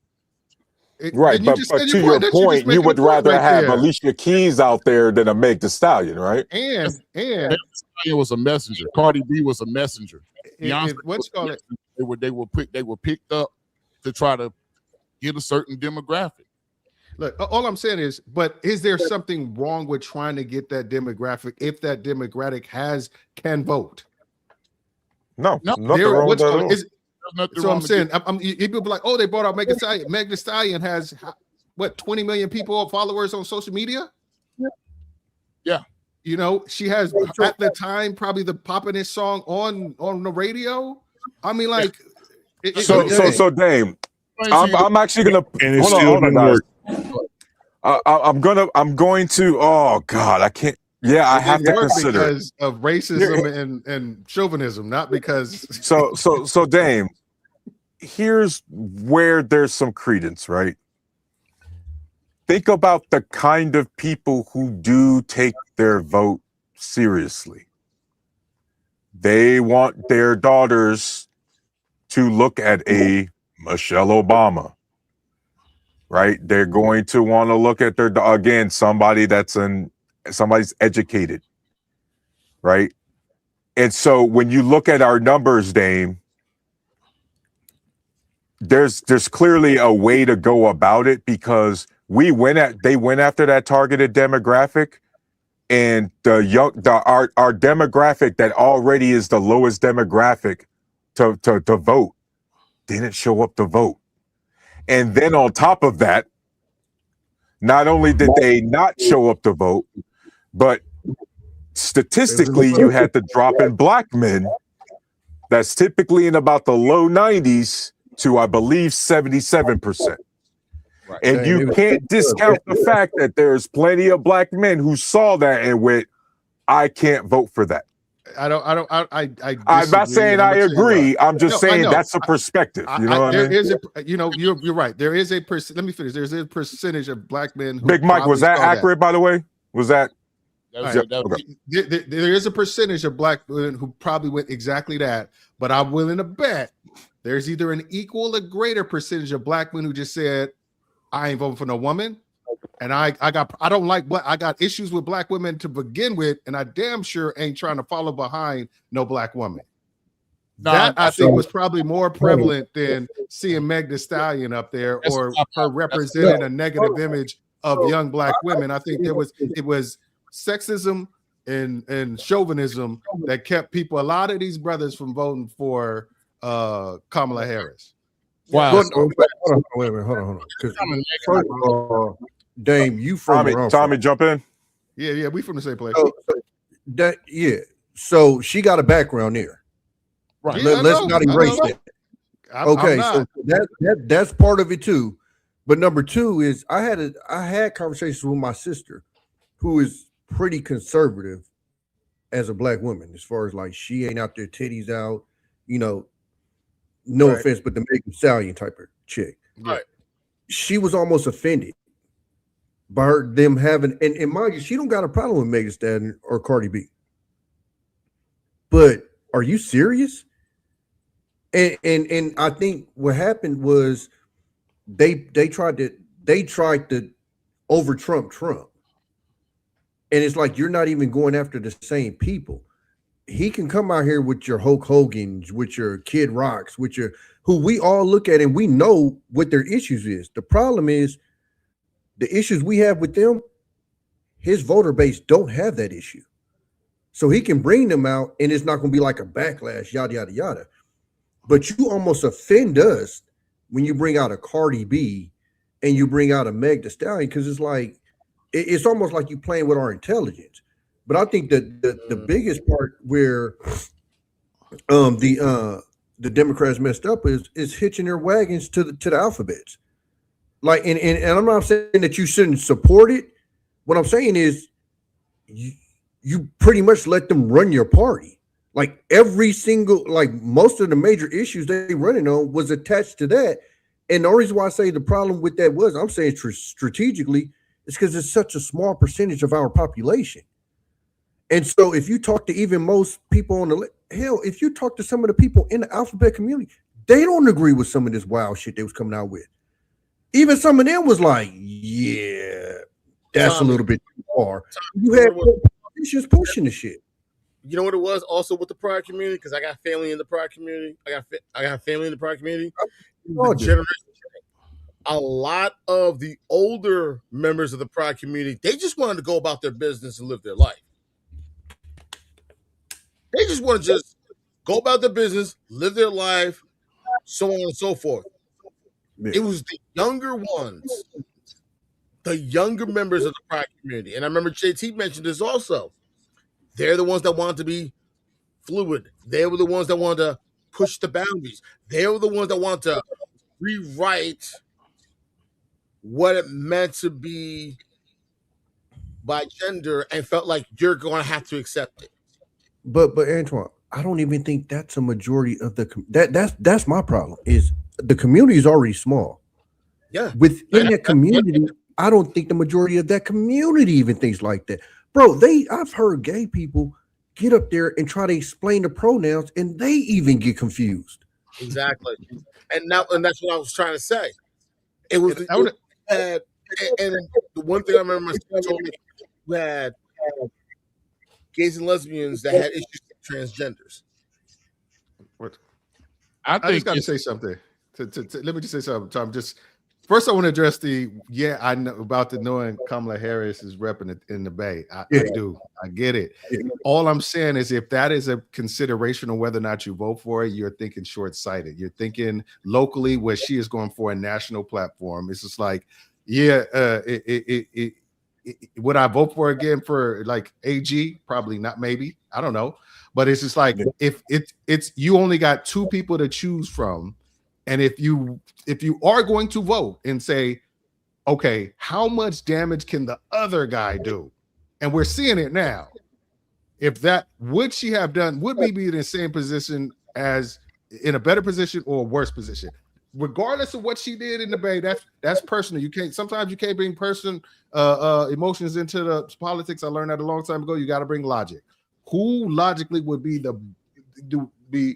Right, but to your point, you would rather have Alicia Keys out there than a Meg Thee Stallion, right? And Stallion was a messenger. Cardi B was a messenger. What's called it? They were picked up to try to get a certain demographic. Look, all I'm saying is, but is there something wrong with trying to get that demographic if that demographic can vote? No, nothing wrong with that. So I'm saying, people be like, oh, they brought out Megan Thee Stallion. Megan Thee Stallion has what 20 million people followers on social media. Yeah, you know, she has at the time probably the poppin'est song on the radio. I mean, like, so Dame, I'm actually gonna hold on, guys. I'm going to. Oh God, I can't. Yeah, I have to consider because of racism and chauvinism, not because. So Dame, here's where there's some credence, right? Think about the kind of people who do take their vote seriously. They want their daughters to look at a Michelle Obama, right? They're going to want to look at somebody's educated, right? And so when you look at our numbers, Dame, there's clearly a way to go about it, because they went after that targeted demographic, and our demographic that already is the lowest demographic to vote didn't show up to vote. And then on top of that, not only did they not show up to vote, but statistically, you had the drop in black men that's typically in about the low 90s to, I believe, 77%. Right. And you can't discount the fact that there's plenty of black men who saw that and went, I can't vote for that. I'm not saying I agree. I'm just saying that's a perspective. You know what I mean? You're right. There is a let me finish. There's a percentage of black men who Big Mike, was that accurate, by the way? Was that? There is a percentage of black women who probably went exactly that, but I'm willing to bet there's either an equal or greater percentage of black men who just said, I ain't voting for no woman, and I got issues with black women to begin with, and I damn sure ain't trying to follow behind no black woman. That I think was probably more prevalent than seeing Meg Thee Stallion up there or her representing a negative image of young black women. I think it was sexism and chauvinism that kept a lot of these brothers from voting for Kamala Harris. Wow. Wait a minute, hold on. First of all, Dame, you from Tommy, jump in. Yeah, we from the same place. So she got a background there. Right. Let's not erase that. Okay, so that's part of it too. But number two is I had conversations with my sister, who is pretty conservative as a black woman, as far as like she ain't out there titties out, no offense, but the Megan Thee Stallion type of chick. Right. She was almost offended by them having, and mind you, she don't got a problem with Megan Thee Stallion or Cardi B. But are you serious? And I think what happened was they tried to over Trump. And it's like you're not even going after the same people. he can come out here with your Hulk Hogan's, with your Kid Rocks, with your who we all look at and we know what their issues is. The problem is the issues we have with them, his voter base don't have that issue. So he can bring them out and it's not going to be like a backlash, yada, yada, yada. But you almost offend us when you bring out a Cardi B and you bring out a Meg Thee Stallion, because it's like, it's almost like you playing with our intelligence. But I think that the biggest part where the Democrats messed up is hitching their wagons to the alphabets. Like, and I'm not saying that you shouldn't support it. What I'm saying is you pretty much let them run your party. Like every single, like most of the major issues they running on was attached to that. And the only reason why I say the problem with that was, I'm saying strategically, it's because it's such a small percentage of our population. And so if you talk to even most people on the hell, if you talk to some of the people in the alphabet community, they don't agree with some of this wild shit they was coming out with. Even some of them was like, yeah, that's a little bit too far. You had politicians pushing the shit. You know what it was also with the Pride community? Because I got family in the Pride community. I got family in the Pride community. A lot of the older members of the Pride community, they just wanted to go about their business and live their life. They just want to just go about their business, live their life, so on and so forth. Yeah. It was the younger ones, the younger members of the Pride community. And I remember JT mentioned this also. They're the ones that wanted to be fluid. They were the ones that wanted to push the boundaries. They were the ones that wanted to rewrite what it meant to be by gender and felt like you're going to have to accept it. But Antoine, I don't even think that's a majority of that's my problem. Is the community is already small. Yeah. Within that community, I don't think the majority of that community even thinks like that. Bro, I've heard gay people get up there and try to explain the pronouns and they even get confused. Exactly. And that's what I was trying to say. It was and the one thing I remember my sister told me, we had gays and lesbians that had issues with transgenders. What? I just got to say something. Let me just say something, Tom. First, I want to address I know about the knowing Kamala Harris is repping in the Bay. I do. I get it. All I'm saying is if that is a consideration of whether or not you vote for it, you're thinking short-sighted. You're thinking locally where she is going for a national platform. It's just like, would I vote for again for like AG? Probably not, maybe. I don't know. But it's just like if it's you only got two people to choose from. And if you are going to vote and say, okay, how much damage can the other guy do? And we're seeing it now. Would she have done, would we be in the same position as in a better position or a worse position? Regardless of what she did in the Bay, that's personal. Sometimes you can't bring emotions into the politics. I learned that a long time ago. You got to bring logic. Who logically would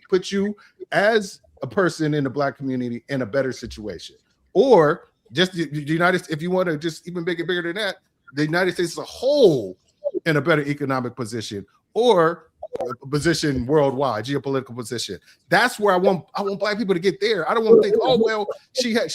put you as a person in the Black community in a better situation, or just the United States? If you want to just even make it bigger than that, the United States as a whole in a better economic position, or a position worldwide, geopolitical position. That's where I want Black people to get there. I don't want to think, oh well, she had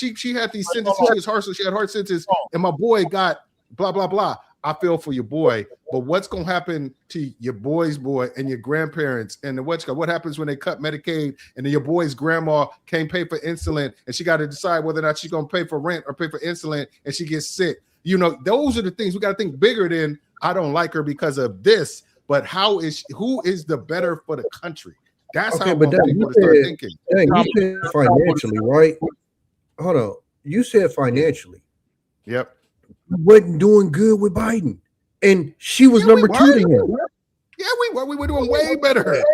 these sentences, she was harsh, so she had hard sentences, and my boy got blah blah blah. I feel for your boy, but what's going to happen to your boy's boy and your grandparents and what happens when they cut Medicaid and then your boy's grandma can't pay for insulin and she got to decide whether or not she's going to pay for rent or pay for insulin and she gets sick. You know, those are the things we got to think bigger than I don't like her because of this, but who is the better for the country? That's how people start thinking. Dang, you said financially, right? Hold on. You said financially. Yep. Wasn't doing good with Biden, and she was number 2 to him. Yeah, we were doing way better.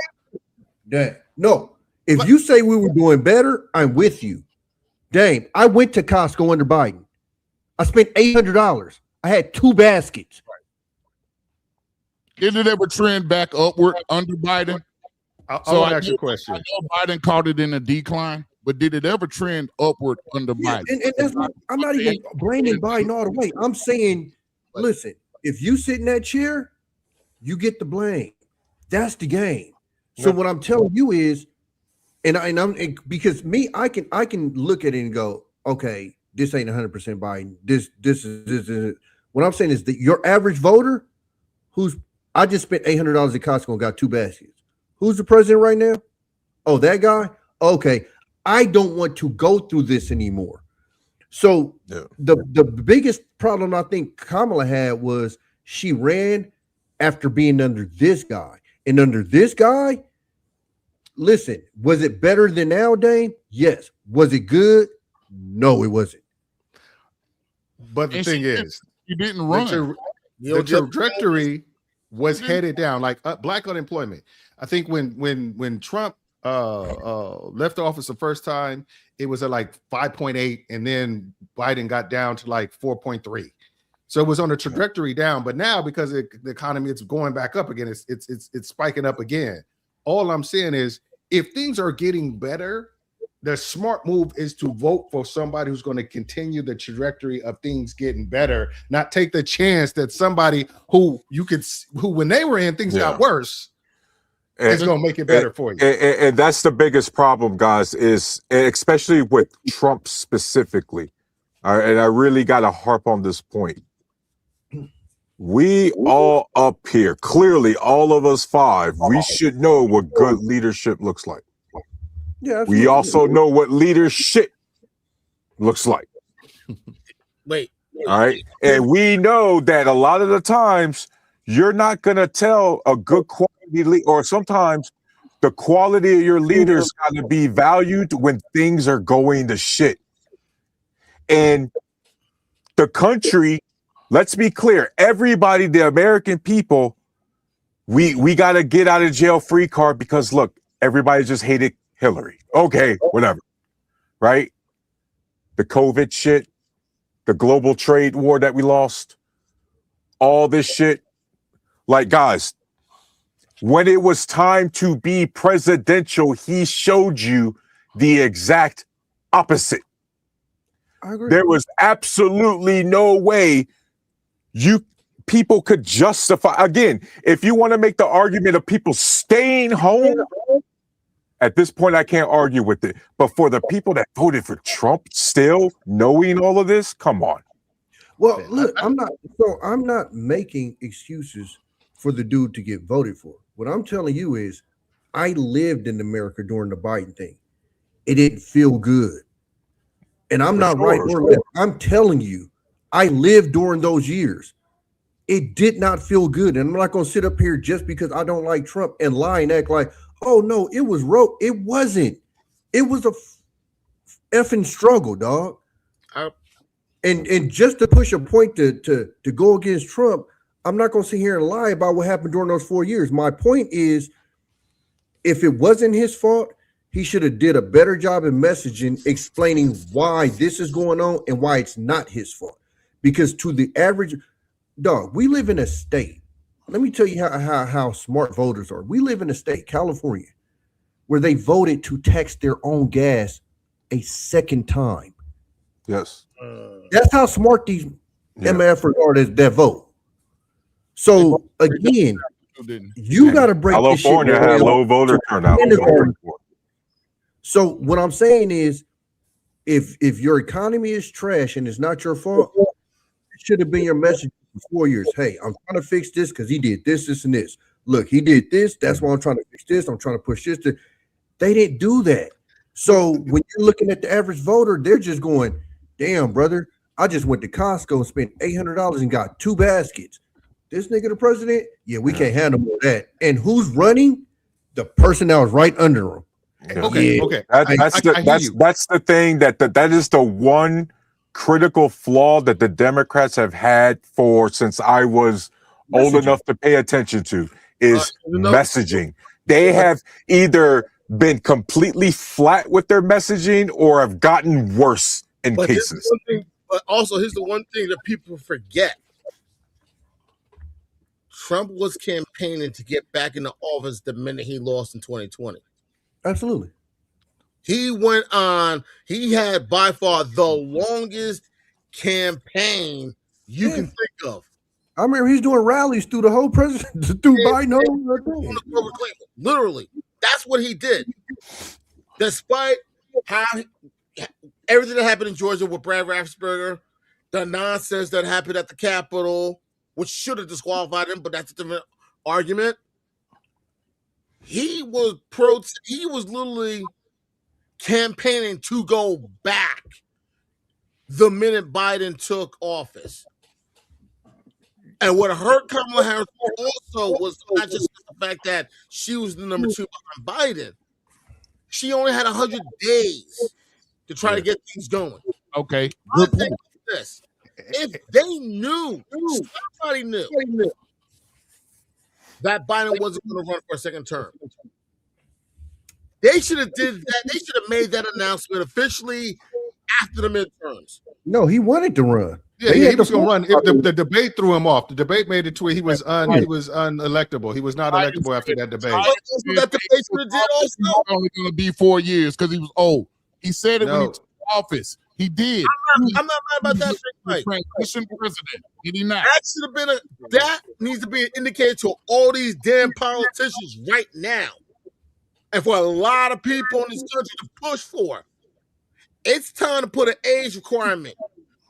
Dang. No, if you say we were doing better, I'm with you. Dang, I went to Costco under Biden. I spent $800. I had 2 baskets. Did it ever trend back upward under Biden? I'll ask you a question. I know Biden caught it in a decline. But did it ever trend upward under Biden? And that's I'm not even blaming Biden all the way. I'm saying, listen, if you sit in that chair, you get the blame. That's the game. So what I'm telling you is, because me, I can look at it and go, okay, this ain't 100% Biden. This is. What I'm saying is that your average voter, I just spent $800 at Costco and got 2 baskets. Who's the president right now? Oh, that guy. Okay, I don't want to go through this anymore. So the biggest problem I think Kamala had was she ran after being under this guy. And under this guy, listen, was it better than now, Dame? Yes. Was it good? No, it wasn't. But the thing is, you didn't run. The trajectory was headed down, like black unemployment. I think when Trump left office the first time, it was at like 5.8, and then Biden got down to like 4.3. So it was on a trajectory down. But now, because the economy is going back up again, it's spiking up again. All I'm saying is, if things are getting better, the smart move is to vote for somebody who's going to continue the trajectory of things getting better, not take the chance that somebody who when they were in, things got worse. It's going to make it better for you. And that's the biggest problem, guys, is especially with Trump specifically. And I really got to harp on this point. We all up here, clearly all of us 5, we should know what good leadership looks like. Yeah, we also know what leadership looks like. Wait. All right. And we know that a lot of the times you're not going to tell a good quality leader, or sometimes the quality of your leaders got to be valued when things are going to shit. And the country, let's be clear, everybody, the American people, we got to get out of jail free card because, look, everybody just hated Hillary. Okay, whatever. Right? The COVID shit, the global trade war that we lost, all this shit. Like, guys, when it was time to be presidential, he showed you the exact opposite. I agree. There was absolutely no way people could justify. Again, if you want to make the argument of people staying home, at this point, I can't argue with it. But for the people that voted for Trump, still knowing all of this, come on. Well, look, I'm not making excuses for the dude to get voted for. What I'm telling you is, I lived in America during the Biden thing. It didn't feel good. And I'm not right or left. I'm telling you, I lived during those years. It did not feel good. And I'm not going to sit up here just because I don't like Trump and lie and act like, oh, no, it was rope. It wasn't. It was a effing struggle, dog. And just to push a point to go against Trump, I'm not going to sit here and lie about what happened during those 4 years. My point is, if it wasn't his fault, he should have did a better job in messaging, explaining why this is going on and why it's not his fault. Because to the average dog, we live in a state. Let me tell you how smart voters are. We live in a state, California, where they voted to tax their own gas a second time. Yes. That's how smart these MFers are that vote. So again, you got to break California this shit had low voter turnout. So what I'm saying is, if your economy is trash and it's not your fault, it should have been your message for 4 years. Hey, I'm trying to fix this because he did this, this, and this. Look, he did this. That's why I'm trying to fix this. I'm trying to push this. They didn't do that. So when you're looking at the average voter, they're just going, damn, brother, I just went to Costco and spent $800 and got 2 baskets. This nigga the president? Yeah, we can't handle more of that. And who's running? The person that was right under him. Okay. That's the thing that is the one critical flaw that the Democrats have had since I was old enough to pay attention to is messaging. They have either been completely flat with their messaging or have gotten worse in cases. But also, here's the one thing that people forget. Trump was campaigning to get back into office the minute he lost in 2020. Absolutely. He went on, he had by far the longest campaign you can think of. I remember he's doing rallies through the whole president, through Biden. Literally, that's what he did. Despite how everything that happened in Georgia with Brad Raffensperger, the nonsense that happened at the Capitol, which should have disqualified him, but that's a different argument. He was literally campaigning to go back the minute Biden took office. And what hurt Kamala Harris also was not just the fact that she was the number 2 behind Biden. She only had 100 days to try to get things going. Okay. Good point. This. If they knew, somebody knew that Biden wasn't going to run for a second term, they should have did that. They should have made that announcement officially after the midterms. No, he wanted to run. Yeah, he was going to run. The debate threw him off. The debate made it to where he was unelectable. He was not electable after that debate. That debate should have did also. He was only going to be 4 years because he was old. He said it when he took office. He did. I'm not mad about that. Transition president. Did he not? That should have been that needs to be an indicator to all these damn politicians right now, and for a lot of people in this country to push for. It's time to put an age requirement.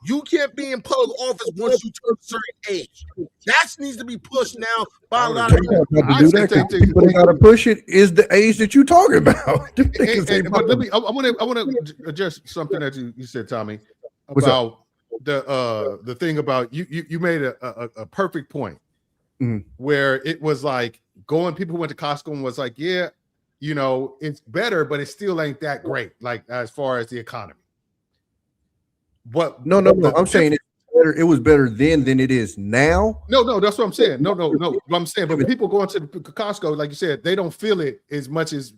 You can't be in public office once you turn a certain age. That needs to be pushed now by a lot of people. People that got to push it is the age that you're talking about. But I want to address something that you said, Tommy, about the thing about you made a perfect point where it was like people who went to Costco and was like, yeah, you know, it's better, but it still ain't that great, like as far as the economy. But no, I'm saying it's better. It was better then than it is now. No, that's what I'm saying. No. What I'm saying, but people going to the Costco, like you said, they don't feel it as much as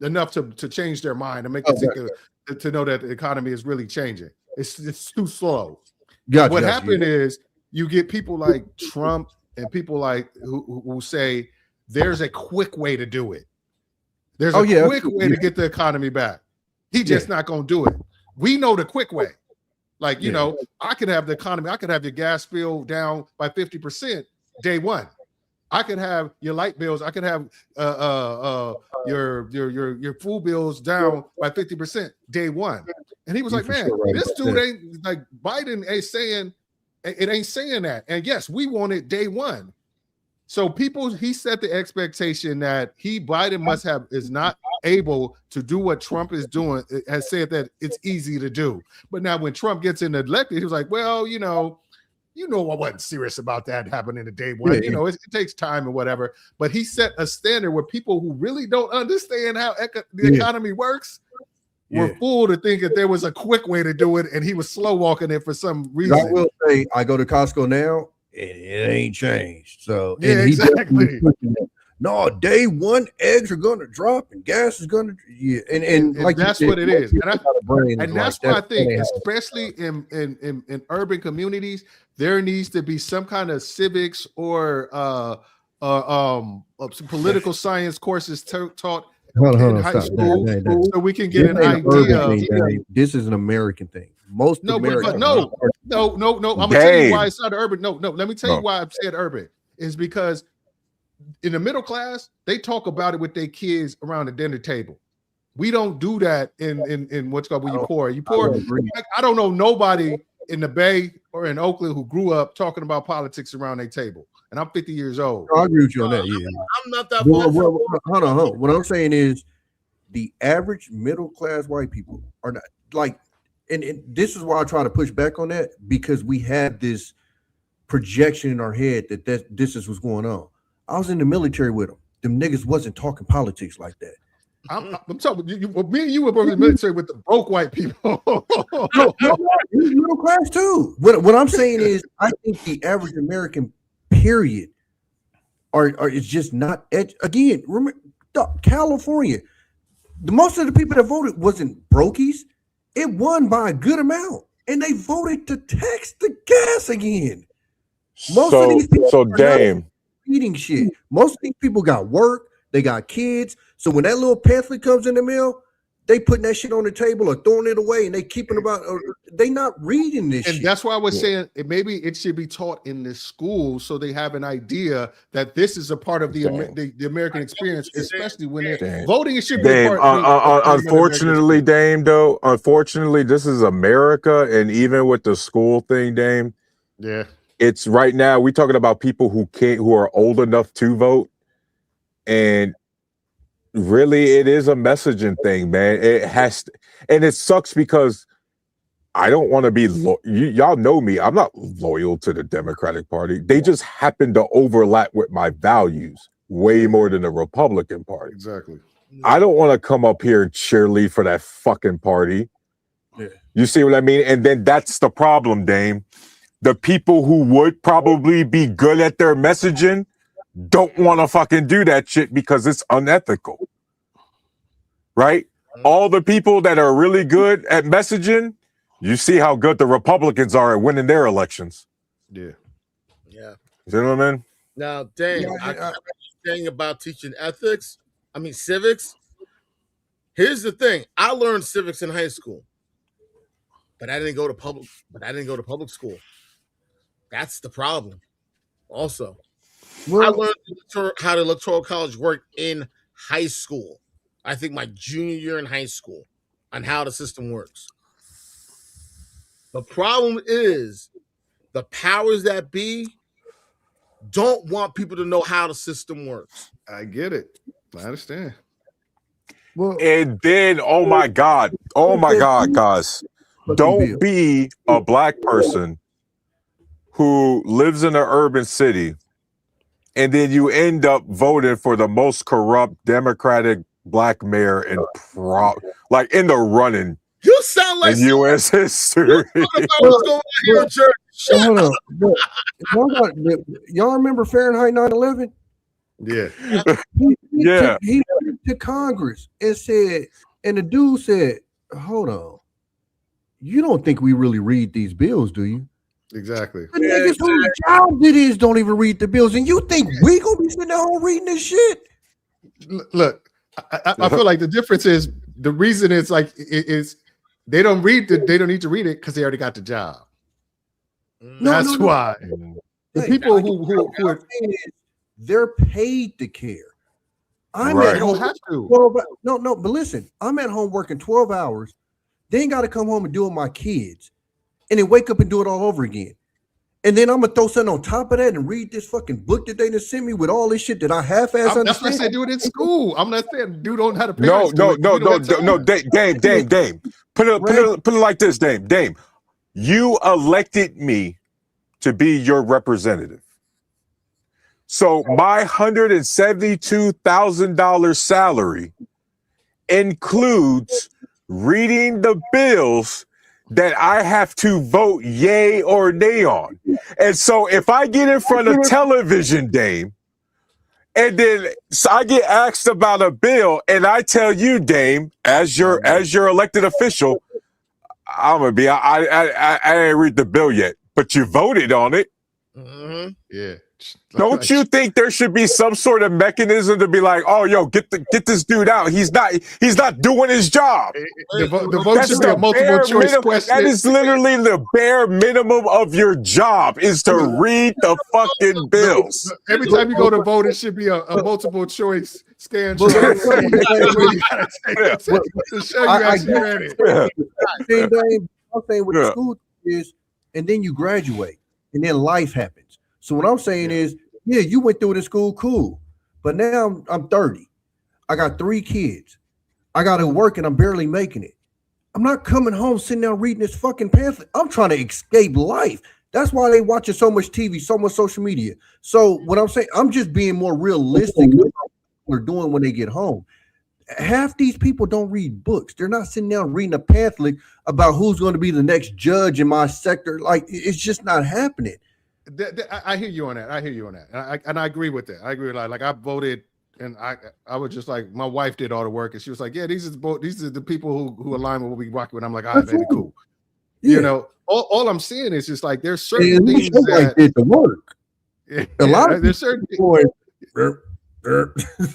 enough to change their mind and make them think to know that the economy is really changing. It's too slow. What happened is you get people like Trump and people like who say there's a quick way to do it. There's a quick way to get the economy back. He's just not going to do it. We know the quick way. Like, you know, I could have the economy. I could have your gas bill down by 50% day one. I could have your light bills. I could have your food bills down by 50% day one. And he was like, man, this dude ain't like Biden ain't saying that. And yes, we want it day one. So he set the expectation that Biden is not able to do what Trump is doing, has said that it's easy to do. But now when Trump gets elected, he was like, well, you know, I wasn't serious about that happening in day one. You know, it takes time and whatever. But he set a standard where people who really don't understand how the economy works were fooled to think that there was a quick way to do it, and he was slow walking it for some reason. I will say, I go to Costco now, and it ain't changed. So exactly. No, day one, eggs are going to drop and gas is going to and like that's what it is. And that's why I think, especially in urban communities, there needs to be some kind of civics or some political science courses taught in high school, so we can get an idea. This is an American thing. Most Americans. No. I'm gonna tell you why it's not urban. No. Let me tell you why I said urban is because in the middle class, they talk about it with their kids around the dinner table. We don't do that in what's called when you're poor. You poor. I don't know nobody in the Bay or in Oakland who grew up talking about politics around their table. And I'm 50 years old. I agree with you on that. Yeah, I'm not that. Hold on. What I'm saying is, the average middle class white people are not like, and this is why I try to push back on that, because we have this projection in our head that this is what's going on. I was in the military with them. Them niggas wasn't talking politics like that. I'm talking. Me and you were both in the military with the broke white people. no, middle class too. What I'm saying is, I think the average American, period, is just not again. Remember, California, most of the people that voted wasn't brokies. It won by a good amount, and they voted to tax the gas again. Most of these people eating shit. Most of these people got work. They got kids. So when that little pamphlet comes in the mail, they putting that shit on the table or throwing it away, and they keeping about. They not reading this and shit. That's why I was saying maybe it should be taught in the school so they have an idea that this is a part of the American experience, especially when they're voting. It should be a part. Unfortunately, Dame, though, unfortunately, this is America, and even with the school thing, Dame, it's right now we're talking about people who are old enough to vote, and really, it is a messaging thing, man. It has to, and it sucks because I don't want to be y'all know me. I'm not loyal to the Democratic Party. They just happen to overlap with my values way more than the Republican Party. Exactly. I don't want to come up here and cheerlead for that fucking party. Yeah. You see what I mean? And then that's the problem, Dame. The people who would probably be good at their messaging don't want to fucking do that shit because it's unethical. Right? All the people that are really good at messaging, you see how good the Republicans are at winning their elections. Yeah. Yeah. You know what I mean? Now, dang, I thing about teaching civics. Here's the thing. I learned civics in high school, but I didn't go to public school. That's the problem. Also, I learned how the electoral college worked in high school. I think my junior year in high school on how the system works. The problem is the powers that be don't want people to know how the system works. I get it. I understand. Well, and then, oh my God, guys, don't be a black person who lives in an urban city and then you end up voting for the most corrupt Democratic black mayor in in the running. You sound like in U.S. history. Hold on. Y'all remember Fahrenheit 9/11? Yeah. He went to Congress and said, and the dude said, "Hold on, you don't think we really read these bills, do you?" Exactly. The niggas whose job it is don't even read the bills, and you think we gonna be sitting at home reading this shit? Look, I feel like the difference is the reason it's like is they don't need to read it because they already got the job. That's why. The people who are they're paid to care. I'm right. at home. Have to. But listen, I'm at home working 12 hours, then got to come home and do it with my kids, and then wake up and do it all over again. And then I'm gonna throw something on top of that and read this fucking book that they just sent me with all this shit that I half-ass understand. That's why I say do it in school. I'm not saying dude don't have to pay. No, Dame. Put it like this, Dame. You elected me to be your representative. So my $172,000 salary includes reading the bills that I have to vote yay or nay on. And so if I get in front of television, Dame, and then I get asked about a bill and I tell you, Dame, as your elected official, I'm gonna be, I didn't read the bill yet, but you voted on it. Mm-hmm. Yeah. Don't you think there should be some sort of mechanism to be like, oh, yo, get this dude out. He's not doing his job. The vote should be a multiple choice question. That is literally the bare minimum of your job is to read the fucking bills. Every time you go to vote, it should be a multiple choice stand. To show you actually read it. I'm saying what the school is, and then you graduate, and then life happens. So what I'm saying is, yeah, you went through it in school, cool. But now I'm 30. I got 3 kids. I got to work and I'm barely making it. I'm not coming home sitting down reading this fucking pamphlet. I'm trying to escape life. That's why they watching so much TV, so much social media. So what I'm saying, I'm just being more realistic about what they're doing when they get home. Half these people don't read books. They're not sitting down reading a pamphlet about who's going to be the next judge in my sector. Like, it's just not happening. I hear you on that. And I agree with that. I agree with that. Like I voted, and I was just like, my wife did all the work, and she was like, "Yeah, these are the people who align with what we rock with." I'm like, "All right, baby, cool." Yeah. You know, all I'm saying is just like there's certain things that did the work. A lot of there's certain people.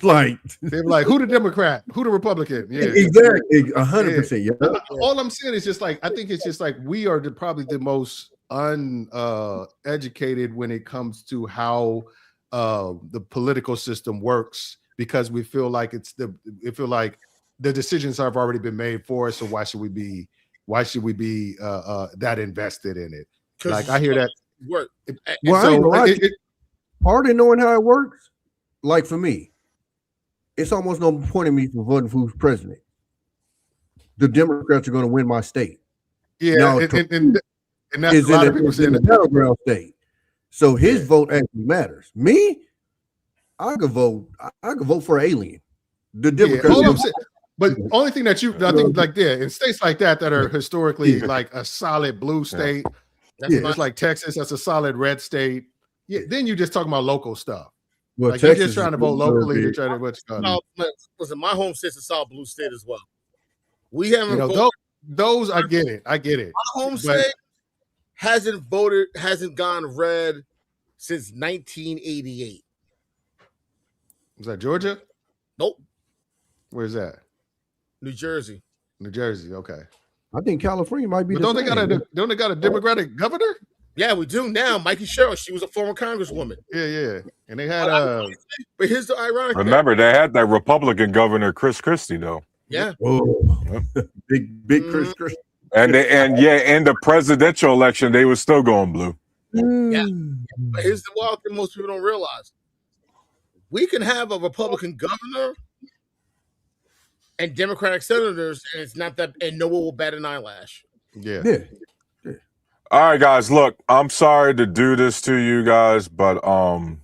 Like they're like, who the Democrat, who the Republican? Yeah, exactly, 100%. Yeah. All I'm saying is just like I think it's just like we are probably the most uneducated when it comes to how the political system works, because we feel like the decisions have already been made for us. So why should we be that invested in it? Like I hear that work. Part of knowing how it works, like for me, it's almost no point in me for voting for who's president. The Democrats are going to win my state. Yeah, now, and that's a lot of people saying the battleground state. So his vote actually matters. Me, I could vote for an alien. The Democrats. But only thing that I think like in states like that are historically like a solid blue state. It's like Texas, that's a solid red state. Yeah, then you just talking about local stuff. Well, like you're just trying to vote locally to try to listen, my home state's a solid blue state as well. We haven't those I get it. My home state hasn't gone red since 1988. Was that Georgia? Nope. Where's that? New Jersey. New Jersey, okay. I think California might be. But don't they got a Democratic governor? Yeah, we do now. Mikey Sherrill, she was a former congresswoman. Yeah. And they had but here's the ironic remember, they had that Republican governor, Chris Christie, though. Yeah. Oh, big Chris Christie. And in the presidential election, they were still going blue. Yeah. But here's the wild thing most people don't realize. We can have a Republican governor and Democratic senators, and it's not that, and no one will bat an eyelash. Yeah. All right, guys. Look, I'm sorry to do this to you guys, but I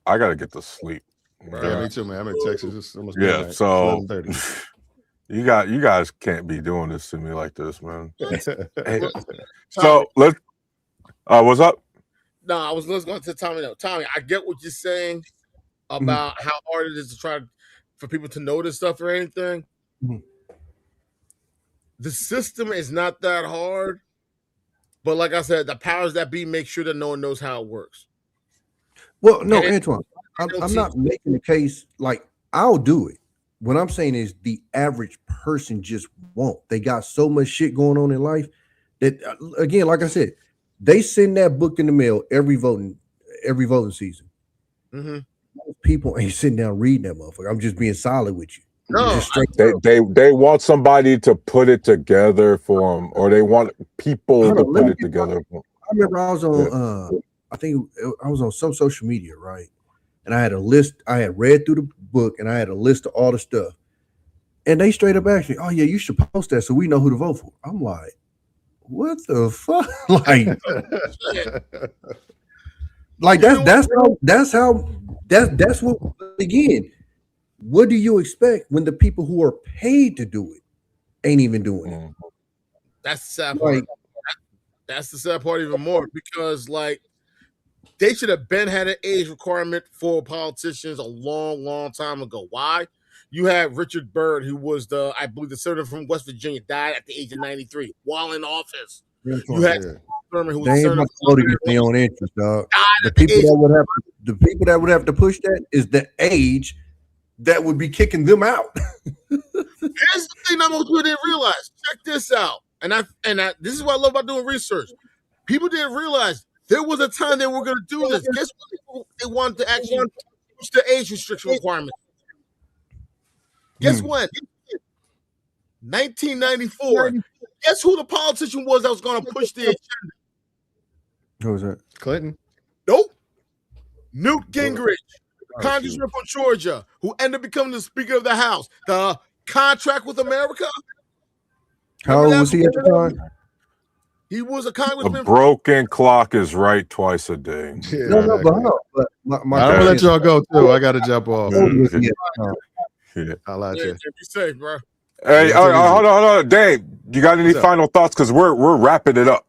gotta get to sleep. Right? Yeah, me too, man. I'm in Texas. It's almost midnight. So you guys can't be doing this to me like this, man. Hey, so let's. What's up? No, I was going to Tommy. No, Tommy, I get what you're saying about how hard it is to try for people to notice stuff or anything. The system is not that hard, but like I said, the powers that be make sure that no one knows how it works. Well, no, Antoine, I'm not making the case like I'll do it. What I'm saying is the average person just won't. They got so much shit going on in life that, again, like I said, they send that book in the mail every voting season. Mm-hmm. People ain't sitting down reading that motherfucker. I'm just being solid with you. No, they want somebody to put it together for them, or they want people to put it together. I remember I was on, I think I was on some social media, right? And I had a list. I had read through the book, and I had a list of all the stuff. And they straight up asked me, "Oh yeah, you should post that so we know who to vote for." I'm like, "What the fuck?" Like that's what again. What do you expect when the people who are paid to do it ain't even doing it? That's the sad part. That's the sad part even more, because like they should have had an age requirement for politicians a long time ago. Why? You had Richard Byrd, who was I believe the senator from West Virginia, died at the age of 93 while in office. You had Thurman, who was they ain't voting against their own interest, dog. The people that would have to push that is the age that would be kicking them out. Here's the thing that most people didn't realize. Check this out. And this is what I love about doing research. People didn't realize there was a time they were going to do this. Guess what? They wanted to actually push the age restriction requirement. Guess when? 1994. Guess who the politician was that was going to push the agenda? Who was that? Clinton? Nope. Newt Gingrich, congressman from Georgia, who ended up becoming the Speaker of the House. The contract with America. How old was he at the time? He was a congressman. A broken clock is right twice a day. Yeah, but I'm gonna let y'all go too. I got to jump off. I'll let you. Be safe, bro. Hey, hold on, Dave. You got any final thoughts? Because we're wrapping it up.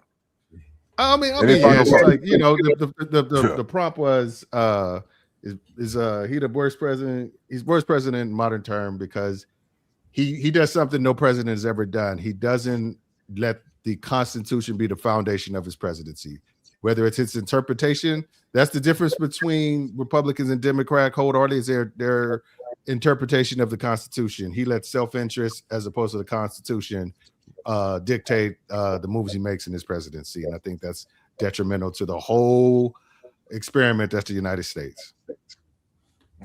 I mean, it's like, you know, the prompt was is he the worst president? He's worst president in modern term because he does something no president has ever done. He doesn't let the Constitution be the foundation of his presidency. whether it's his interpretation. That's the difference between Republicans and Democrat wholeheartedly, is their interpretation of the Constitution. He lets self-interest as opposed to the Constitution dictate the moves he makes in his presidency. And I think that's detrimental to the whole experiment that's the United States.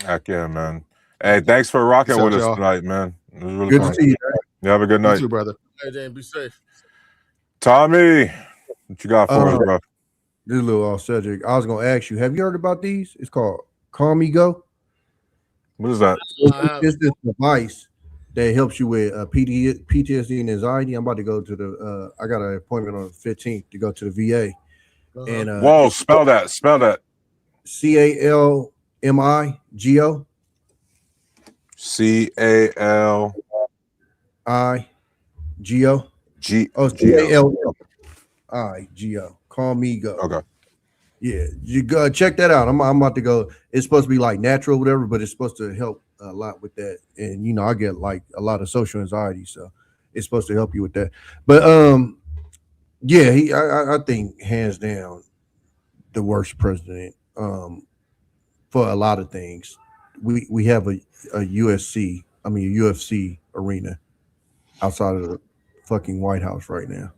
Heck yeah, man. Hey, thanks for rocking with us tonight, man. It was really Good fun. to see you. You have a good night. You too, brother. Hey, James, be safe. Tommy, what you got for us, bro? This is a little off subject. I was going to ask you, have you heard about these? It's called Calm Ego. What is that? It's this device that helps you with PTSD and anxiety. I'm about to go to the I got an appointment on the 15th to go to the VA. And whoa, spell that. CALMIGO. CALMIGO. CALMIGO. Calmigo. Okay. Yeah, you go check that out. I'm about to go. It's supposed to be like natural, whatever, but it's supposed to help a lot with that. And you know, I get like a lot of social anxiety, so it's supposed to help you with that. But yeah, I think hands down the worst president for a lot of things. We have a UFC arena outside of the fucking White House right now.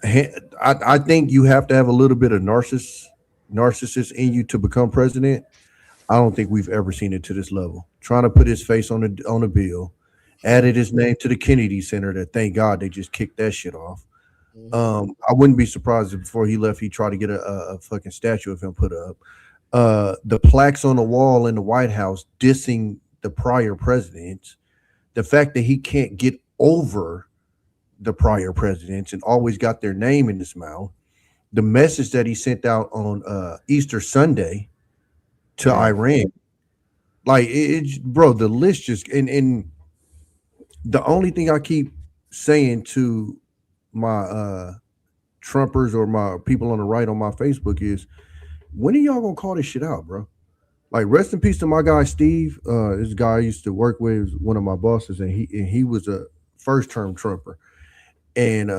I think you have to have a little bit of narcissist in you to become president. I don't think we've ever seen it to this level. Trying to put his face on a bill, added his name to the Kennedy Center. That thank God they just kicked that shit off. I wouldn't be surprised if before he left he tried to get a fucking statue of him put up. The plaques on the wall in the White House dissing the prior presidents. The fact that he can't get over the prior presidents and always got their name in his mouth. The message that he sent out on Easter Sunday to Iran, like bro, the list just and the only thing I keep saying to my Trumpers or my people on the right on my Facebook is, when are y'all gonna call this shit out, bro? Like, rest in peace to my guy Steve. This guy I used to work with, was one of my bosses, and he was a first-term Trumper. And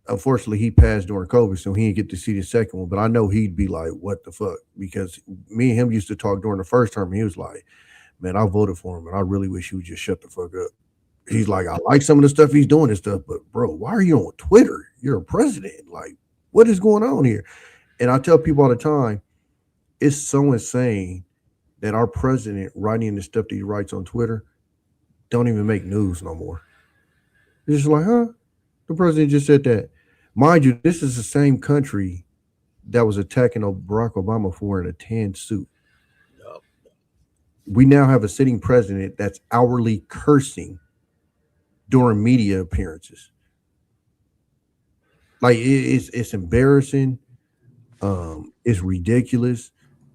unfortunately, he passed during COVID, so he didn't get to see the second one. But I know he'd be like, what the fuck? Because me and him used to talk during the first term, and he was like, man, I voted for him, and I really wish he would just shut the fuck up. He's like, I like some of the stuff he's doing and stuff, but bro, why are you on Twitter? You're a president. Like, what is going on here? And I tell people all the time, it's so insane that our president writing the stuff that he writes on Twitter don't even make news no more. It's just like, huh? The president just said that. Mind you, this is the same country that was attacking Barack Obama for in a tan suit. Yep. We now have a sitting president that's hourly cursing during media appearances. Like, it's embarrassing. It's ridiculous.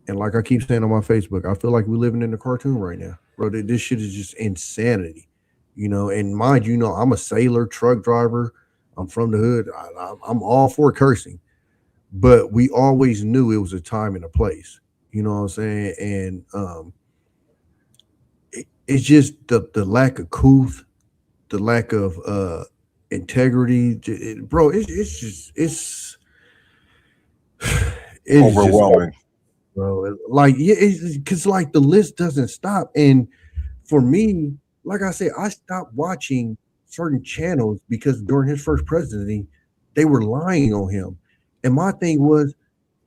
And like I keep saying on my Facebook, I feel like we're living in a cartoon right now. Bro, this shit is just insanity. You know, and mind you, know, I'm a sailor, truck driver. I'm from the hood. I'm all for cursing. But we always knew it was a time and a place. You know what I'm saying? And it's just the lack of couth, the lack of integrity. Bro, it's overwhelming. Just, bro, like, yeah, because like the list doesn't stop. And for me, like I said, I stopped watching certain channels because during his first presidency, they were lying on him. And my thing was,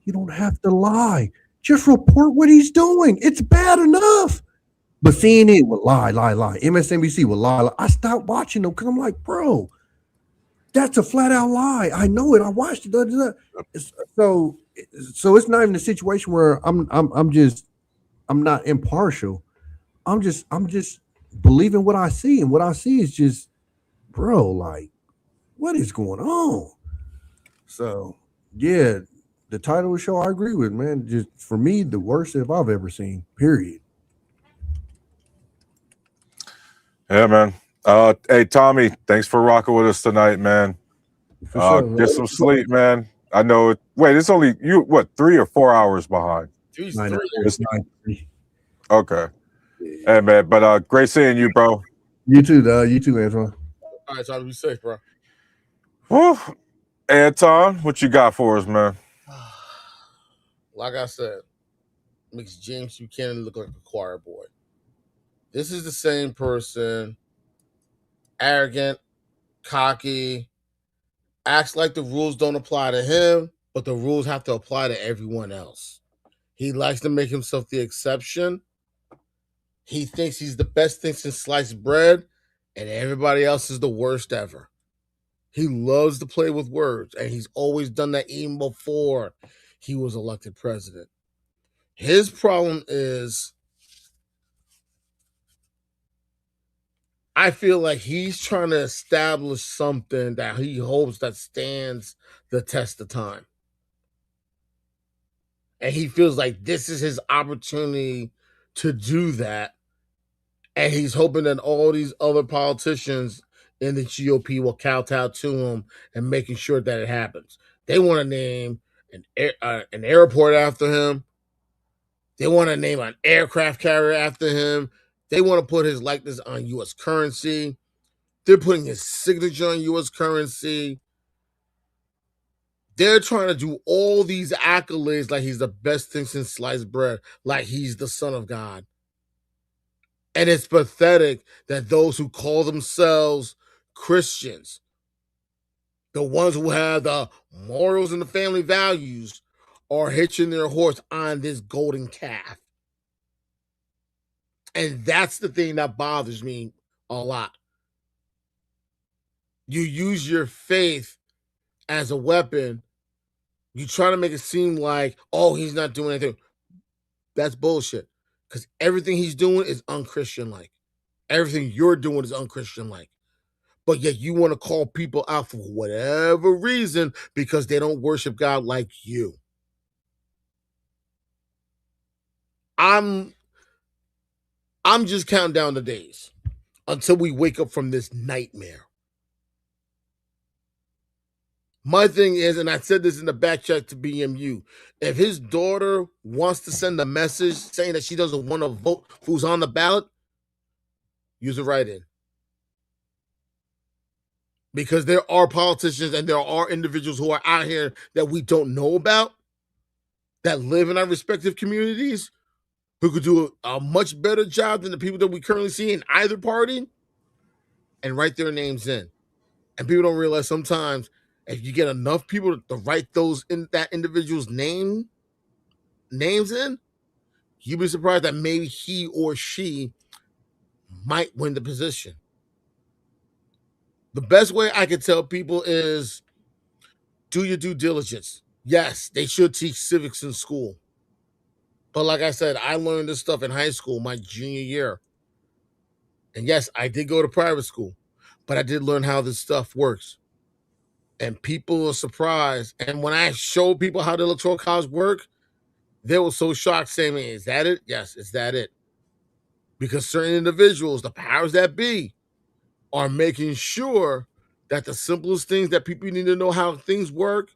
you don't have to lie. Just report what he's doing. It's bad enough. But CNN would lie. MSNBC would lie. I stopped watching them because I'm like, bro, that's a flat out lie. I know it. I watched it. So it's not even a situation where I'm not impartial. I'm just believing what I see, and what I see is just, bro, like, what is going on? So yeah, the title of the show I agree with, man. Just for me, the worst if I've ever seen. Period. Yeah, man. Hey, Tommy, thanks for rocking with us tonight, man. Sure, get some sleep, man. I know. Wait, it's only you. What, 3 or 4 hours behind? Okay. Hey, man. But great seeing you, bro. You too, Antoine. All right, try to be safe, bro. Whew. Anton, what you got for us, man? Like I said, makes James Buchanan look like a choir boy. This is the same person, arrogant, cocky, acts like the rules don't apply to him, but the rules have to apply to everyone else. He likes to make himself the exception. He thinks he's the best thing since sliced bread, and everybody else is the worst ever. He loves to play with words, and he's always done that even before he was elected president. His problem is, I feel like he's trying to establish something that he hopes that stands the test of time. And he feels like this is his opportunity to do that. And he's hoping that all these other politicians in the GOP will kowtow to him and making sure that it happens. They want to name an airport after him. They want to name an aircraft carrier after him. They want to put his likeness on U.S. currency. They're putting his signature on U.S. currency. They're trying to do all these accolades like he's the best thing since sliced bread, like he's the son of God. And it's pathetic that those who call themselves Christians, the ones who have the morals and the family values, are hitching their horse on this golden calf. And that's the thing that bothers me a lot. You use your faith as a weapon. You try to make it seem like, oh, he's not doing anything. That's bullshit. Because everything he's doing is unchristian-like. Everything you're doing is unchristian-like. But yet you want to call people out for whatever reason because they don't worship God like you. I'm just counting down the days until we wake up from this nightmare. My thing is, and I said this in the back chat to BMU, if his daughter wants to send a message saying that she doesn't want to vote who's on the ballot, use a write-in. Because there are politicians and there are individuals who are out here that we don't know about, that live in our respective communities, who could do a much better job than the people that we currently see in either party, and write their names in. And people don't realize sometimes if you get enough people to write those in that individual's names in, you'd be surprised that maybe he or she might win the position. The best way I can tell people is do your due diligence. Yes, they should teach civics in school. But like I said, I learned this stuff in high school my junior year. And yes, I did go to private school, but I did learn how this stuff works. And people are surprised. And when I showed people how the electoral college work, they were so shocked, saying, is that it? Yes, is that it? Because certain individuals, the powers that be, are making sure that the simplest things that people need to know how things work,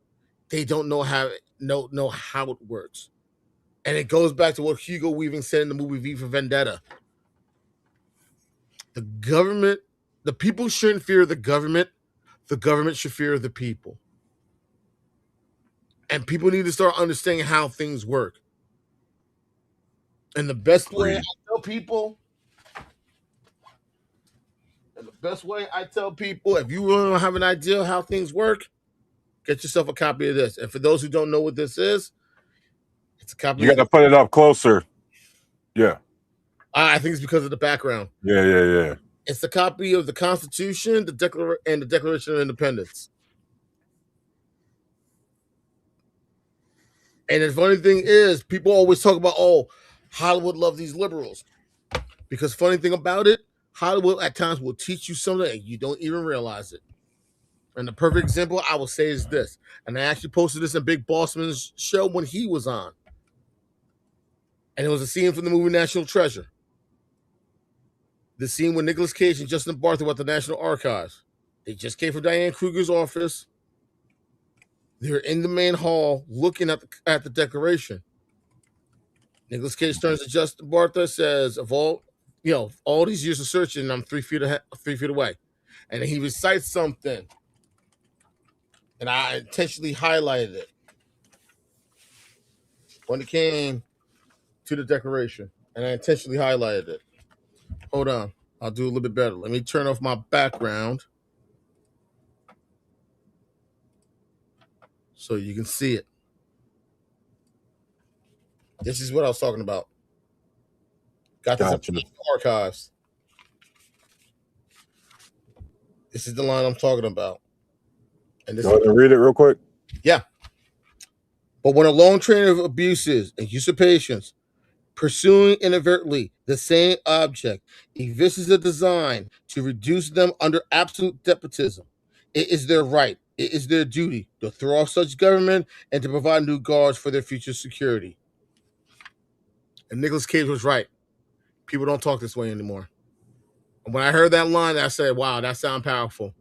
they don't know how it works. And it goes back to what Hugo Weaving said in the movie V for Vendetta. The government, the people shouldn't fear the government should fear the people. And people need to start understanding how things work. And the best way I tell people, if you really don't have an idea how things work, get yourself a copy of this. And for those who don't know what this is, it's a copy. You got to put it up closer. Yeah. I think it's because of the background. Yeah. It's a copy of the Constitution, and the Declaration of Independence. And the funny thing is, people always talk about, oh, Hollywood love these liberals. Because funny thing about it, Hollywood at times will teach you something and you don't even realize it. And the perfect example I will say is this. And I actually posted this in Big Bossman's show when he was on. And it was a scene from the movie National Treasure. The scene with Nicolas Cage and Justin Bartha at the National Archives. They just came from Diane Kruger's office. They're in the main hall looking at the Declaration. Nicolas Cage turns to Justin Bartha, says, of all these years of searching, I'm 3 feet away. And he recites something. and I intentionally highlighted it when it came to the Declaration, and I intentionally highlighted it. Hold on. I'll do a little bit better. Let me turn off my background so you can see it. This is what I was talking about. Got this Gotcha. in archives. This is the line I'm talking about. And this Go ahead and read it real quick. Yeah. But when a long train of abuses and usurpations, pursuing inadvertently the same object, evinces a design to reduce them under absolute despotism, it is their right, it is their duty to throw off such government and to provide new guards for their future security. And Nicolas Cage was right. People don't talk this way anymore. And when I heard that line, I said, wow, that sounds powerful.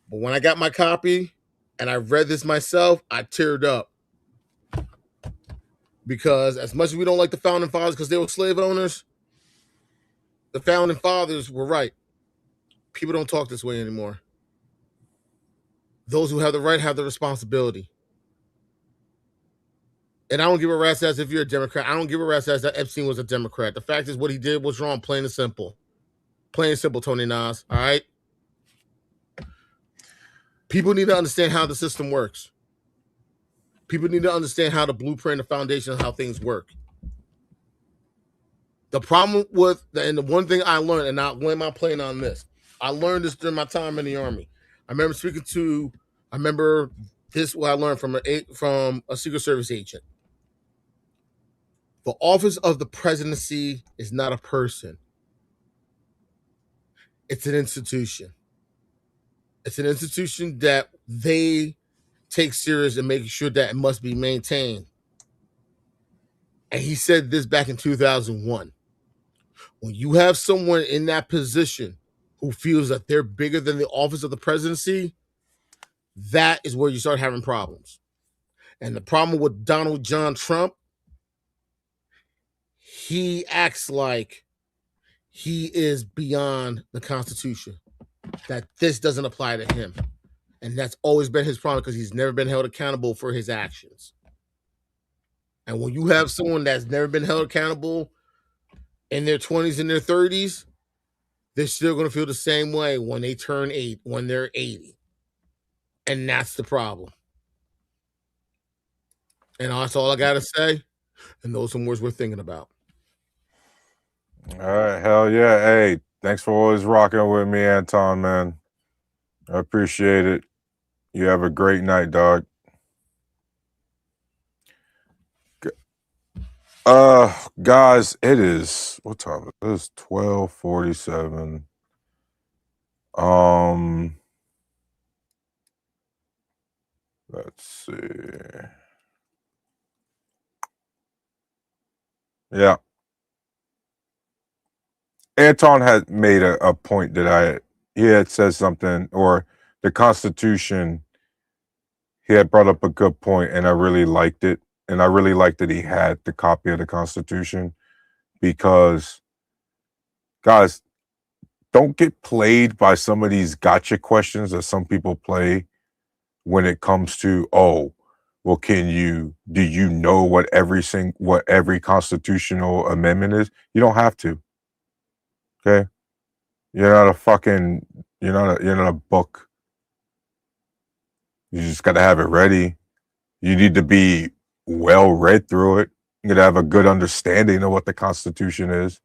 But when I got my copy and I read this myself, I teared up. Because as much as we don't like the founding fathers because they were slave owners, the founding fathers were right. People don't talk this way anymore. Those who have the right have the responsibility. And I don't give a rat's ass if you're a Democrat. I don't give a rat's ass that Epstein was a Democrat. The fact is what he did was wrong, plain and simple. Plain and simple, Tony Nas, all right? People need to understand how the system works. People need to understand how the blueprint, the foundation of how things work. The problem with, and the one thing I learned, and I'll land my plane on this, I learned this during my time in the Army. I remember this, what I learned from a Secret Service agent. The office of the presidency is not a person. It's an institution. It's an institution that they take serious and make sure that it must be maintained. And he said this back in 2001. When you have someone in that position who feels that they're bigger than the office of the presidency, that is where you start having problems. And the problem with Donald John Trump, he acts like he is beyond the Constitution, that this doesn't apply to him. And that's always been his problem because he's never been held accountable for his actions. And when you have someone that's never been held accountable in their 20s and their 30s, they're still going to feel the same way when they turn 8, when they're 80. And that's the problem. And that's all I got to say. And those are some words we're thinking about. All right. Hell yeah. Hey, thanks for always rocking with me, Anton, man. I appreciate it. You have a great night, dog. Guys, it is, what time? It is 12:47. Let's see. Yeah. Anton had made a point that he had said something, or the Constitution, he had brought up a good point, and I really liked it. And I really liked that he had the copy of the Constitution, because, guys, don't get played by some of these gotcha questions that some people play when it comes to, oh, well, do you know what every constitutional amendment is? You don't have to. Okay? You're not a book. You just got to have it ready. You need to be well read through it. You got to have a good understanding of what the Constitution is.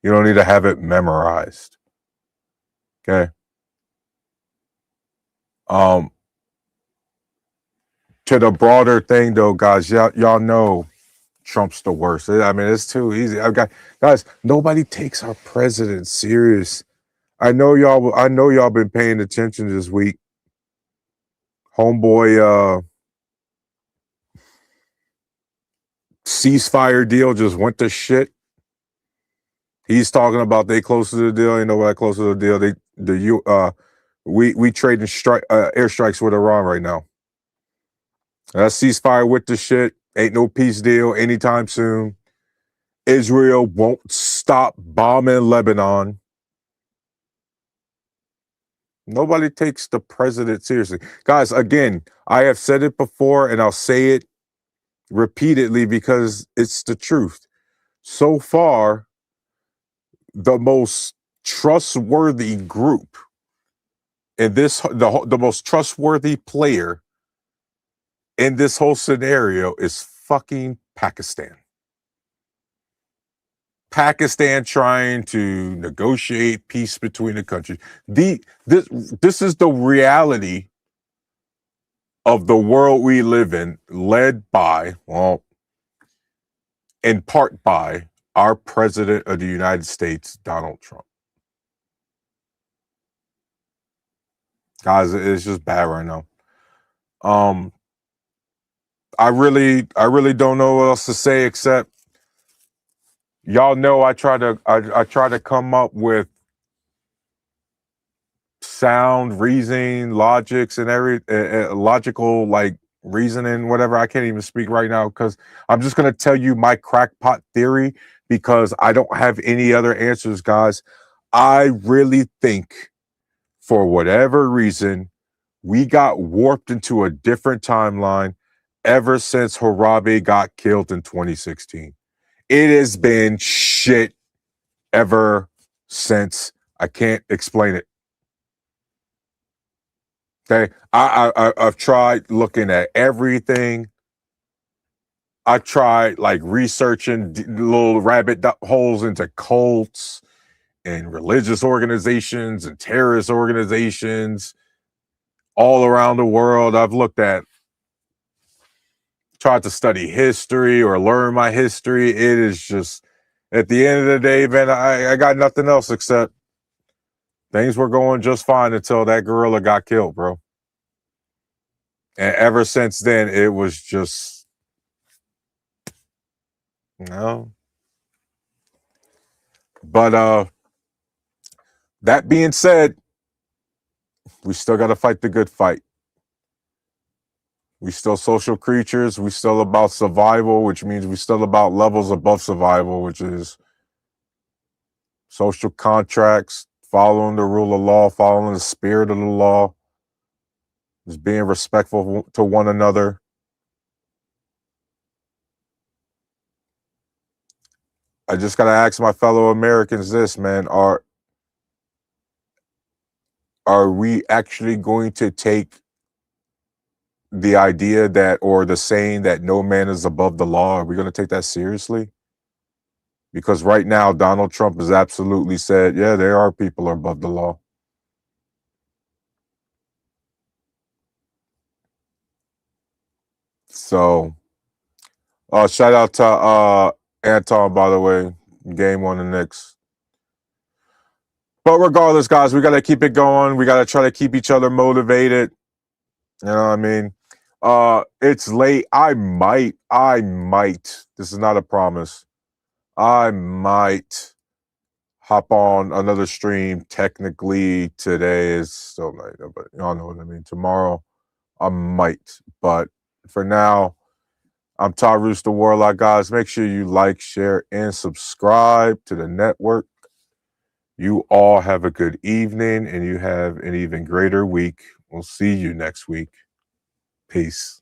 You don't need to have it memorized. Okay? To the broader thing, though, guys, y'all know Trump's the worst. I mean, it's too easy. Guys, nobody takes our president serious. I know y'all been paying attention this week. Homeboy ceasefire deal just went to shit. He's talking about they close to the deal. You know what? Close to the deal. We trading airstrikes with Iran right now. That ceasefire with the shit. Ain't no peace deal anytime soon. Israel won't stop bombing Lebanon. Nobody takes the president seriously. Guys, again, I have said it before and I'll say it repeatedly because it's the truth. So far, the most trustworthy group in this, the most trustworthy player in this whole scenario is fucking Pakistan. Pakistan trying to negotiate peace between the countries. This is the reality of the world we live in, led by, well, in part by our president of the United States, Donald Trump. Guys, it's just bad right now. I really don't know what else to say except y'all know I try to come up with sound reasoning, logics, and every logical like reasoning, whatever. I can't even speak right now because I'm just gonna tell you my crackpot theory because I don't have any other answers, guys. I really think for whatever reason we got warped into a different timeline ever since Harabe got killed in 2016. It has been shit ever since. I can't explain it. Okay, I've tried looking at everything. I tried like researching little rabbit holes into cults and religious organizations and terrorist organizations all around the world. I've looked at, tried to study history or learn my history. It is just, at the end of the day, man, I got nothing else except things were going just fine until that gorilla got killed, bro. And ever since then, it was just, no. But that being said, we still got to fight the good fight. We still social creatures. We still about survival, which means we still about levels above survival, which is social contracts, following the rule of law, following the spirit of the law, just being respectful to one another. I just got to ask my fellow Americans this, man. Are we actually going to take the idea that, or the saying that no man is above the law? Are we going to take that seriously? Because right now, Donald Trump has absolutely said, yeah, there are people above the law. So, shout out to Anton, by the way, game on the Knicks. But regardless, guys, we got to keep it going. We got to try to keep each other motivated. You know what I mean? It's late. I might, this is not a promise. I might hop on another stream. Technically, today is still night, but y'all know what I mean. Tomorrow, I might. But for now, I'm Todd Rooster Warlock, guys. Make sure you like, share, and subscribe to the network. You all have a good evening, and you have an even greater week. We'll see you next week. Peace.